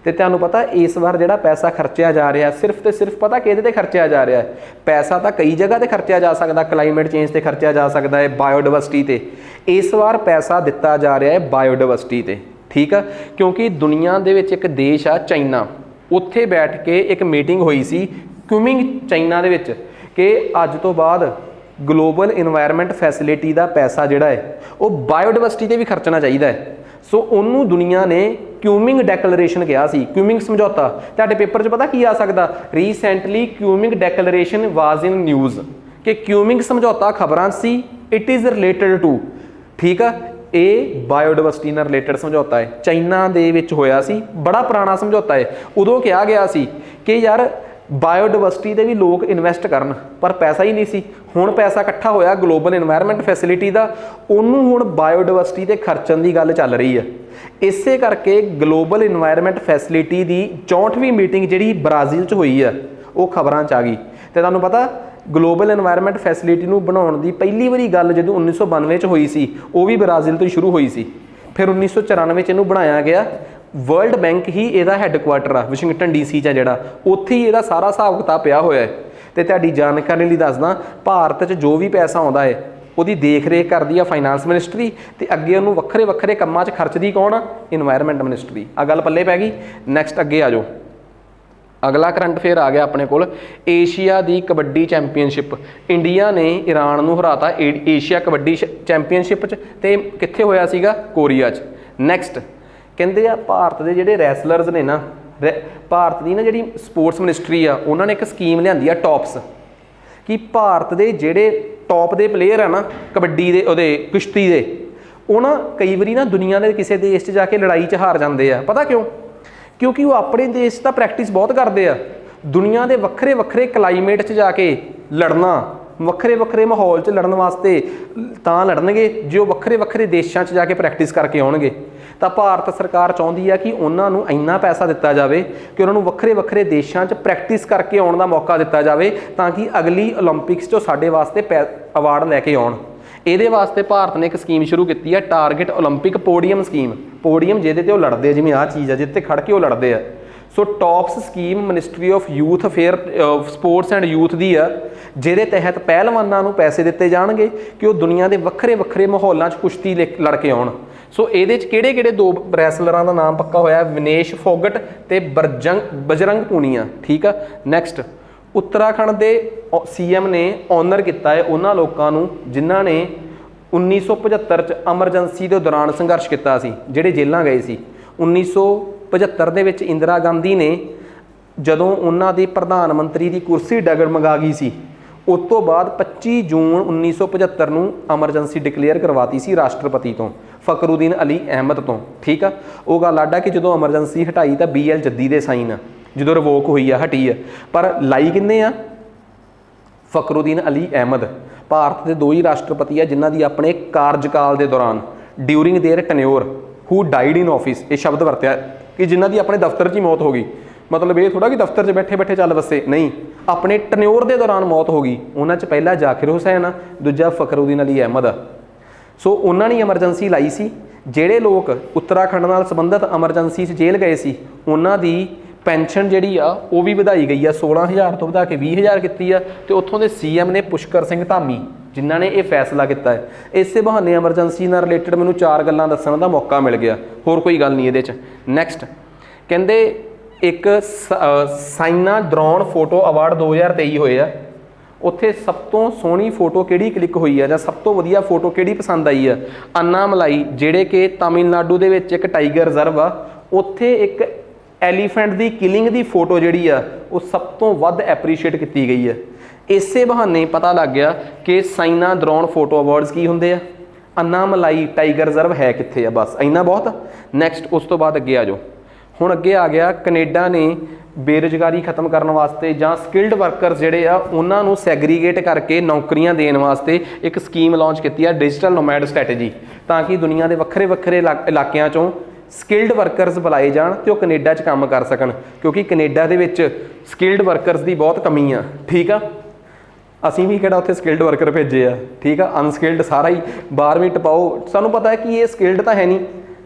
ਤੇ ਤੁਹਾਨੂੰ ਪਤਾ ਇਸ ਵਾਰ ਜਿਹੜਾ ਪੈਸਾ ਖਰਚਿਆ ਜਾ ਰਿਹਾ ਸਿਰਫ ਤੇ ਸਿਰਫ ਪਤਾ ਕਿਹਦੇ ਤੇ ਖਰਚਿਆ ਜਾ ਰਿਹਾ ਹੈ? ਪੈਸਾ ਤਾਂ ਕਈ ਜਗ੍ਹਾ ਤੇ ਖਰਚਿਆ ਜਾ ਸਕਦਾ, ਕਲਾਈਮੇਟ ਚੇਂਜ ਤੇ ਖਰਚਿਆ ਜਾ ਸਕਦਾ ਹੈ, ਬਾਇਓਡਾਇਵਰਸਿਟੀ ਤੇ। ਇਸ ਵਾਰ ਪੈਸਾ ਦਿੱਤਾ ਜਾ ਰਿਹਾ ਹੈ ਬਾਇਓਡਾਇਵਰਸਿਟੀ ਤੇ, ਠੀਕ ਆ। ਕਿਉਂਕਿ ਦੁਨੀਆ ਦੇ ਵਿੱਚ ਇੱਕ ਦੇਸ਼ ਆ ਚਾਈਨਾ, ਉੱਥੇ ਬੈਠ ਕੇ ਇੱਕ ਮੀਟਿੰਗ ਹੋਈ ਸੀ ਕੁਮਿੰਗ ਚਾਈਨਾ ਦੇ ਵਿੱਚ ਕਿ ਅੱਜ ਤੋਂ ਬਾਅਦ ਗਲੋਬਲ ਇਨਵਾਇਰਨਮੈਂਟ ਫੈਸਿਲਿਟੀ ਦਾ ਪੈਸਾ ਜਿਹੜਾ ਹੈ ਉਹ ਬਾਇਓਡਾਇਵਰਸਿਟੀ ਤੇ ਵੀ ਖਰਚਣਾ ਚਾਹੀਦਾ ਹੈ। ਸੋ ਉਹਨੂੰ ਦੁਨੀਆ ਨੇ ਕਿਊਮਿੰਗ ਡੈਕਲੇਰੇਸ਼ਨ ਕਿਹਾ ਸੀ, ਕਿਊਮਿੰਗ ਸਮਝੌਤਾ। ਤੁਹਾਡੇ ਪੇਪਰ 'ਚ ਪਤਾ ਕੀ ਆ ਸਕਦਾ? ਰੀਸੈਂਟਲੀ ਕਿਊਮਿੰਗ ਡੈਕਲੇਰੇਸ਼ਨ ਵਾਜ਼ ਇਨ ਨਿਊਜ਼, ਕਿ ਕਿਊਮਿੰਗ ਸਮਝੌਤਾ ਖਬਰਾਂ ਸੀ। ਇਟ ਇਜ਼ ਰਿਲੇਟਡ ਟੂ, ਠੀਕ ਆ। ਇਹ ਬਾਇਓਡਾਇਵਰਸਿਟੀ ਨਾਲ ਰਿਲੇਟਡ ਸਮਝੌਤਾ ਹੈ, ਚਾਈਨਾ ਦੇ ਵਿੱਚ ਹੋਇਆ ਸੀ, ਬੜਾ ਪੁਰਾਣਾ ਸਮਝੌਤਾ ਹੈ। ਉਦੋਂ ਕਿਹਾ ਗਿਆ ਸੀ ਕਿ ਯਾਰ ਬਾਇਓਡਾਇਵਰਸਿਟੀ ਦੇ ਵੀ ਲੋਕ ਇਨਵੈਸਟ ਕਰਨ, ਪਰ ਪੈਸਾ ਹੀ ਨਹੀਂ ਸੀ। ਹੁਣ ਪੈਸਾ ਇਕੱਠਾ ਹੋਇਆ ਗਲੋਬਲ ਇਨਵਾਇਰਨਮੈਂਟ ਫੈਸਿਲਿਟੀ ਦਾ, ਉਹਨੂੰ ਹੁਣ ਬਾਇਓਡਾਇਵਰਸਿਟੀ ਤੇ ਖਰਚਣ ਦੀ ਗੱਲ ਚੱਲ ਰਹੀ ਹੈ। ਇਸੇ ਕਰਕੇ ਗਲੋਬਲ ਇਨਵਾਇਰਨਮੈਂਟ ਫੈਸਿਲਿਟੀ ਦੀ 64ਵੀਂ ਮੀਟਿੰਗ ਜਿਹੜੀ ਬ੍ਰਾਜ਼ੀਲ 'ਚ ਹੋਈ ਆ ਉਹ ਖਬਰਾਂ 'ਚ ਆ ਗਈ। ਤੇ ਤੁਹਾਨੂੰ ਪਤਾ ਗਲੋਬਲ ਇਨਵਾਇਰਨਮੈਂਟ ਫੈਸਿਲਿਟੀ ਨੂੰ ਬਣਾਉਣ ਦੀ ਪਹਿਲੀ ਵਾਰੀ ਗੱਲ ਜਦੋਂ 1992 'ਚ ਹੋਈ ਸੀ, ਉਹ ਵੀ ਬ੍ਰਾਜ਼ੀਲ ਤੋਂ ਹੀ ਸ਼ੁਰੂ ਹੋਈ ਸੀ। ਫਿਰ 1994 'ਚ ਇਹਨੂੰ ਬਣਾਇਆ ਗਿਆ। ਵਰਲਡ ਬੈਂਕ ਹੀ ਇਹਦਾ ਹੈੱਡਕੁਆਟਰ ਆ, ਵਾਸ਼ਿੰਗਟਨ DC 'ਚ ਆ ਜਿਹੜਾ, ਉੱਥੇ ਹੀ ਇਹਦਾ ਸਾਰਾ ਹਿਸਾਬ ਕਿਤਾਬ ਪਿਆ ਹੋਇਆ ਹੈ। ਤੇ ਤੁਹਾਡੀ ਜਾਣਕਾਰੀ ਲਈ ਦੱਸਦਾ, ਭਾਰਤ 'ਚ ਜੋ ਵੀ ਪੈਸਾ ਆਉਂਦਾ ਹੈ ਉਹਦੀ ਦੇਖ ਰੇਖ ਕਰਦੀ ਆ ਫਾਈਨਾਂਸ ਮਿਨਿਸਟਰੀ, ਤੇ ਅੱਗੇ ਉਹਨੂੰ ਵੱਖਰੇ ਵੱਖਰੇ ਕੰਮਾਂ 'ਚ ਖਰਚਦੀ ਕੌਣ ਆ? Environment ministry. ਆ ਗੱਲ ਪੱਲੇ ਪੈ ਗਈ। ਨੈਕਸਟ ਅੱਗੇ ਆ ਜਾਓ। ਅਗਲਾ ਕਰੰਟ ਅਫੇਅਰ ਆ ਗਿਆ ਆਪਣੇ ਕੋਲ, ਏਸ਼ੀਆ ਦੀ ਕਬੱਡੀ ਚੈਂਪੀਅਨਸ਼ਿਪ। ਇੰਡੀਆ ਨੇ ਈਰਾਨ ਨੂੰ ਹਰਾਤਾ ਏਸ਼ੀਆ ਕਬੱਡੀ ਚੈਂਪੀਅਨਸ਼ਿਪ 'ਚ, ਤੇ ਕਿੱਥੇ ਹੋਇਆ ਸੀਗਾ? ਕੋਰੀਆ 'ਚ। ਨੈਕਸਟ ਕਹਿੰਦੇ ਆ ਭਾਰਤ ਦੇ ਜਿਹੜੇ ਰੈਸਲਰਸ ਨੇ ਨਾ, ਭਾਰਤ ਦੀ ਨਾ ਜਿਹੜੀ ਸਪੋਰਟਸ ਮਿਨਿਸਟਰੀ ਆ, ਉਹਨਾਂ ਨੇ ਇੱਕ ਸਕੀਮ ਲਿਆਂਦੀ ਆ ਟੌਪਸ, ਕਿ ਭਾਰਤ ਦੇ ਜਿਹੜੇ ਟੌਪ ਦੇ ਪਲੇਅਰ ਆ ਨਾ ਕਬੱਡੀ ਦੇ, ਉਹਦੇ ਕੁਸ਼ਤੀ ਦੇ, ਉਹ ਨਾ ਕਈ ਵਾਰੀ ਨਾ ਦੁਨੀਆ ਦੇ ਕਿਸੇ ਦੇਸ਼ 'ਚ ਜਾ ਕੇ ਲੜਾਈ 'ਚ ਹਾਰ ਜਾਂਦੇ ਆ। ਪਤਾ ਕਿਉਂ? ਕਿਉਂਕਿ ਉਹ ਆਪਣੇ ਦੇਸ਼ ਦਾ ਪ੍ਰੈਕਟਿਸ ਬਹੁਤ ਕਰਦੇ ਆ। ਦੁਨੀਆ ਦੇ ਵੱਖਰੇ ਵੱਖਰੇ ਕਲਾਈਮੇਟ 'ਚ ਜਾ ਕੇ ਲੜਨਾ, ਵੱਖਰੇ ਵੱਖਰੇ ਮਾਹੌਲ 'ਚ ਲੜਨ ਵਾਸਤੇ ਤਾਂ ਲੜਨਗੇ ਜੇ ਉਹ ਵੱਖਰੇ ਵੱਖਰੇ ਦੇਸ਼ਾਂ 'ਚ ਜਾ ਕੇ ਪ੍ਰੈਕਟਿਸ ਕਰਕੇ ਆਉਣਗੇ। ਤਾਂ ਭਾਰਤ ਸਰਕਾਰ ਚਾਹੁੰਦੀ ਆ ਕਿ ਉਹਨਾਂ ਨੂੰ ਇੰਨਾ ਪੈਸਾ ਦਿੱਤਾ ਜਾਵੇ ਕਿ ਉਹਨਾਂ ਨੂੰ ਵੱਖਰੇ ਵੱਖਰੇ ਦੇਸ਼ਾਂ 'ਚ ਪ੍ਰੈਕਟਿਸ ਕਰਕੇ ਆਉਣ ਦਾ ਮੌਕਾ ਦਿੱਤਾ ਜਾਵੇ, ਤਾਂ ਕਿ ਅਗਲੀ ਓਲੰਪਿਕਸ 'ਚੋਂ ਸਾਡੇ ਵਾਸਤੇ ਅਵਾਰਡ ਲੈ ਕੇ ਆਉਣ। ਇਹਦੇ ਵਾਸਤੇ ਭਾਰਤ ਨੇ ਇੱਕ ਸਕੀਮ ਸ਼ੁਰੂ ਕੀਤੀ ਹੈ, target Olympic podium scheme. Podium ਜਿਹਦੇ ਤੇ ਉਹ ਲੜਦੇ ਆ, ਜਿਵੇਂ ਆਹ ਚੀਜ਼ ਆ ਜਿੱਥੇ ਖੜ ਕੇ ਉਹ ਲੜਦੇ ਆ। So TOPS scheme ministry of youth affair sports and youth ਦੀ ਆ, ਜਿਹਦੇ ਤਹਿਤ ਪਹਿਲਵਾਨਾਂ ਨੂੰ ਪੈਸੇ ਦਿੱਤੇ ਜਾਣਗੇ ਕਿ ਉਹ ਦੁਨੀਆ ਦੇ ਵੱਖਰੇ ਵੱਖਰੇ ਮਾਹੌਲਾਂ 'ਚ ਕੁਸ਼ਤੀ ਲੜ ਕੇ ਆਉਣ। ਸੋ ਇਹਦੇ 'ਚ ਕਿਹੜੇ ਕਿਹੜੇ 2 ਰੈਸਲਰਾਂ ਦਾ ਨਾਮ ਪੱਕਾ ਹੋਇਆ, ਵਿਨੇਸ਼ ਫੋਗਟ ਤੇ ਬਜਰੰਗ ਪੂਨੀਆ, ਠੀਕ ਆ। ਨੈਕਸਟ, ਉੱਤਰਾਖੰਡ ਦੇ CM ਨੇ ਆਨਰ ਕੀਤਾ ਹੈ ਉਹਨਾਂ ਲੋਕਾਂ ਨੂੰ ਜਿਨ੍ਹਾਂ ਨੇ 1975 'ਚ ਐਮਰਜੈਂਸੀ ਦੇ ਦੌਰਾਨ ਸੰਘਰਸ਼ ਕੀਤਾ ਸੀ, ਜਿਹੜੇ ਜੇਲ੍ਹਾਂ ਗਏ ਸੀ। 1975 ਦੇ ਵਿੱਚ ਇੰਦਰਾ ਗਾਂਧੀ ਨੇ ਜਦੋਂ ਉਹਨਾਂ ਦੀ ਪ੍ਰਧਾਨ ਮੰਤਰੀ ਦੀ ਕੁਰਸੀ ਡਗਮਗਾ ਗਈ ਸੀ, ਉਸ ਤੋਂ ਬਾਅਦ 25 ਜੂਨ 1975 ਨੂੰ ਐਮਰਜੈਂਸੀ ਡਿਕਲੇਅਰ ਕਰਵਾਤੀ ਸੀ ਰਾਸ਼ਟਰਪਤੀ ਤੋਂ, ਫਖਰੂਦੀਨ ਅਲੀ ਅਹਿਮਦ ਤੋਂ, ਠੀਕ ਆ। ਉਹ ਗੱਲ ਆਡਾ ਕਿ ਜਦੋਂ ਐਮਰਜੈਂਸੀ ਹਟਾਈ ਤਾਂ BL ਜੱਦੀ ਦੇ ਸਾਈਨ ਆ, ਜਦੋਂ ਰਿਵੋਕ ਹੋਈ ਆ ਹਟੀ ਆ, ਪਰ ਲਾਈ ਕਿੰਨੇ ਆ, ਫਖਰੂਦੀਨ ਅਲੀ ਅਹਿਮਦ। ਭਾਰਤ ਦੇ 2 ਹੀ ਰਾਸ਼ਟਰਪਤੀ ਆ ਜਿਨ੍ਹਾਂ ਦੀ ਆਪਣੇ ਕਾਰਜਕਾਲ ਦੇ ਦੌਰਾਨ during there tenure who died in office, ਇਹ ਸ਼ਬਦ ਵਰਤਿਆ ਕਿ ਜਿਨ੍ਹਾਂ ਦੀ ਆਪਣੇ ਦਫ਼ਤਰ 'ਚ ਹੀ ਮੌਤ ਹੋ ਗਈ। ਮਤਲਬ ਇਹ ਥੋੜਾ ਕਿ ਦਫ਼ਤਰ 'ਚ ਬੈਠੇ ਬੈਠੇ ਚੱਲ ਵਸੇ, ਨਹੀਂ, ਆਪਣੇ ਟੈਨਿਓਰ ਦੇ ਦੌਰਾਨ ਮੌਤ ਹੋ ਗਈ। ਉਹਨਾਂ 'ਚ ਪਹਿਲਾ ਜ਼ਾਕਿਰ ਹੁਸੈਨ ਆ, ਦੂਜਾ ਫਖਰੂਦੀਨ ਅਲੀ ਅਹਿਮਦ ਆ। ਸੋ ਉਹਨਾਂ ਨੇ ਐਮਰਜੈਂਸੀ ਲਾਈ ਸੀ। ਜਿਹੜੇ ਲੋਕ ਉੱਤਰਾਖੰਡ ਨਾਲ ਸੰਬੰਧਿਤ ਐਮਰਜੈਂਸੀ 'ਚ ਜੇਲ੍ਹ ਗਏ ਸੀ ਉਹਨਾਂ ਦੀ ਪੈਨਸ਼ਨ ਜਿਹੜੀ ਆ ਉਹ ਵੀ ਵਧਾਈ ਗਈ ਆ, 16,000 ਤੋਂ ਵਧਾ ਕੇ 20,000 ਕੀਤੀ ਆ। ਤੇ ਉੱਥੋਂ ਦੇ CM ਨੇ ਪੁਸ਼ਕਰ ਸਿੰਘ ਧਾਮੀ, ਜਿਨ੍ਹਾਂ ਨੇ ਇਹ ਫੈਸਲਾ ਕੀਤਾ ਹੈ। ਇਸੇ ਬਹਾਨੇ ਐਮਰਜੈਂਸੀ ਨਾਲ ਰਿਲੇਟਡ ਮੈਨੂੰ 4 ਗੱਲਾਂ ਦੱਸਣ ਦਾ ਮੌਕਾ ਮਿਲ ਗਿਆ, ਹੋਰ ਕੋਈ ਗੱਲ ਨਹੀਂ ਇਹਦੇ 'ਚ। ਨੈਕਸਟ ਕਹਿੰਦੇ ਇੱਕ ਸਾਈਨਾ ਡਰੋਨ ਫੋਟੋ ਅਵਾਰਡ 2023 ਹੋਏ ਆ, ਉੱਥੇ ਸਭ ਤੋਂ ਸੋਹਣੀ ਫੋਟੋ ਕਿਹੜੀ ਕਲਿੱਕ ਹੋਈ ਆ ਜਾਂ ਸਭ ਤੋਂ ਵਧੀਆ ਫੋਟੋ ਕਿਹੜੀ ਪਸੰਦ ਆਈ ਆ? ਅੰਨਾਮਲਾਈ, ਜਿਹੜੇ ਕਿ ਤਾਮਿਲਨਾਡੂ ਦੇ ਵਿੱਚ ਇੱਕ ਟਾਈਗਰ ਰਿਜ਼ਰਵ ਆ, ਉੱਥੇ ਇੱਕ ਐਲੀਫੈਂਟ ਦੀ ਕਿਲਿੰਗ ਦੀ ਫੋਟੋ ਜਿਹੜੀ ਆ ਉਹ ਸਭ ਤੋਂ ਵੱਧ ਐਪਰੀਸ਼ੀਏਟ ਕੀਤੀ ਗਈ ਆ। ਇਸੇ ਬਹਾਨੇ ਪਤਾ ਲੱਗ ਗਿਆ ਕਿ ਸਾਈਨਾ ਡਰੋਨ ਫੋਟੋ ਅਵਾਰਡਸ ਕੀ ਹੁੰਦੇ ਆ, ਅੰਨਾਮਲਾਈ ਟਾਈਗਰ ਰਿਜ਼ਰਵ ਹੈ ਕਿੱਥੇ ਆ, ਬਸ ਇੰਨਾ ਬਹੁਤ। ਨੈਕਸਟ, ਉਸ ਤੋਂ ਬਾਅਦ ਅੱਗੇ ਆ ਜਾਓ। ਹੁਣ ਅੱਗੇ ਆ ਗਿਆ, ਕੈਨੇਡਾ ਨੇ ਬੇਰੁਜ਼ਗਾਰੀ ਖਤਮ ਕਰਨ ਵਾਸਤੇ ਜਾਂ ਸਕਿਲਡ ਵਰਕਰਸ ਜਿਹੜੇ ਆ ਉਹਨਾਂ ਨੂੰ ਸੈਗਰੀਗੇਟ ਕਰਕੇ ਨੌਕਰੀਆਂ ਦੇਣ ਵਾਸਤੇ ਇੱਕ ਸਕੀਮ ਲਾਂਚ ਕੀਤੀ ਆ, ਡਿਜੀਟਲ ਨੋਮੈਡ ਸਟ੍ਰੈਟਜੀ, ਤਾਂ ਕਿ ਦੁਨੀਆ ਦੇ ਵੱਖਰੇ ਵੱਖਰੇ ਇਲਾਕਿਆਂ 'ਚੋਂ ਸਕਿਲਡ ਵਰਕਰਸ ਬੁਲਾਏ ਜਾਣ ਤੇ ਉਹ ਕੈਨੇਡਾ 'ਚ ਕੰਮ ਕਰ ਸਕਣ, ਕਿਉਂਕਿ ਕੈਨੇਡਾ ਦੇ ਵਿੱਚ ਸਕਿਲਡ ਵਰਕਰਸ ਦੀ ਬਹੁਤ ਕਮੀ ਆ, ਠੀਕ ਆ। ਅਸੀਂ ਵੀ ਕਿਹੜਾ ਉੱਥੇ ਸਕਿਲਡ ਵਰਕਰ ਭੇਜੇ ਆ, ਠੀਕ ਆ, ਅਨਸਕਿਲਡ ਸਾਰਾ ਹੀ 12ਵੀਂ ਟਪਾਓ। ਸਾਨੂੰ ਪਤਾ ਹੈ ਕਿ ਇਹ ਸਕਿਲਡ ਤਾਂ ਹੈ ਨਹੀਂ,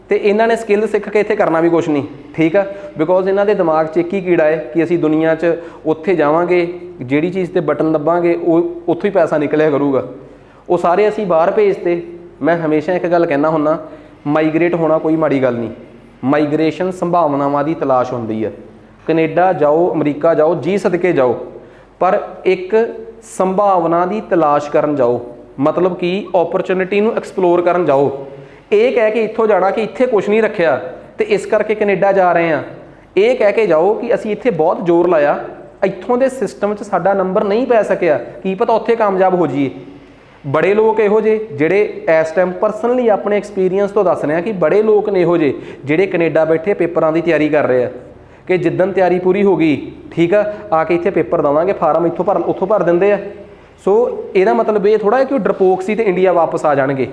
ਤੇ ਇਹਨਾਂ ਨੇ ਸਕਿੱਲ ਸਿੱਖ ਕੇ ਇੱਥੇ ਕਰਨਾ ਵੀ ਕੁਛ ਨਹੀਂ, ਠੀਕ ਆ। ਬਿਕੋਜ਼ ਇਹਨਾਂ ਦੇ ਦਿਮਾਗ 'ਚ ਇੱਕ ਹੀ ਕੀੜਾ ਹੈ ਕਿ ਅਸੀਂ ਦੁਨੀਆ 'ਚ ਉੱਥੇ ਜਾਵਾਂਗੇ, ਜਿਹੜੀ ਚੀਜ਼ 'ਤੇ ਬਟਨ ਦੱਬਾਂਗੇ ਉਹ ਉੱਥੋਂ ਹੀ ਪੈਸਾ ਨਿਕਲਿਆ ਕਰੂਗਾ। ਉਹ ਸਾਰੇ ਅਸੀਂ ਬਾਹਰ ਭੇਜਤੇ। ਮੈਂ ਹਮੇਸ਼ਾ ਇੱਕ ਗੱਲ ਕਹਿੰਦਾ ਹੁੰਦਾ, ਮਾਈਗ੍ਰੇਟ ਹੋਣਾ ਕੋਈ ਮਾੜੀ ਗੱਲ ਨਹੀਂ, ਮਾਈਗ੍ਰੇਸ਼ਨ ਸੰਭਾਵਨਾਵਾਂ ਦੀ ਤਲਾਸ਼ ਹੁੰਦੀ ਹੈ। ਕੈਨੇਡਾ ਜਾਓ, ਅਮਰੀਕਾ ਜਾਓ, ਜੀ ਸਦਕੇ ਜਾਓ, ਪਰ ਇੱਕ ਸੰਭਾਵਨਾ ਦੀ ਤਲਾਸ਼ ਕਰਨ ਜਾਓ, ਮਤਲਬ ਕਿ ਓਪਰਚੁਨਿਟੀ ਨੂੰ ਐਕਸਪਲੋਰ ਕਰਨ ਜਾਓ। ਇਹ ਕਹਿ ਕੇ ਇੱਥੋਂ ਜਾਣਾ ਕਿ ਇੱਥੇ ਕੁਛ ਨਹੀਂ ਰੱਖਿਆ ਤੇ ਇਸ ਕਰਕੇ ਕੈਨੇਡਾ ਜਾ ਰਹੇ ਹਾਂ, ਇਹ ਕਹਿ ਕੇ ਜਾਓ ਕਿ ਅਸੀਂ ਇੱਥੇ ਬਹੁਤ ਜ਼ੋਰ ਲਾਇਆ, ਇੱਥੋਂ ਦੇ ਸਿਸਟਮ 'ਚ ਸਾਡਾ ਨੰਬਰ ਨਹੀਂ ਪੈ ਸਕਿਆ, ਕੀ ਪਤਾ ਉੱਥੇ ਕਾਮਯਾਬ ਹੋ ਜਾਈਏ। ਬੜੇ ਲੋਕ ਇਹੋ ਜਿਹੇ ਜਿਹੜੇ ਇਸ ਟਾਈਮ ਪਰਸਨਲੀ ਆਪਣੇ ਐਕਸਪੀਰੀਅੰਸ ਤੋਂ ਦੱਸ ਰਹੇ ਆ ਕਿ ਬੜੇ ਲੋਕ ਨੇ ਇਹੋ ਜਿਹੇ ਜਿਹੜੇ ਕੈਨੇਡਾ ਬੈਠੇ ਪੇਪਰਾਂ ਦੀ ਤਿਆਰੀ ਕਰ ਰਹੇ ਆ ਕਿ ਜਿੱਦਣ ਤਿਆਰੀ ਪੂਰੀ ਹੋ ਗਈ, ਠੀਕ ਆ ਕੇ ਇੱਥੇ ਪੇਪਰ ਦੇਵਾਂਗੇ, ਫਾਰਮ ਉੱਥੋਂ ਭਰ ਦਿੰਦੇ ਆ। ਸੋ ਇਹਦਾ ਮਤਲਬ ਇਹ ਥੋੜ੍ਹਾ ਹੈ ਕਿ ਉਹ ਡਰਪੋਕ ਸੀ ਤੇ ਇੰਡੀਆ ਵਾਪਸ ਆ ਜਾਣਗੇ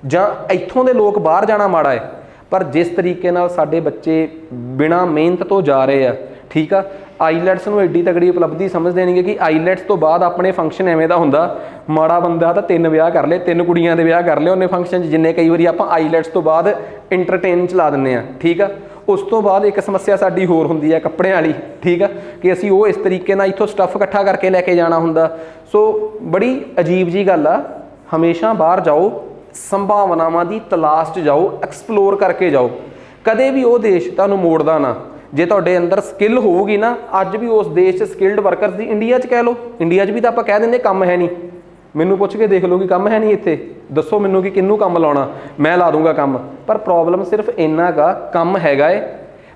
ਜਾਂ ਇੱਥੋਂ ਦੇ ਲੋਕ ਬਾਹਰ ਜਾਣਾ ਮਾੜਾ ਹੈ। ਪਰ ਜਿਸ ਤਰੀਕੇ ਨਾਲ ਸਾਡੇ ਬੱਚੇ ਬਿਨਾਂ ਮਿਹਨਤ ਤੋਂ ਜਾ ਰਹੇ ਆ, ਠੀਕ ਆ, ਆਈਲੈਟਸ ਨੂੰ ਐਡੀ ਤਗੜੀ ਉਪਲਬਧੀ ਸਮਝਦੇ ਨੇਗੇ ਕਿ ਆਈਲੈਟਸ ਤੋਂ ਬਾਅਦ ਆਪਣੇ ਫੰਕਸ਼ਨ ਐਵੇਂ ਦਾ ਹੁੰਦਾ, ਮਾੜਾ ਬੰਦਾ ਤਾਂ 3 ਵਿਆਹ ਕਰ ਲਏ, 3 ਕੁੜੀਆਂ ਦੇ ਵਿਆਹ ਕਰ ਲਏ ਉਹਨੇ ਫੰਕਸ਼ਨ 'ਚ, ਜਿੰਨੇ ਕਈ ਵਾਰੀ ਆਪਾਂ ਆਈਲੈਟਸ ਤੋਂ ਬਾਅਦ ਇੰਟਰਟੇਨ ਚਲਾ ਦਿੰਦੇ ਆ, ਠੀਕ ਆ। ਉਸ ਤੋਂ ਬਾਅਦ ਇੱਕ ਸਮੱਸਿਆ ਸਾਡੀ ਹੋਰ ਹੁੰਦੀ ਹੈ ਕੱਪੜਿਆਂ ਵਾਲੀ, ਠੀਕ ਆ, ਕਿ ਅਸੀਂ ਉਹ ਇਸ ਤਰੀਕੇ ਨਾਲ ਇੱਥੋਂ ਸਟੱਫ ਇਕੱਠਾ ਕਰਕੇ ਲੈ ਕੇ ਜਾਣਾ ਹੁੰਦਾ। ਸੋ ਬੜੀ ਅਜੀਬ ਜੀ ਗੱਲ ਆ, ਹਮੇਸ਼ਾ ਬਾਹਰ ਜਾਓ, ਸੰਭਾਵਨਾਵਾਂ ਦੀ ਤਲਾਸ਼ 'ਚ ਜਾਓ, ਐਕਸਪਲੋਰ ਕਰਕੇ ਜਾਓ, ਕਦੇ ਵੀ ਉਹ ਦੇਸ਼ ਤੁਹਾਨੂੰ ਮੋੜਦਾ ਨਾ। ਜੇ ਤੁਹਾਡੇ ਅੰਦਰ ਸਕਿੱਲ ਹੋਊਗੀ ਨਾ, ਅੱਜ ਵੀ ਉਸ ਦੇਸ਼ 'ਚ ਸਕਿਲਡ ਵਰਕਰਸ ਦੀ, ਇੰਡੀਆ 'ਚ ਕਹਿ ਲਓ, ਇੰਡੀਆ 'ਚ ਵੀ ਤਾਂ ਆਪਾਂ ਕਹਿ ਦਿੰਦੇ ਕੰਮ ਹੈ ਨਹੀਂ। ਮੈਨੂੰ ਪੁੱਛ ਕੇ ਦੇਖ ਲਓ ਕਿ ਕੰਮ ਹੈ ਨਹੀਂ ਇੱਥੇ, ਦੱਸੋ ਮੈਨੂੰ ਕਿ ਕਿਹਨੂੰ ਕੰਮ ਲਾਉਣਾ, ਮੈਂ ਲਾ ਦੂੰਗਾ ਕੰਮ। ਪਰ ਪ੍ਰੋਬਲਮ ਸਿਰਫ ਇੰਨਾ ਗਾ, ਕੰਮ ਹੈਗਾ ਏ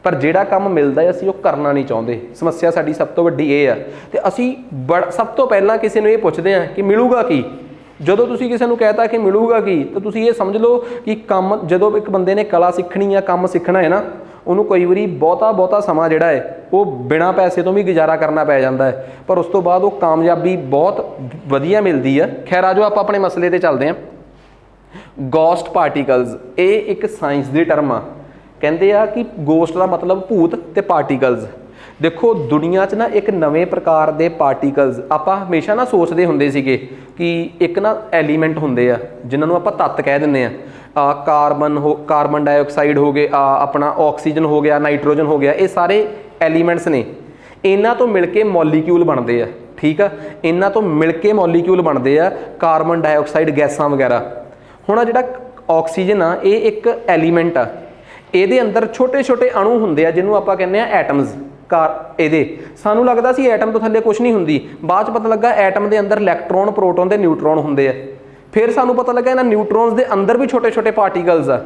ਪਰ ਜਿਹੜਾ ਕੰਮ ਮਿਲਦਾ ਹੈ ਅਸੀਂ ਉਹ ਕਰਨਾ ਨਹੀਂ ਚਾਹੁੰਦੇ। ਸਮੱਸਿਆ ਸਾਡੀ ਸਭ ਤੋਂ ਵੱਡੀ ਇਹ ਆ। ਤੇ ਅਸੀਂ ਸਭ ਤੋਂ ਪਹਿਲਾਂ ਕਿਸੇ ਨੂੰ ਇਹ ਪੁੱਛਦੇ ਹਾਂ ਕਿ ਮਿਲੂਗਾ ਕੀ। ਜਦੋਂ ਤੁਸੀਂ ਕਿਸੇ ਨੂੰ ਕਹਿਤਾ ਕਿ ਮਿਲੂਗਾ ਕੀ, ਤਾਂ ਤੁਸੀਂ ਇਹ ਸਮਝ ਲਓ ਕਿ ਕੰਮ, ਜਦੋਂ ਇੱਕ ਬੰਦੇ ਨੇ ਕਲਾ ਸਿੱਖਣੀ ਆ, ਕੰਮ ਸਿੱਖਣਾ ਹੈ ਨਾ, ਉਹਨੂੰ ਕਈ ਵਾਰੀ ਬਹੁਤਾ ਸਮਾਂ ਜਿਹੜਾ ਹੈ ਉਹ ਬਿਨਾਂ ਪੈਸੇ ਤੋਂ ਵੀ ਗੁਜ਼ਾਰਾ ਕਰਨਾ ਪੈ ਜਾਂਦਾ ਹੈ, ਪਰ ਉਸ ਤੋਂ ਬਾਅਦ ਉਹ ਕਾਮਯਾਬੀ ਬਹੁਤ ਵਧੀਆ ਮਿਲਦੀ ਆ। ਖੈਰ ਆ ਜਾਓ ਆਪਾਂ ਆਪਣੇ ਮਸਲੇ 'ਤੇ ਚੱਲਦੇ ਹਾਂ। ਗੋਸਟ ਪਾਰਟੀਕਲਸ, ਇਹ ਇੱਕ ਸਾਇੰਸ ਦੀ ਟਰਮ ਆ। ਕਹਿੰਦੇ ਆ ਕਿ ਗੋਸਟ ਦਾ ਮਤਲਬ ਭੂਤ ਤੇ ਪਾਰਟੀਕਲਸ। ਦੇਖੋ ਦੁਨੀਆ 'ਚ ਨਾ ਇੱਕ ਨਵੇਂ ਪ੍ਰਕਾਰ ਦੇ ਪਾਰਟੀਕਲਸ, ਆਪਾਂ ਹਮੇਸ਼ਾ ਨਾ ਸੋਚਦੇ ਹੁੰਦੇ ਸੀਗੇ ਕਿ ਇੱਕ ਨਾ ਐਲੀਮੈਂਟ ਹੁੰਦੇ ਆ ਜਿਨ੍ਹਾਂ ਨੂੰ ਆਪਾਂ ਤੱਤ ਕਹਿ ਦਿੰਦੇ ਆ, ਕਾਰਬਨ ਡਾਈਆਕਸਾਈਡ ਹੋ ਗਏ, ਆਪਣਾ ਆਕਸੀਜਨ ਹੋ ਗਿਆ, ਨਾਈਟ੍ਰੋਜਨ ਹੋ ਗਿਆ, ਇਹ ਸਾਰੇ ਐਲੀਮੈਂਟਸ ਨੇ, ਇਹਨਾਂ ਤੋਂ ਮਿਲ ਕੇ ਮੋਲੀਕਿਊਲ ਬਣਦੇ ਆ। ਠੀਕ ਆ, ਇਹਨਾਂ ਤੋਂ ਮਿਲ ਕੇ ਮੋਲੀਕਿਊਲ ਬਣਦੇ ਆ, ਕਾਰਬਨ ਡਾਈਆਕਸਾਈਡ ਗੈਸਾਂ ਵਗੈਰਾ। ਹੁਣ ਆ ਜਿਹੜਾ ਆਕਸੀਜਨ ਆ ਇਹ ਇੱਕ ਐਲੀਮੈਂਟ ਆ, ਇਹਦੇ ਅੰਦਰ ਛੋਟੇ ਛੋਟੇ ਅਣੂ ਹੁੰਦੇ ਆ ਜਿਹਨੂੰ ਆਪਾਂ ਕਹਿੰਦੇ ਆ ਐਟਮਸ। ਇਹਦੇ ਸਾਨੂੰ ਲੱਗਦਾ ਸੀ ਐਟਮ ਤੋਂ ਥੱਲੇ ਕੁਝ ਨਹੀਂ ਹੁੰਦੀ, ਬਾਅਦ ਚ ਪਤਾ ਲੱਗਾ ਐਟਮ ਦੇ ਅੰਦਰ ਇਲੈਕਟ੍ਰੋਨ, ਪ੍ਰੋਟੋਨ ਤੇ ਨਿਊਟਰੋਨ ਹੁੰਦੇ ਆ। ਫਿਰ ਸਾਨੂੰ ਪਤਾ ਲੱਗਾ ਇਹਨਾਂ ਨਿਊਟਰੋਨਸ ਦੇ ਅੰਦਰ ਵੀ ਛੋਟੇ ਛੋਟੇ ਪਾਰਟੀਕਲਸ ਆ।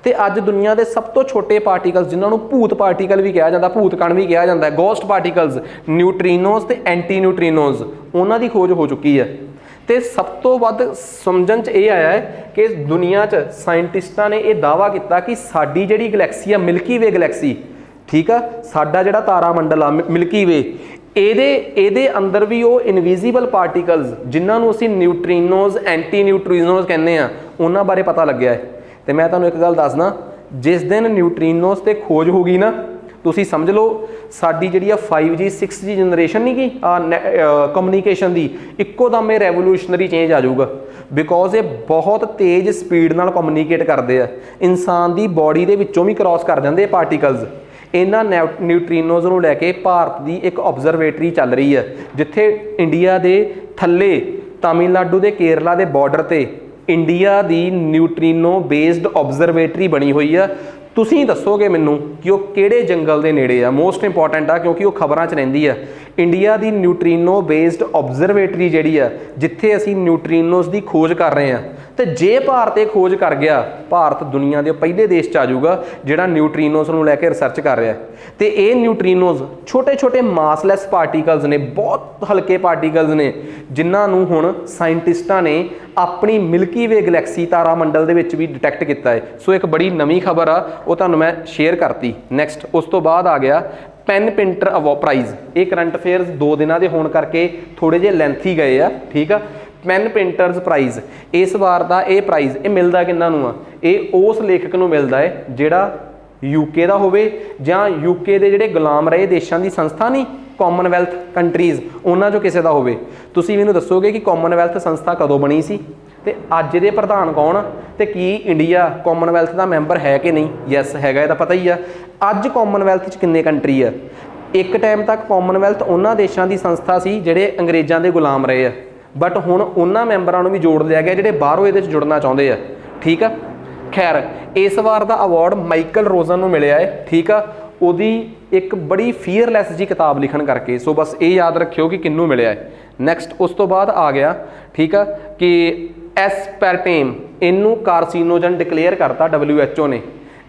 ਤੇ ਅੱਜ ਦੁਨੀਆ ਦੇ ਸਭ ਤੋਂ ਛੋਟੇ ਪਾਰਟੀਕਲਸ ਜਿਨ੍ਹਾਂ ਨੂੰ ਭੂਤ ਪਾਰਟੀਕਲ ਵੀ ਕਿਹਾ ਜਾਂਦਾ, ਭੂਤ ਕਣ ਵੀ ਕਿਹਾ ਜਾਂਦਾ, ਗੋਸਟ ਪਾਰਟੀਕਲਸ, ਨਿਊਟਰੀਨੋਸ ਤੇ ਐਂਟੀ ਨਿਊਟਰੀਨੋਸ, ਉਹਨਾਂ ਦੀ ਖੋਜ ਹੋ ਚੁੱਕੀ ਹੈ। ਤੇ ਸਭ ਤੋਂ ਵੱਧ ਸਮਝਣ 'ਚ ਇਹ ਆਇਆ ਹੈ ਕਿ ਦੁਨੀਆ 'ਚ ਸਾਇੰਟਿਸਟਾਂ ਨੇ ਇਹ ਦਾਅਵਾ ਕੀਤਾ ਕਿ ਸਾਡੀ ਜਿਹੜੀ ਗਲੈਕਸੀ ਆ, ਮਿਲਕੀ ਵੇ ਗਲੈਕਸੀ, ਠੀਕ ਆ, ਸਾਡਾ ਜਿਹੜਾ ਤਾਰਾ ਮੰਡਲ ਆ ਮਿਲਕੀ ਵੇ, ਇਹਦੇ ਅੰਦਰ ਵੀ ਉਹ ਇਨਵਿਜ਼ੀਬਲ ਪਾਰਟੀਕਲਸ ਜਿਨ੍ਹਾਂ ਨੂੰ ਅਸੀਂ ਨਿਊਟਰੀਨੋਸ, ਐਂਟੀ ਨਿਊਟਰੀਨੋਸ ਕਹਿੰਦੇ ਆ, ਉਹਨਾਂ ਬਾਰੇ ਪਤਾ ਲੱਗਿਆ ਹੈ। ਤੇ ਮੈਂ ਤੁਹਾਨੂੰ ਇੱਕ ਗੱਲ ਦੱਸਦਾ, ਜਿਸ ਦਿਨ ਨਿਊਟਰੀਨੋਸ ਤੇ ਖੋਜ ਹੋ ਗਈ ਨਾ, ਤੁਸੀਂ ਸਮਝ ਲਓ ਸਾਡੀ ਜਿਹੜੀ ਆ 5G 6G ਜਨਰੇਸ਼ਨ ਨਹੀਂ ਗੀ ਕਮਿਊਨੀਕੇਸ਼ਨ ਦੀ, ਇੱਕੋ ਦਮ ਇਹ ਰੈਵੋਲੂਸ਼ਨਰੀ ਚੇਂਜ ਆ ਜਾਊਗਾ। ਬਿਕੋਜ਼ ਇਹ ਬਹੁਤ ਤੇਜ਼ ਸਪੀਡ ਨਾਲ ਕਮਿਊਨੀਕੇਟ ਕਰਦੇ ਆ, ਇਨਸਾਨ ਦੀ ਬੋਡੀ ਦੇ ਵਿੱਚੋਂ ਵੀ ਕ੍ਰਾਸ ਕਰ ਜਾਂਦੇ ਪਾਰਟੀਕਲਸ। ਇਹਨਾਂ ਨਿਊਟਰੀਨੋਜ਼ ਨੂੰ ਲੈ ਕੇ ਭਾਰਤ ਦੀ ਇੱਕ ਆਬਜ਼ਰਵੇਟਰੀ ਚੱਲ ਰਹੀ ਹੈ, ਜਿੱਥੇ ਇੰਡੀਆ ਦੇ ਥੱਲੇ ਤਾਮਿਲਨਾਡੂ ਦੇ ਕੇਰਲਾ ਦੇ ਬਾਰਡਰ ਤੇ ਇੰਡੀਆ ਦੀ ਨਿਊਟਰੀਨੋ ਬੇਸਡ ਆਬਜ਼ਰਵੇਟਰੀ ਬਣੀ ਹੋਈ ਆ। ਤੁਸੀਂ ਦੱਸੋਗੇ ਮੈਨੂੰ ਕਿ ਉਹ ਕਿਹੜੇ ਜੰਗਲ ਦੇ ਨੇੜੇ ਆ? ਮੋਸਟ ਇੰਪੋਰਟੈਂਟ ਆ ਕਿਉਂਕਿ ਉਹ ਖਬਰਾਂ 'ਚ ਰਹਿੰਦੀ ਆ। ਇੰਡੀਆ ਦੀ ਨਿਊਟਰੀਨੋ ਬੇਸਡ ਆਬਜ਼ਰਵੇਟਰੀ ਜਿਹੜੀ ਆ, ਜਿੱਥੇ ਅਸੀਂ ਨਿਊਟਰੀਨੋਸ ਦੀ ਖੋਜ ਕਰ ਰਹੇ ਆ। ਤੇ ਜੇ ਭਾਰਤ ਇਹ ਖੋਜ ਕਰ ਗਿਆ, ਭਾਰਤ ਦੁਨੀਆ ਦੇ ਪਹਿਲੇ ਦੇਸ਼ 'ਚ ਆ ਜਾਊਗਾ ਜਿਹੜਾ ਨਿਊਟਰੀਨੋਸ ਨੂੰ ਲੈ ਕੇ ਰਿਸਰਚ ਕਰ ਰਿਹਾ। ਤੇ ਇਹ ਨਿਊਟਰੀਨੋਸ ਛੋਟੇ ਛੋਟੇ ਮਾਸਲੈਸ ਪਾਰਟੀਕਲਸ ਨੇ, ਬਹੁਤ ਹਲਕੇ ਪਾਰਟੀਕਲਸ ਨੇ, ਜਿਨ੍ਹਾਂ ਨੂੰ ਹੁਣ ਸਾਇੰਟਿਸਟਾਂ ਨੇ ਆਪਣੀ ਮਿਲਕੀ ਵੇ ਗਲੈਕਸੀ ਤਾਰਾ ਮੰਡਲ ਦੇ ਵਿੱਚ ਵੀ ਡਿਟੈਕਟ ਕੀਤਾ ਹੈ। ਸੋ ਇੱਕ ਬੜੀ ਨਵੀਂ ਖਬਰ ਆ, ਉਹ ਤੁਹਾਨੂੰ ਮੈਂ ਸ਼ੇਅਰ ਕਰਤੀ। ਨੈਕਸਟ ਉਸ ਤੋਂ ਬਾਅਦ ਆ ਗਿਆ ਪੈਨ ਪਿੰਟਰ ਪ੍ਰਾਈਜ਼। ਇਹ ਕਰੰਟ ਅਫੇਅਰਸ 2 ਦਿਨਾਂ ਦੇ ਹੋਣ ਕਰਕੇ ਥੋੜੇ ਜਿਹੇ ਲੈਂਥੀ ਗਏ ਆ, ਠੀਕ ਆ। ਪੈਨ ਪਿੰਟਰਸ ਪ੍ਰਾਈਜ਼, ਇਸ ਵਾਰ ਦਾ ਇਹ ਪ੍ਰਾਈਜ਼ ਇਹ ਮਿਲਦਾ ਕਿਹਨਾਂ ਨੂੰ ਆ? ਇਹ ਉਸ ਲੇਖਕ ਨੂੰ ਮਿਲਦਾ ਹੈ ਜਿਹੜਾ ਯੂਕੇ ਦਾ ਹੋਵੇ ਜਾਂ ਯੂਕੇ ਦੇ ਜਿਹੜੇ ਗੁਲਾਮ ਰਹੇ ਦੇਸ਼ਾਂ ਦੀ ਸੰਸਥਾ ਨਹੀਂ, ਕਾਮਨਵੈਲਥ ਕੰਟਰੀਜ਼, ਉਹਨਾਂ 'ਚੋਂ ਕਿਸੇ ਦਾ ਹੋਵੇ। ਤੁਸੀਂ ਮੈਨੂੰ ਦੱਸੋਗੇ ਕਿ ਕਾਮਨਵੈਲਥ ਸੰਸਥਾ ਕਦੋਂ ਬਣੀ ਸੀ ਤੇ ਅੱਜ ਦੇ ਪ੍ਰਧਾਨ ਕੌਣ, ਤੇ ਕੀ ਇੰਡੀਆ ਕਾਮਨਵੈਲਥ ਦਾ ਮੈਂਬਰ ਹੈ ਕਿ ਨਹੀਂ? ਯੈਸ ਹੈਗਾ, ਇਹ ਤਾਂ ਪਤਾ ਹੀ ਆ। ਅੱਜ ਕਾਮਨਵੈਲਥ 'ਚ ਕਿੰਨੇ ਕੰਟਰੀ ਆ? ਇੱਕ ਟਾਈਮ ਤੱਕ ਕਾਮਨਵੈਲਥ ਉਹਨਾਂ ਦੇਸ਼ਾਂ ਦੀ ਸੰਸਥਾ ਸੀ ਜਿਹੜੇ ਅੰਗਰੇਜ਼ਾਂ ਦੇ ਗੁਲਾਮ ਰਹੇ ਆ, ਬਟ ਹੁਣ ਉਹਨਾਂ ਮੈਂਬਰਾਂ ਨੂੰ ਵੀ ਜੋੜ ਲਿਆ ਗਿਆ ਜਿਹੜੇ ਬਾਹਰੋਂ ਇਹਦੇ 'ਚ ਜੁੜਨਾ ਚਾਹੁੰਦੇ ਆ, ਠੀਕ ਆ। ਖੈਰ, ਇਸ ਵਾਰ ਦਾ ਅਵਾਰਡ ਮਾਈਕਲ ਰੋਜ਼ਨ ਨੂੰ ਮਿਲਿਆ ਹੈ, ਠੀਕ ਆ, ਉਹਦੀ ਇੱਕ ਬੜੀ ਫੀਅਰਲੈਸ ਜੀ ਕਿਤਾਬ ਲਿਖਣ ਕਰਕੇ। ਸੋ ਬਸ ਇਹ ਯਾਦ ਰੱਖਿਓ ਕਿ ਕਿਹਨੂੰ ਮਿਲਿਆ ਹੈ। ਨੈਕਸਟ ਉਸ ਤੋਂ ਬਾਅਦ ਆ ਗਿਆ, ਠੀਕ ਆ, ਕਿ ਐਸਪੈਰਟੇਮ, ਇਹਨੂੰ ਕਾਰਸੀਨੋਜਨ ਡਿਕਲੇਅਰ ਕਰਤਾ WHO ਨੇ।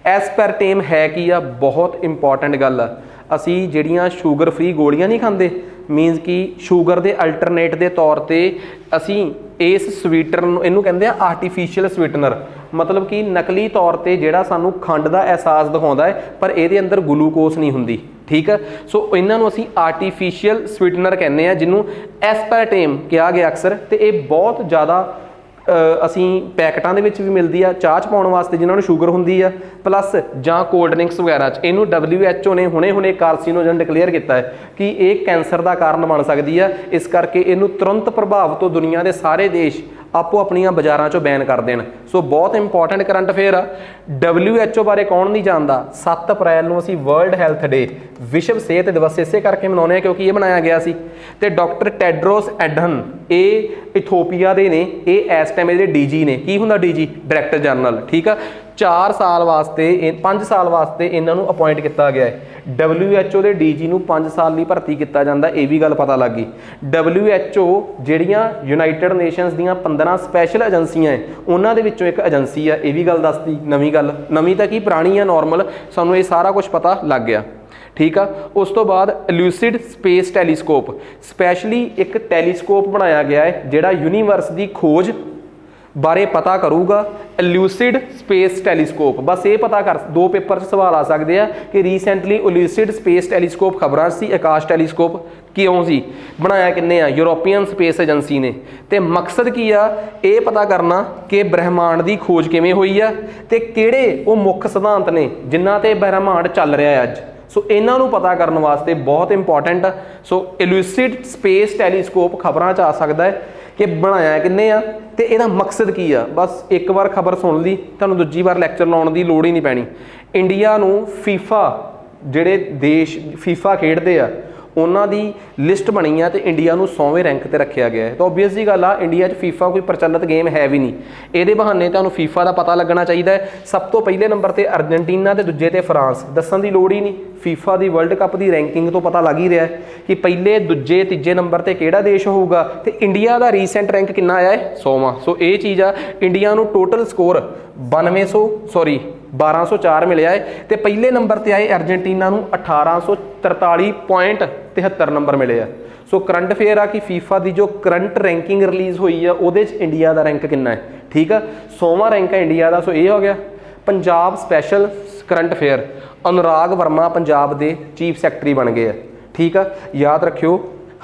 ਐਸਪੈਰਟੇਮ ਹੈ ਕੀ ਆ? ਬਹੁਤ ਇੰਪੋਰਟੈਂਟ ਗੱਲ ਆ। ਅਸੀਂ ਜਿਹੜੀਆਂ ਸ਼ੂਗਰ ਫ੍ਰੀ ਗੋਲੀਆਂ ਨਹੀਂ ਖਾਂਦੇ, ਮੀਨਸ ਕਿ ਸ਼ੂਗਰ ਦੇ ਅਲਟਰਨੇਟ ਦੇ ਤੌਰ ਤੇ ਅਸੀਂ ਇਸ ਸਵੀਟਨਰ ਨੂੰ, ਇਹਨੂੰ ਕਹਿੰਦੇ ਆ ਆਰਟੀਫੀਸ਼ੀਅਲ ਸਵੀਟਨਰ, ਮਤਲਬ ਕਿ ਨਕਲੀ ਤੌਰ ਤੇ ਜਿਹੜਾ ਸਾਨੂੰ ਖੰਡ ਦਾ ਅਹਿਸਾਸ ਦਿਖਾਉਂਦਾ ਹੈ ਪਰ ਇਹਦੇ ਅੰਦਰ ਗਲੂਕੋਸ ਨਹੀਂ ਹੁੰਦੀ, ਠੀਕ ਹੈ। ਸੋ ਇਹਨਾਂ ਨੂੰ ਅਸੀਂ ਆਰਟੀਫੀਸ਼ੀਅਲ ਸਵੀਟਨਰ ਕਹਿੰਦੇ ਆ, ਜਿਹਨੂੰ ਐਸਪੈਰਟੇਮ ਕਿਹਾ ਗਿਆ ਅਕਸਰ। ਤੇ ਇਹ ਬਹੁਤ ਜ਼ਿਆਦਾ ਅਸੀਂ ਪੈਕਟਾਂ ਦੇ ਵਿੱਚ ਵੀ ਮਿਲਦੀ ਆ, ਚਾਹ 'ਚ ਪਾਉਣ ਵਾਸਤੇ ਜਿਨ੍ਹਾਂ ਨੂੰ ਸ਼ੂਗਰ ਹੁੰਦੀ ਆ, ਪਲੱਸ ਜਾਂ ਕੋਲਡ ਡਰਿੰਕਸ ਵਗੈਰਾ 'ਚ। ਇਹਨੂੰ WHO ਨੇ ਹੁਣੇ ਕਾਰਸੀਨੋਜਨ ਡਿਕਲੇਅਰ ਕੀਤਾ ਹੈ ਕਿ ਇਹ ਕੈਂਸਰ ਦਾ ਕਾਰਨ ਬਣ ਸਕਦੀ ਆ। ਇਸ ਕਰਕੇ ਇਹਨੂੰ ਤੁਰੰਤ ਪ੍ਰਭਾਵ ਤੋਂ ਦੁਨੀਆ ਦੇ ਸਾਰੇ ਦੇਸ਼ ਆਪੋ ਆਪਣੀਆਂ ਬਾਜ਼ਾਰਾਂ 'ਚੋਂ ਬੈਨ ਕਰ ਦੇਣ। ਸੋ ਬਹੁਤ ਇੰਪੋਰਟੈਂਟ ਕਰੰਟ ਅਫੇਅਰ ਆ। WHO ਬਾਰੇ ਕੌਣ ਨਹੀਂ ਜਾਣਦਾ? 7 ਅਪ੍ਰੈਲ ਨੂੰ ਅਸੀਂ ਵਰਲਡ ਹੈਲਥ ਡੇ, ਵਿਸ਼ਵ ਸਿਹਤ ਦਿਵਸ, ਇਸੇ ਕਰਕੇ ਮਨਾਉਂਦੇ ਹਾਂ ਕਿਉਂਕਿ ਇਹ ਬਣਾਇਆ ਗਿਆ ਸੀ। ਤੇ ਡਾਕਟਰ ਟੈਡਰੋਸ ਐਡਹਨ, ਇਹ ਇਥੋਪੀਆ ਦੇ ਨੇ, ਇਹ ਇਸ ਟਾਈਮ ਇਹਦੇ DG ਨੇ। ਕੀ ਹੁੰਦਾ DG? ਡਾਇਰੈਕਟਰ ਜਨਰਲ, ਠੀਕ ਆ। 4 ਸਾਲ ਵਾਸਤੇ 5 ਸਾਲ ਵਾਸਤੇ ਇਹਨਾਂ ਨੂੰ ਅਪੁਆਇੰਟ ਕੀਤਾ ਗਿਆ ਹੈ। WHO ਦੇ DG ਨੂੰ 5 ਸਾਲ ਲਈ ਭਰਤੀ ਕੀਤਾ ਜਾਂਦਾ, ਇਹ ਵੀ ਗੱਲ ਪਤਾ ਲੱਗ ਗਈ। WHO ਜਿਹੜੀਆਂ ਯੂਨਾਈਟਿਡ ਨੇਸ਼ਨਸ ਦੀਆਂ 15 ਸਪੈਸ਼ਲ ਏਜੰਸੀਆਂ ਹੈ, ਉਹਨਾਂ ਦੇ ਵਿੱਚੋਂ ਇੱਕ ਏਜੰਸੀ ਆ। ਇਹ ਵੀ ਗੱਲ ਦੱਸਦੀ, ਨਵੀਂ ਗੱਲ, ਨਵੀਂ ਤਾਂ ਕੀ ਪੁਰਾਣੀ ਆ, ਨੋਰਮਲ, ਸਾਨੂੰ ਇਹ ਸਾਰਾ ਕੁਝ ਪਤਾ ਲੱਗ ਗਿਆ, ਠੀਕ ਆ। ਉਸ ਤੋਂ ਬਾਅਦ ਇਲੂਸਿਡ ਸਪੇਸ ਟੈਲੀਸਕੋਪ, ਸਪੈਸ਼ਲੀ ਇੱਕ ਟੈਲੀਸਕੋਪ ਬਣਾਇਆ ਗਿਆ ਹੈ ਜਿਹੜਾ ਯੂਨੀਵਰਸ ਦੀ ਖੋਜ ਬਾਰੇ ਪਤਾ ਕਰੂਗਾ। ਇਲੂਸਿਡ ਸਪੇਸ ਟੈਲੀਸਕੋਪ, ਬਸ ਇਹ ਪਤਾ ਕਰ, 2 ਪੇਪਰ 'ਚ ਸਵਾਲ ਆ ਸਕਦੇ ਆ ਕਿ ਰੀਸੈਂਟਲੀ ਇਲੂਸਿਡ ਸਪੇਸ ਟੈਲੀਸਕੋਪ ਖਬਰਾਂ ਸੀ। ਆਕਾਸ਼ ਟੈਲੀਸਕੋਪ ਕਿਉਂ ਸੀ ਬਣਾਇਆ, ਕਿੰਨੇ ਆ? ਯੂਰੋਪੀਅਨ ਸਪੇਸ ਏਜੰਸੀ ਨੇ। ਤੇ ਮਕਸਦ ਕੀ ਆ? ਇਹ ਪਤਾ ਕਰਨਾ ਕਿ ਬ੍ਰਹਿਮੰਡ ਦੀ ਖੋਜ ਕਿਵੇਂ ਹੋਈ ਆ ਤੇ ਕਿਹੜੇ ਉਹ ਮੁੱਖ ਸਿਧਾਂਤ ਨੇ ਜਿਨ੍ਹਾਂ ਤੇ ਬ੍ਰਹਿਮੰਡ ਚੱਲ ਰਿਹਾ ਹੈ ਅੱਜ। ਸੋ ਇਹਨਾਂ ਨੂੰ ਪਤਾ ਕਰਨ ਵਾਸਤੇ ਬਹੁਤ ਇੰਪੋਰਟੈਂਟ ਆ। ਸੋ ਇਲੂਸਿਡ ਸਪੇਸ ਟੈਲੀਸਕੋਪ ਖਬਰਾਂ 'ਚ ਆ ਸਕਦਾ ਹੈ ਕਿ ਬਣਾਇਆ ਕਿੰਨੇ ਆ ਤੇ ਇਹਦਾ ਮਕਸਦ ਕੀ ਆ। ਬਸ ਇੱਕ ਵਾਰ ਖਬਰ ਸੁਣ ਲਈ, ਤੁਹਾਨੂੰ ਦੂਜੀ ਵਾਰ ਲੈਕਚਰ ਲਾਉਣ ਦੀ ਲੋੜ ਹੀ ਨਹੀਂ ਪੈਣੀ। ਇੰਡੀਆ ਨੂੰ FIFA ਜਿਹੜੇ ਦੇਸ਼ ਫੀਫਾ ਖੇਡਦੇ ਆ ਉਹਨਾਂ ਦੀ ਲਿਸਟ ਬਣੀ ਆ ਤੇ ਇੰਡੀਆ ਨੂੰ 100ਵੇਂ ਰੈਂਕ ਤੇ ਰੱਖਿਆ ਗਿਆ ਹੈ। ਤਾਂ ਓਬਵੀਅਸ ਜੀ ਗੱਲ ਆ, ਇੰਡੀਆ 'ਚ ਫੀਫਾ ਕੋਈ ਪ੍ਰਚਲਿਤ ਗੇਮ ਹੈ ਵੀ ਨਹੀਂ। ਇਹਦੇ ਬਹਾਨੇ ਤੁਹਾਨੂੰ ਫੀਫਾ ਦਾ ਪਤਾ ਲੱਗਣਾ ਚਾਹੀਦਾ ਹੈ। ਸਭ ਤੋਂ ਪਹਿਲੇ ਨੰਬਰ ਤੇ ਅਰਜਨਟੀਨਾ ਤੇ ਦੂਜੇ ਤੇ ਫਰਾਂਸ, ਦੱਸਣ ਦੀ ਲੋੜ ਹੀ ਨਹੀਂ। ਫੀਫਾ ਦੀ ਵਰਲਡ ਕੱਪ ਦੀ ਰੈਂਕਿੰਗ ਤੋਂ ਪਤਾ ਲੱਗ ਹੀ ਰਿਹਾ ਕਿ ਪਹਿਲੇ, ਦੂਜੇ, ਤੀਜੇ ਨੰਬਰ ਤੇ ਕਿਹੜਾ ਦੇਸ਼ ਹੋਊਗਾ। ਤੇ ਇੰਡੀਆ ਦਾ ਰੀਸੈਂਟ ਰੈਂਕ ਕਿੰਨਾ ਆਇਆ ਹੈ? 100ਵਾਂ। ਸੋ ਇਹ ਚੀਜ਼ ਆ, ਇੰਡੀਆ ਨੂੰ ਟੋਟਲ ਸਕੋਰ 1204 ਮਿਲਿਆ ਹੈ ਤੇ ਪਹਿਲੇ ਨੰਬਰ ਤੇ ਆਏ ਅਰਜਨਟੀਨਾ ਨੂੰ 1843.73 ਨੰਬਰ ਮਿਲੇ ਆ। ਸੋ ਕਰੰਟ ਅਫੇਅਰ ਆ ਕਿ ਫੀਫਾ ਦੀ ਜੋ ਕਰੰਟ ਰੈਂਕਿੰਗ ਰਿਲੀਜ਼ ਹੋਈ ਆ ਉਹਦੇ 'ਚ ਇੰਡੀਆ ਦਾ ਰੈਂਕ ਕਿੰਨਾ ਹੈ, ਠੀਕ ਆ। 100ਵਾਂ ਰੈਂਕ ਹੈ ਇੰਡੀਆ ਦਾ। ਸੋ ਇਹ ਹੋ ਗਿਆ Punjab special current affair. Anurag Verma Punjab ਦੇ ਚੀਫ ਸੈਕਟਰੀ ਬਣ ਗਏ ਆ, ਠੀਕ ਆ। ਯਾਦ ਰੱਖਿਓ,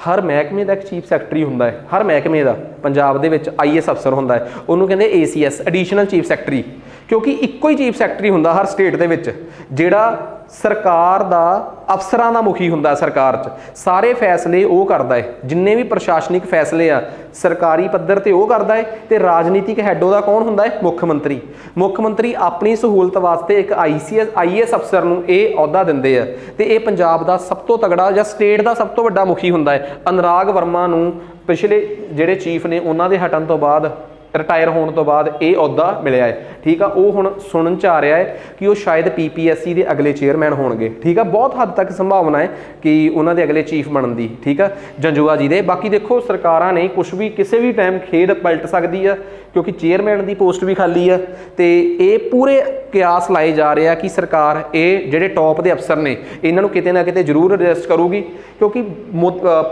ਹਰ ਮਹਿਕਮੇ ਦਾ ਇੱਕ ਚੀਫ ਸੈਕਟਰੀ ਹੁੰਦਾ ਹੈ। ਹਰ ਮਹਿਕਮੇ ਦਾ ਪੰਜਾਬ ਦੇ ਵਿੱਚ IAS ਅਫਸਰ ਹੁੰਦਾ ਹੈ, ਉਹਨੂੰ ਕਹਿੰਦੇ ACS, ਐਡੀਸ਼ਨਲ ਚੀਫ ਸੈਕਟਰੀ। ਕਿਉਂਕਿ ਇੱਕੋ ਹੀ ਚੀਫ ਸੈਕਟਰੀ ਹੁੰਦਾ ਹਰ ਸਟੇਟ ਦੇ ਵਿੱਚ, ਜਿਹੜਾ ਸਰਕਾਰ ਦਾ ਅਫਸਰਾਂ ਦਾ ਮੁਖੀ ਹੁੰਦਾ। ਸਰਕਾਰ 'ਚ ਸਾਰੇ ਫੈਸਲੇ ਉਹ ਕਰਦਾ ਹੈ, ਜਿੰਨੇ ਵੀ ਪ੍ਰਸ਼ਾਸਨਿਕ ਫੈਸਲੇ ਆ ਸਰਕਾਰੀ ਪੱਧਰ ਤੇ ਉਹ ਕਰਦਾ ਹੈ। ਤੇ ਰਾਜਨੀਤਿਕ ਹੈਡ ਉਹਦਾ ਕੌਣ ਹੁੰਦਾ ਹੈ? ਮੁੱਖ ਮੰਤਰੀ। ਮੁੱਖ ਮੰਤਰੀ ਆਪਣੀ ਸਹੂਲਤ ਵਾਸਤੇ ਇੱਕ IAS ਅਫਸਰ ਨੂੰ ਇਹ ਅਹੁਦਾ ਦਿੰਦੇ ਆ ਤੇ ਇਹ ਪੰਜਾਬ ਦਾ ਸਭ ਤੋਂ ਤਗੜਾ ਜਾਂ ਸਟੇਟ ਦਾ ਸਭ ਤੋਂ ਵੱਡਾ ਮੁਖੀ ਹੁੰਦਾ ਹੈ। ਅਨੁਰਾਗ ਵਰਮਾ ਨੂੰ ਪਿਛਲੇ ਜਿਹੜੇ ਚੀਫ ਨੇ ਉਹਨਾਂ ਦੇ ਹਟਣ ਤੋਂ ਬਾਅਦ, ਰਿਟਾਇਰ ਹੋਣ ਤੋਂ ਬਾਅਦ ਇਹ ਅਹੁਦਾ ਮਿਲਿਆ ਹੈ, ਠੀਕ ਆ। ਉਹ ਹੁਣ ਸੁਣਨ 'ਚ ਆ ਰਿਹਾ ਹੈ ਕਿ ਉਹ ਸ਼ਾਇਦ PPSC ਦੇ ਅਗਲੇ ਚੇਅਰਮੈਨ ਹੋਣਗੇ, ਠੀਕ ਆ। ਬਹੁਤ ਹੱਦ ਤੱਕ ਸੰਭਾਵਨਾ ਹੈ ਕਿ ਉਹਨਾਂ ਦੇ ਅਗਲੇ ਚੀਫ ਬਣਨ ਦੀ, ਠੀਕ ਆ, ਜੰਜੂਆ ਜੀ ਦੇ। ਬਾਕੀ ਦੇਖੋ, ਸਰਕਾਰਾਂ ਨੇ ਕੁਛ ਵੀ ਕਿਸੇ ਵੀ ਟਾਈਮ ਖੇਡ ਪਲਟ ਸਕਦੀ ਆ, ਕਿਉਂਕਿ ਚੇਅਰਮੈਨ ਦੀ ਪੋਸਟ ਵੀ ਖਾਲੀ ਆ। ਤੇ ਇਹ ਪੂਰੇ ਕਿਆਸ ਲਾਏ ਜਾ ਰਹੇ ਆ ਕਿ ਸਰਕਾਰ ਇਹ ਜਿਹੜੇ ਟੌਪ ਦੇ ਅਫਸਰ ਨੇ ਇਹਨਾਂ ਨੂੰ ਕਿਤੇ ਨਾ ਕਿਤੇ ਜ਼ਰੂਰ ਅਰੈਸਟ ਕਰੂਗੀ, ਕਿਉਂਕਿ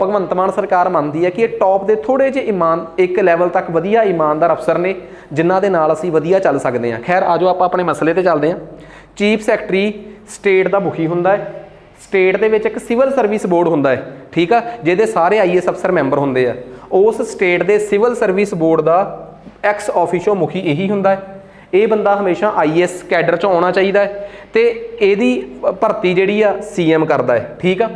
ਭਗਵੰਤ ਮਾਨ ਸਰਕਾਰ ਮੰਨਦੀ ਹੈ ਕਿ ਇਹ ਟੌਪ ਦੇ ਥੋੜ੍ਹੇ ਜਿਹੇ ਇੱਕ ਲੈਵਲ ਤੱਕ ਵਧੀਆ ਇਮਾਨਦਾਰ ਅਫਸਰ ਨੇ ਜਿਨ੍ਹਾਂ ਦੇ ਨਾਲ ਅਸੀਂ ਵਧੀਆ ਚੱਲ ਸਕਦੇ ਹਾਂ। ਖੈਰ ਆਜੋ ਆਪਾਂ ਆਪਣੇ ਮਸਲੇ ਤੇ ਚੱਲਦੇ ਹਾਂ। ਚੀਫ ਸੈਕਟਰੀ ਸਟੇਟ ਦਾ ਮੁਖੀ ਹੁੰਦਾ ਹੈ। ਸਟੇਟ ਦੇ ਵਿੱਚ ਇੱਕ ਸਿਵਲ ਸਰਵਿਸ ਬੋਰਡ ਹੁੰਦਾ ਹੈ, ਠੀਕ ਆ, ਜਿਹਦੇ ਸਾਰੇ IAS ਅਫਸਰ ਮੈਂਬਰ ਹੁੰਦੇ ਆ। ਉਸ ਸਟੇਟ ਦੇ ਸਿਵਲ ਸਰਵਿਸ ਬੋਰਡ ਦਾ ਐਕਸ ਆਫੀਸ਼ੋ ਮੁਖੀ ਇਹੀ ਹੁੰਦਾ ਹੈ। ਇਹ ਬੰਦਾ ਹਮੇਸ਼ਾ IAS ਕੈਡਰ 'ਚ ਆਉਣਾ ਚਾਹੀਦਾ ਹੈ ਤੇ ਇਹਦੀ ਭਰਤੀ ਜਿਹੜੀ ਆ CM ਕਰਦਾ ਹੈ, ਠੀਕ ਆ।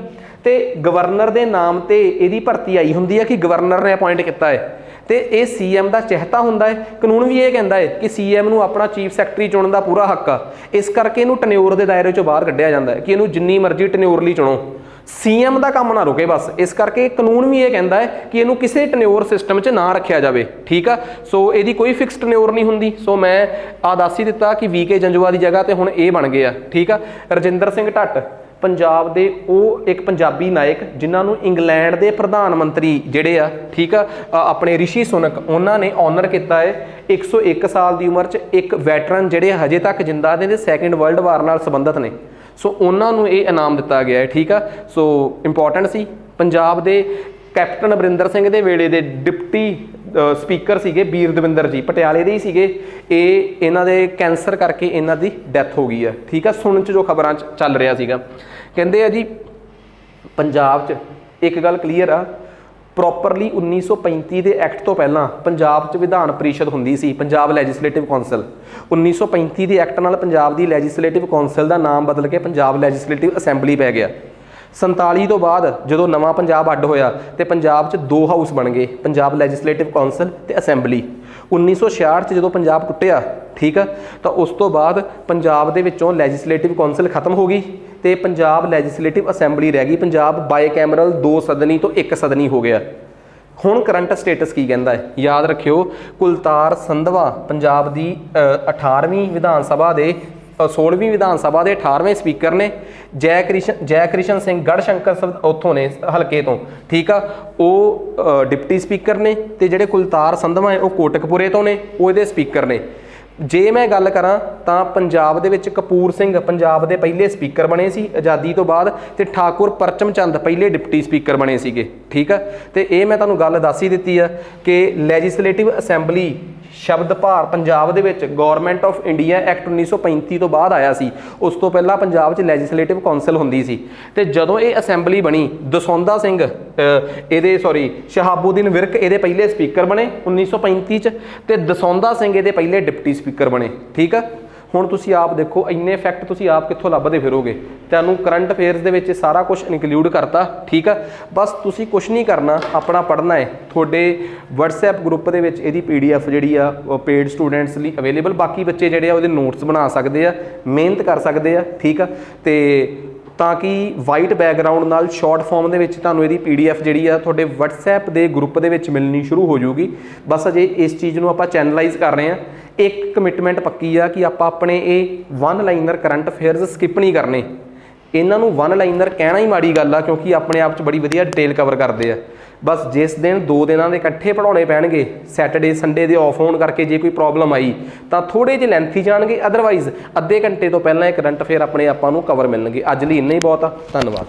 ਤੇ ਗਵਰਨਰ ਦੇ ਨਾਮ ਤੇ ਇਹਦੀ ਭਰਤੀ ਆਈ ਹੁੰਦੀ ਹੈ ਕਿ ਗਵਰਨਰ ਨੇ ਅਪਾਇੰਟ ਕੀਤਾ ਹੈ ਤੇ ਇਹ CM ਦਾ ਚਿਹਤਾ ਹੁੰਦਾ ਹੈ। ਕਾਨੂੰਨ ਵੀ ਇਹ ਕਹਿੰਦਾ ਹੈ ਕਿ CM ਨੂੰ ਆਪਣਾ ਚੀਫ ਸੈਕਟਰੀ ਚੁਣਨ ਦਾ ਪੂਰਾ ਹੱਕ ਆ। ਇਸ ਕਰਕੇ ਇਹਨੂੰ ਟਨਿਓਰ ਦੇ ਦਾਇਰੇ 'ਚੋਂ ਬਾਹਰ ਕੱਢਿਆ ਜਾਂਦਾ ਹੈ ਕਿ ਇਹਨੂੰ ਜਿੰਨੀ ਮਰਜ਼ੀ ਟਨਿਓਰ ਲਈ ਚੁਣੋ, CM ਦਾ ਕੰਮ ਨਾ ਰੁਕੇ ਬਸ। ਇਸ ਕਰਕੇ ਕਾਨੂੰਨ ਵੀ ਇਹ ਕਹਿੰਦਾ ਹੈ ਕਿ ਇਹਨੂੰ ਕਿਸੇ ਟਨਿਓਰ ਸਿਸਟਮ 'ਚ ਨਾ ਰੱਖਿਆ ਜਾਵੇ, ਠੀਕ ਆ। ਸੋ ਇਹਦੀ ਕੋਈ ਫਿਕਸ ਟਨਿਓਰ ਨਹੀਂ ਹੁੰਦੀ। ਸੋ ਮੈਂ ਦੱਸ ਹੀ ਦਿੱਤਾ ਕਿ VK ਜੰਜੂਆ ਦੀ ਜਗ੍ਹਾ ਤੇ ਹੁਣ ਇਹ ਬਣ ਗਏ ਆ, ਠੀਕ ਆ। ਰਜਿੰਦਰ ਸਿੰਘ ਢੱਟ ਪੰਜਾਬ ਦੇ ਉਹ ਇੱਕ ਪੰਜਾਬੀ ਨਾਇਕ ਜਿਨ੍ਹਾਂ ਨੂੰ ਇੰਗਲੈਂਡ ਦੇ ਪ੍ਰਧਾਨ ਮੰਤਰੀ ਜਿਹੜੇ ਆ, ਠੀਕ ਆ, ਆਪਣੇ ਰਿਸ਼ੀ ਸੁਨਕ, ਉਹਨਾਂ ਨੇ ਆਨਰ ਕੀਤਾ ਹੈ। 101 ਸਾਲ ਦੀ ਉਮਰ 'ਚ ਇੱਕ ਵੈਟਰਨ ਜਿਹੜੇ ਹਜੇ ਤੱਕ ਜਿੰਦਾ ਨੇ ਤੇ ਸੈਕਿੰਡ ਵਰਲਡ ਵਾਰ ਨਾਲ ਸੰਬੰਧਿਤ ਨੇ। ਸੋ ਉਹਨਾਂ ਨੂੰ ਇਹ ਇਨਾਮ ਦਿੱਤਾ ਗਿਆ ਹੈ, ਠੀਕ ਆ। ਸੋ ਇੰਪੋਰਟੈਂਟ ਸੀ। ਪੰਜਾਬ ਦੇ ਕੈਪਟਨ ਅਮਰਿੰਦਰ ਸਿੰਘ ਦੇ ਵੇਲੇ ਦੇ ਡਿਪਟੀ ਸਪੀਕਰ ਸੀਗੇ ਵੀਰ ਦਵਿੰਦਰ ਜੀ, ਪਟਿਆਲੇ ਦੇ ਹੀ ਸੀਗੇ। ਇਹਨਾਂ ਦੇ ਕੈਂਸਰ ਕਰਕੇ ਇਹਨਾਂ ਦੀ ਡੈਥ ਹੋ ਗਈ ਆ, ਠੀਕ ਆ। ਸੁਣਨ 'ਚ ਜੋ ਖਬਰਾਂ 'ਚ ਚੱਲ ਰਿਹਾ ਸੀਗਾ, ਕਹਿੰਦੇ ਆ ਜੀ ਪੰਜਾਬ 'ਚ ਇੱਕ ਗੱਲ ਕਲੀਅਰ ਆ, ਪ੍ਰੋਪਰਲੀ 1935 ਦੇ ਐਕਟ ਤੋਂ ਪਹਿਲਾਂ ਪੰਜਾਬ 'ਚ ਵਿਧਾਨ ਪਰਿਸ਼ਦ ਹੁੰਦੀ ਸੀ, ਪੰਜਾਬ ਲੈਜਿਸਲੇਟਿਵ ਕੌਂਸਲ। 1935 ਦੇ ਐਕਟ ਨਾਲ ਪੰਜਾਬ ਦੀ ਲੈਜਿਸਲੇਟਿਵ ਕੌਂਸਲ ਦਾ ਨਾਮ ਬਦਲ ਕੇ ਪੰਜਾਬ ਲੈਜਿਸਲੇਟਿਵ ਅਸੈਂਬਲੀ ਪੈ ਗਿਆ। 47 ਤੋਂ ਬਾਅਦ ਜਦੋਂ ਨਵਾਂ ਪੰਜਾਬ ਅੱਡ ਹੋਇਆ ਤੇ ਪੰਜਾਬ 'ਚ 2 ਹਾਊਸ ਬਣ ਗਏ, ਪੰਜਾਬ ਲੈਜਿਸਲੇਟਿਵ ਕੌਂਸਲ ਤੇ ਅਸੈਂਬਲੀ। 1966 'ਚ ਜਦੋਂ ਪੰਜਾਬ ਟੁੱਟਿਆ, ਠੀਕ ਆ, ਤਾਂ ਉਸ ਤੋਂ ਬਾਅਦ ਪੰਜਾਬ ਦੇ ਵਿੱਚੋਂ ਲੈਜਿਸਲੇਟਿਵ ਕੌਂਸਲ ਖਤਮ ਹੋ ਗਈ ਤੇ ਪੰਜਾਬ ਲੈਜਿਸਲੇਟਿਵ ਅਸੈਂਬਲੀ ਰਹਿ ਗਈ। ਪੰਜਾਬ ਬਾਈਕੈਮਰਲ 2 ਸਦਨੀ ਤੋਂ 1 ਸਦਨੀ ਹੋ ਗਿਆ। ਹੁਣ ਕਰੰਟ ਸਟੇਟਸ ਕੀ ਕਹਿੰਦਾ ਹੈ, ਯਾਦ ਰੱਖਿਓ। ਕੁਲਤਾਰ ਸੰਧਵਾ ਪੰਜਾਬ ਦੀ 18ਵੀਂ ਵਿਧਾਨ ਸਭਾ ਦੇ 16ਵੀਂ ਵਿਧਾਨ ਸਭਾ ਦੇ 18ਵੇਂ ਸਪੀਕਰ ਨੇ। ਜੈ ਕ੍ਰਿਸ਼ਨ ਸਿੰਘ ਗੜਸ਼ੰਕਰ ਉੱਥੋਂ ਨੇ ਹਲਕੇ ਤੋਂ, ਠੀਕ ਆ, ਉਹ ਡਿਪਟੀ ਸਪੀਕਰ ਨੇ। ਤੇ ਜਿਹੜੇ ਕੁਲਤਾਰ ਸੰਧਵਾ ਹੈ ਉਹ ਕੋਟਕਪੁਰੇ ਤੋਂ ਨੇ, ਉਹ ਇਹਦੇ ਸਪੀਕਰ ਨੇ। ਜੇ ਮੈਂ ਗੱਲ ਕਰਾਂ ਤਾਂ ਪੰਜਾਬ ਦੇ ਵਿੱਚ ਕਪੂਰ ਸਿੰਘ ਪੰਜਾਬ ਦੇ ਪਹਿਲੇ ਸਪੀਕਰ ਬਣੇ ਸੀ ਆਜ਼ਾਦੀ ਤੋਂ ਬਾਅਦ, ਤੇ ਠਾਕੁਰ ਪਰਚਮ ਚੰਦ ਪਹਿਲੇ ਡਿਪਟੀ ਸਪੀਕਰ ਬਣੇ ਸੀਗੇ, ਠੀਕ ਆ। ਤੇ ਇਹ ਮੈਂ ਤੁਹਾਨੂੰ ਗੱਲ ਦੱਸ ਹੀ ਦਿੱਤੀ ਆ ਕਿ ਲੈਜਿਸਲੇਟਿਵ ਅਸੈਂਬਲੀ ਸ਼ਬਦ ਭਾਰ ਪੰਜਾਬ ਦੇ ਵਿੱਚ ਗੌਰਮੈਂਟ ਆਫ ਇੰਡੀਆ ਐਕਟ 1935 ਤੋਂ ਬਾਅਦ ਆਇਆ ਸੀ। ਉਸ ਤੋਂ ਪਹਿਲਾਂ ਪੰਜਾਬ 'ਚ ਲੈਜਿਸਲੇਟਿਵ ਕੌਂਸਲ ਹੁੰਦੀ ਸੀ। ਤੇ ਜਦੋਂ ਇਹ ਅਸੈਂਬਲੀ ਬਣੀ, ਦਸੌਂਦਾ ਸਿੰਘ ਸ਼ਹਾਬੂਦੀਨ ਵਿਰਕ ਇਹਦੇ ਪਹਿਲੇ ਸਪੀਕਰ ਬਣੇ 1935 'ਚ, ਤੇ ਦਸੌਂਦਾ ਸਿੰਘ ਇਹਦੇ ਪਹਿਲੇ ਡਿਪਟੀ ਸਪੀਕਰ ਬਣੇ, ਠੀਕ ਆ। ਹੁਣ ਤੁਸੀਂ ਆਪ ਦੇਖੋ, ਇੰਨੇ ਫੈਕਟ ਤੁਸੀਂ ਆਪ ਕਿੱਥੋਂ ਲੱਭਦੇ ਫਿਰੋਗੇ। ਤੁਹਾਨੂੰ ਕਰੰਟ ਅਫੇਅਰਸ ਦੇ ਵਿੱਚ ਸਾਰਾ ਕੁਝ ਇਨਕਲੂਡ ਕਰਤਾ, ਠੀਕ ਆ। ਬਸ ਤੁਸੀਂ ਕੁਝ ਨਹੀਂ ਕਰਨਾ, ਆਪਣਾ ਪੜ੍ਹਨਾ ਹੈ। ਤੁਹਾਡੇ WhatsApp ਗਰੁੱਪ ਦੇ ਵਿੱਚ ਇਹਦੀ PDF ਜਿਹੜੀ ਆ ਉਹ ਪੇਡ ਸਟੂਡੈਂਟਸ ਲਈ ਅਵੇਲੇਬਲ। ਬਾਕੀ ਬੱਚੇ ਜਿਹੜੇ ਆ ਉਹਦੇ ਨੋਟਸ ਬਣਾ ਸਕਦੇ ਆ, ਮਿਹਨਤ ਕਰ ਸਕਦੇ ਆ, ਠੀਕ ਆ। ਤੇ ਤਾਂ ਕਿ ਵਾਈਟ ਬੈਕਗਰਾਊਂਡ ਨਾਲ ਸ਼ਾਰਟ ਫਾਰਮ ਦੇ ਵਿੱਚ ਤੁਹਾਨੂੰ ਇਹਦੀ PDF ਜਿਹੜੀ ਆ ਤੁਹਾਡੇ WhatsApp ਦੇ ਗਰੁੱਪ ਦੇ ਵਿੱਚ ਮਿਲਣੀ ਸ਼ੁਰੂ ਹੋ ਜਾਊਗੀ। ਬਸ ਅਜੇ ਇਸ ਚੀਜ਼ ਨੂੰ ਆਪਾਂ ਚੈਨਲਾਈਜ਼ ਕਰ ਰਹੇ ਹਾਂ। ਇੱਕ ਕਮਿਟਮੈਂਟ ਪੱਕੀ ਆ ਕਿ ਆਪਾਂ ਆਪਣੇ ਇਹ one liner current affairs skip ਨਹੀਂ ਕਰਨੇ। ਇਹਨਾਂ ਨੂੰ ਵਨ ਲਾਈਨਰ ਕਹਿਣਾ ਹੀ ਮਾੜੀ ਗੱਲ ਆ, ਕਿਉਂਕਿ ਆਪਣੇ ਆਪ 'ਚ ਬੜੀ ਵਧੀਆ ਡਿਟੇਲ ਕਵਰ ਕਰਦੇ ਆ। ਬਸ ਜਿਸ ਦਿਨ 2 ਦਿਨਾਂ ਦੇ ਇਕੱਠੇ ਪੜ੍ਹਾਉਣੇ ਪੈਣਗੇ, ਸੈਟਰਡੇ ਸੰਡੇ ਦੇ ਆਫ ਹੋਣ ਕਰਕੇ ਜੇ ਕੋਈ ਪ੍ਰੋਬਲਮ ਆਈ ਤਾਂ ਥੋੜ੍ਹੇ ਜਿਹੇ ਲੈਂਥੀ ਜਾਣਗੇ, ਅਦਰਵਾਈਜ਼ ਅੱਧੇ ਘੰਟੇ ਤੋਂ ਪਹਿਲਾਂ ਇਹ ਕਰੰਟ ਅਫੇਅਰ ਆਪਣੇ ਆਪਾਂ ਨੂੰ ਕਵਰ ਮਿਲਣਗੇ। ਅੱਜ ਲਈ ਇੰਨਾ ਹੀ ਬਹੁਤ ਆ, ਧੰਨਵਾਦ।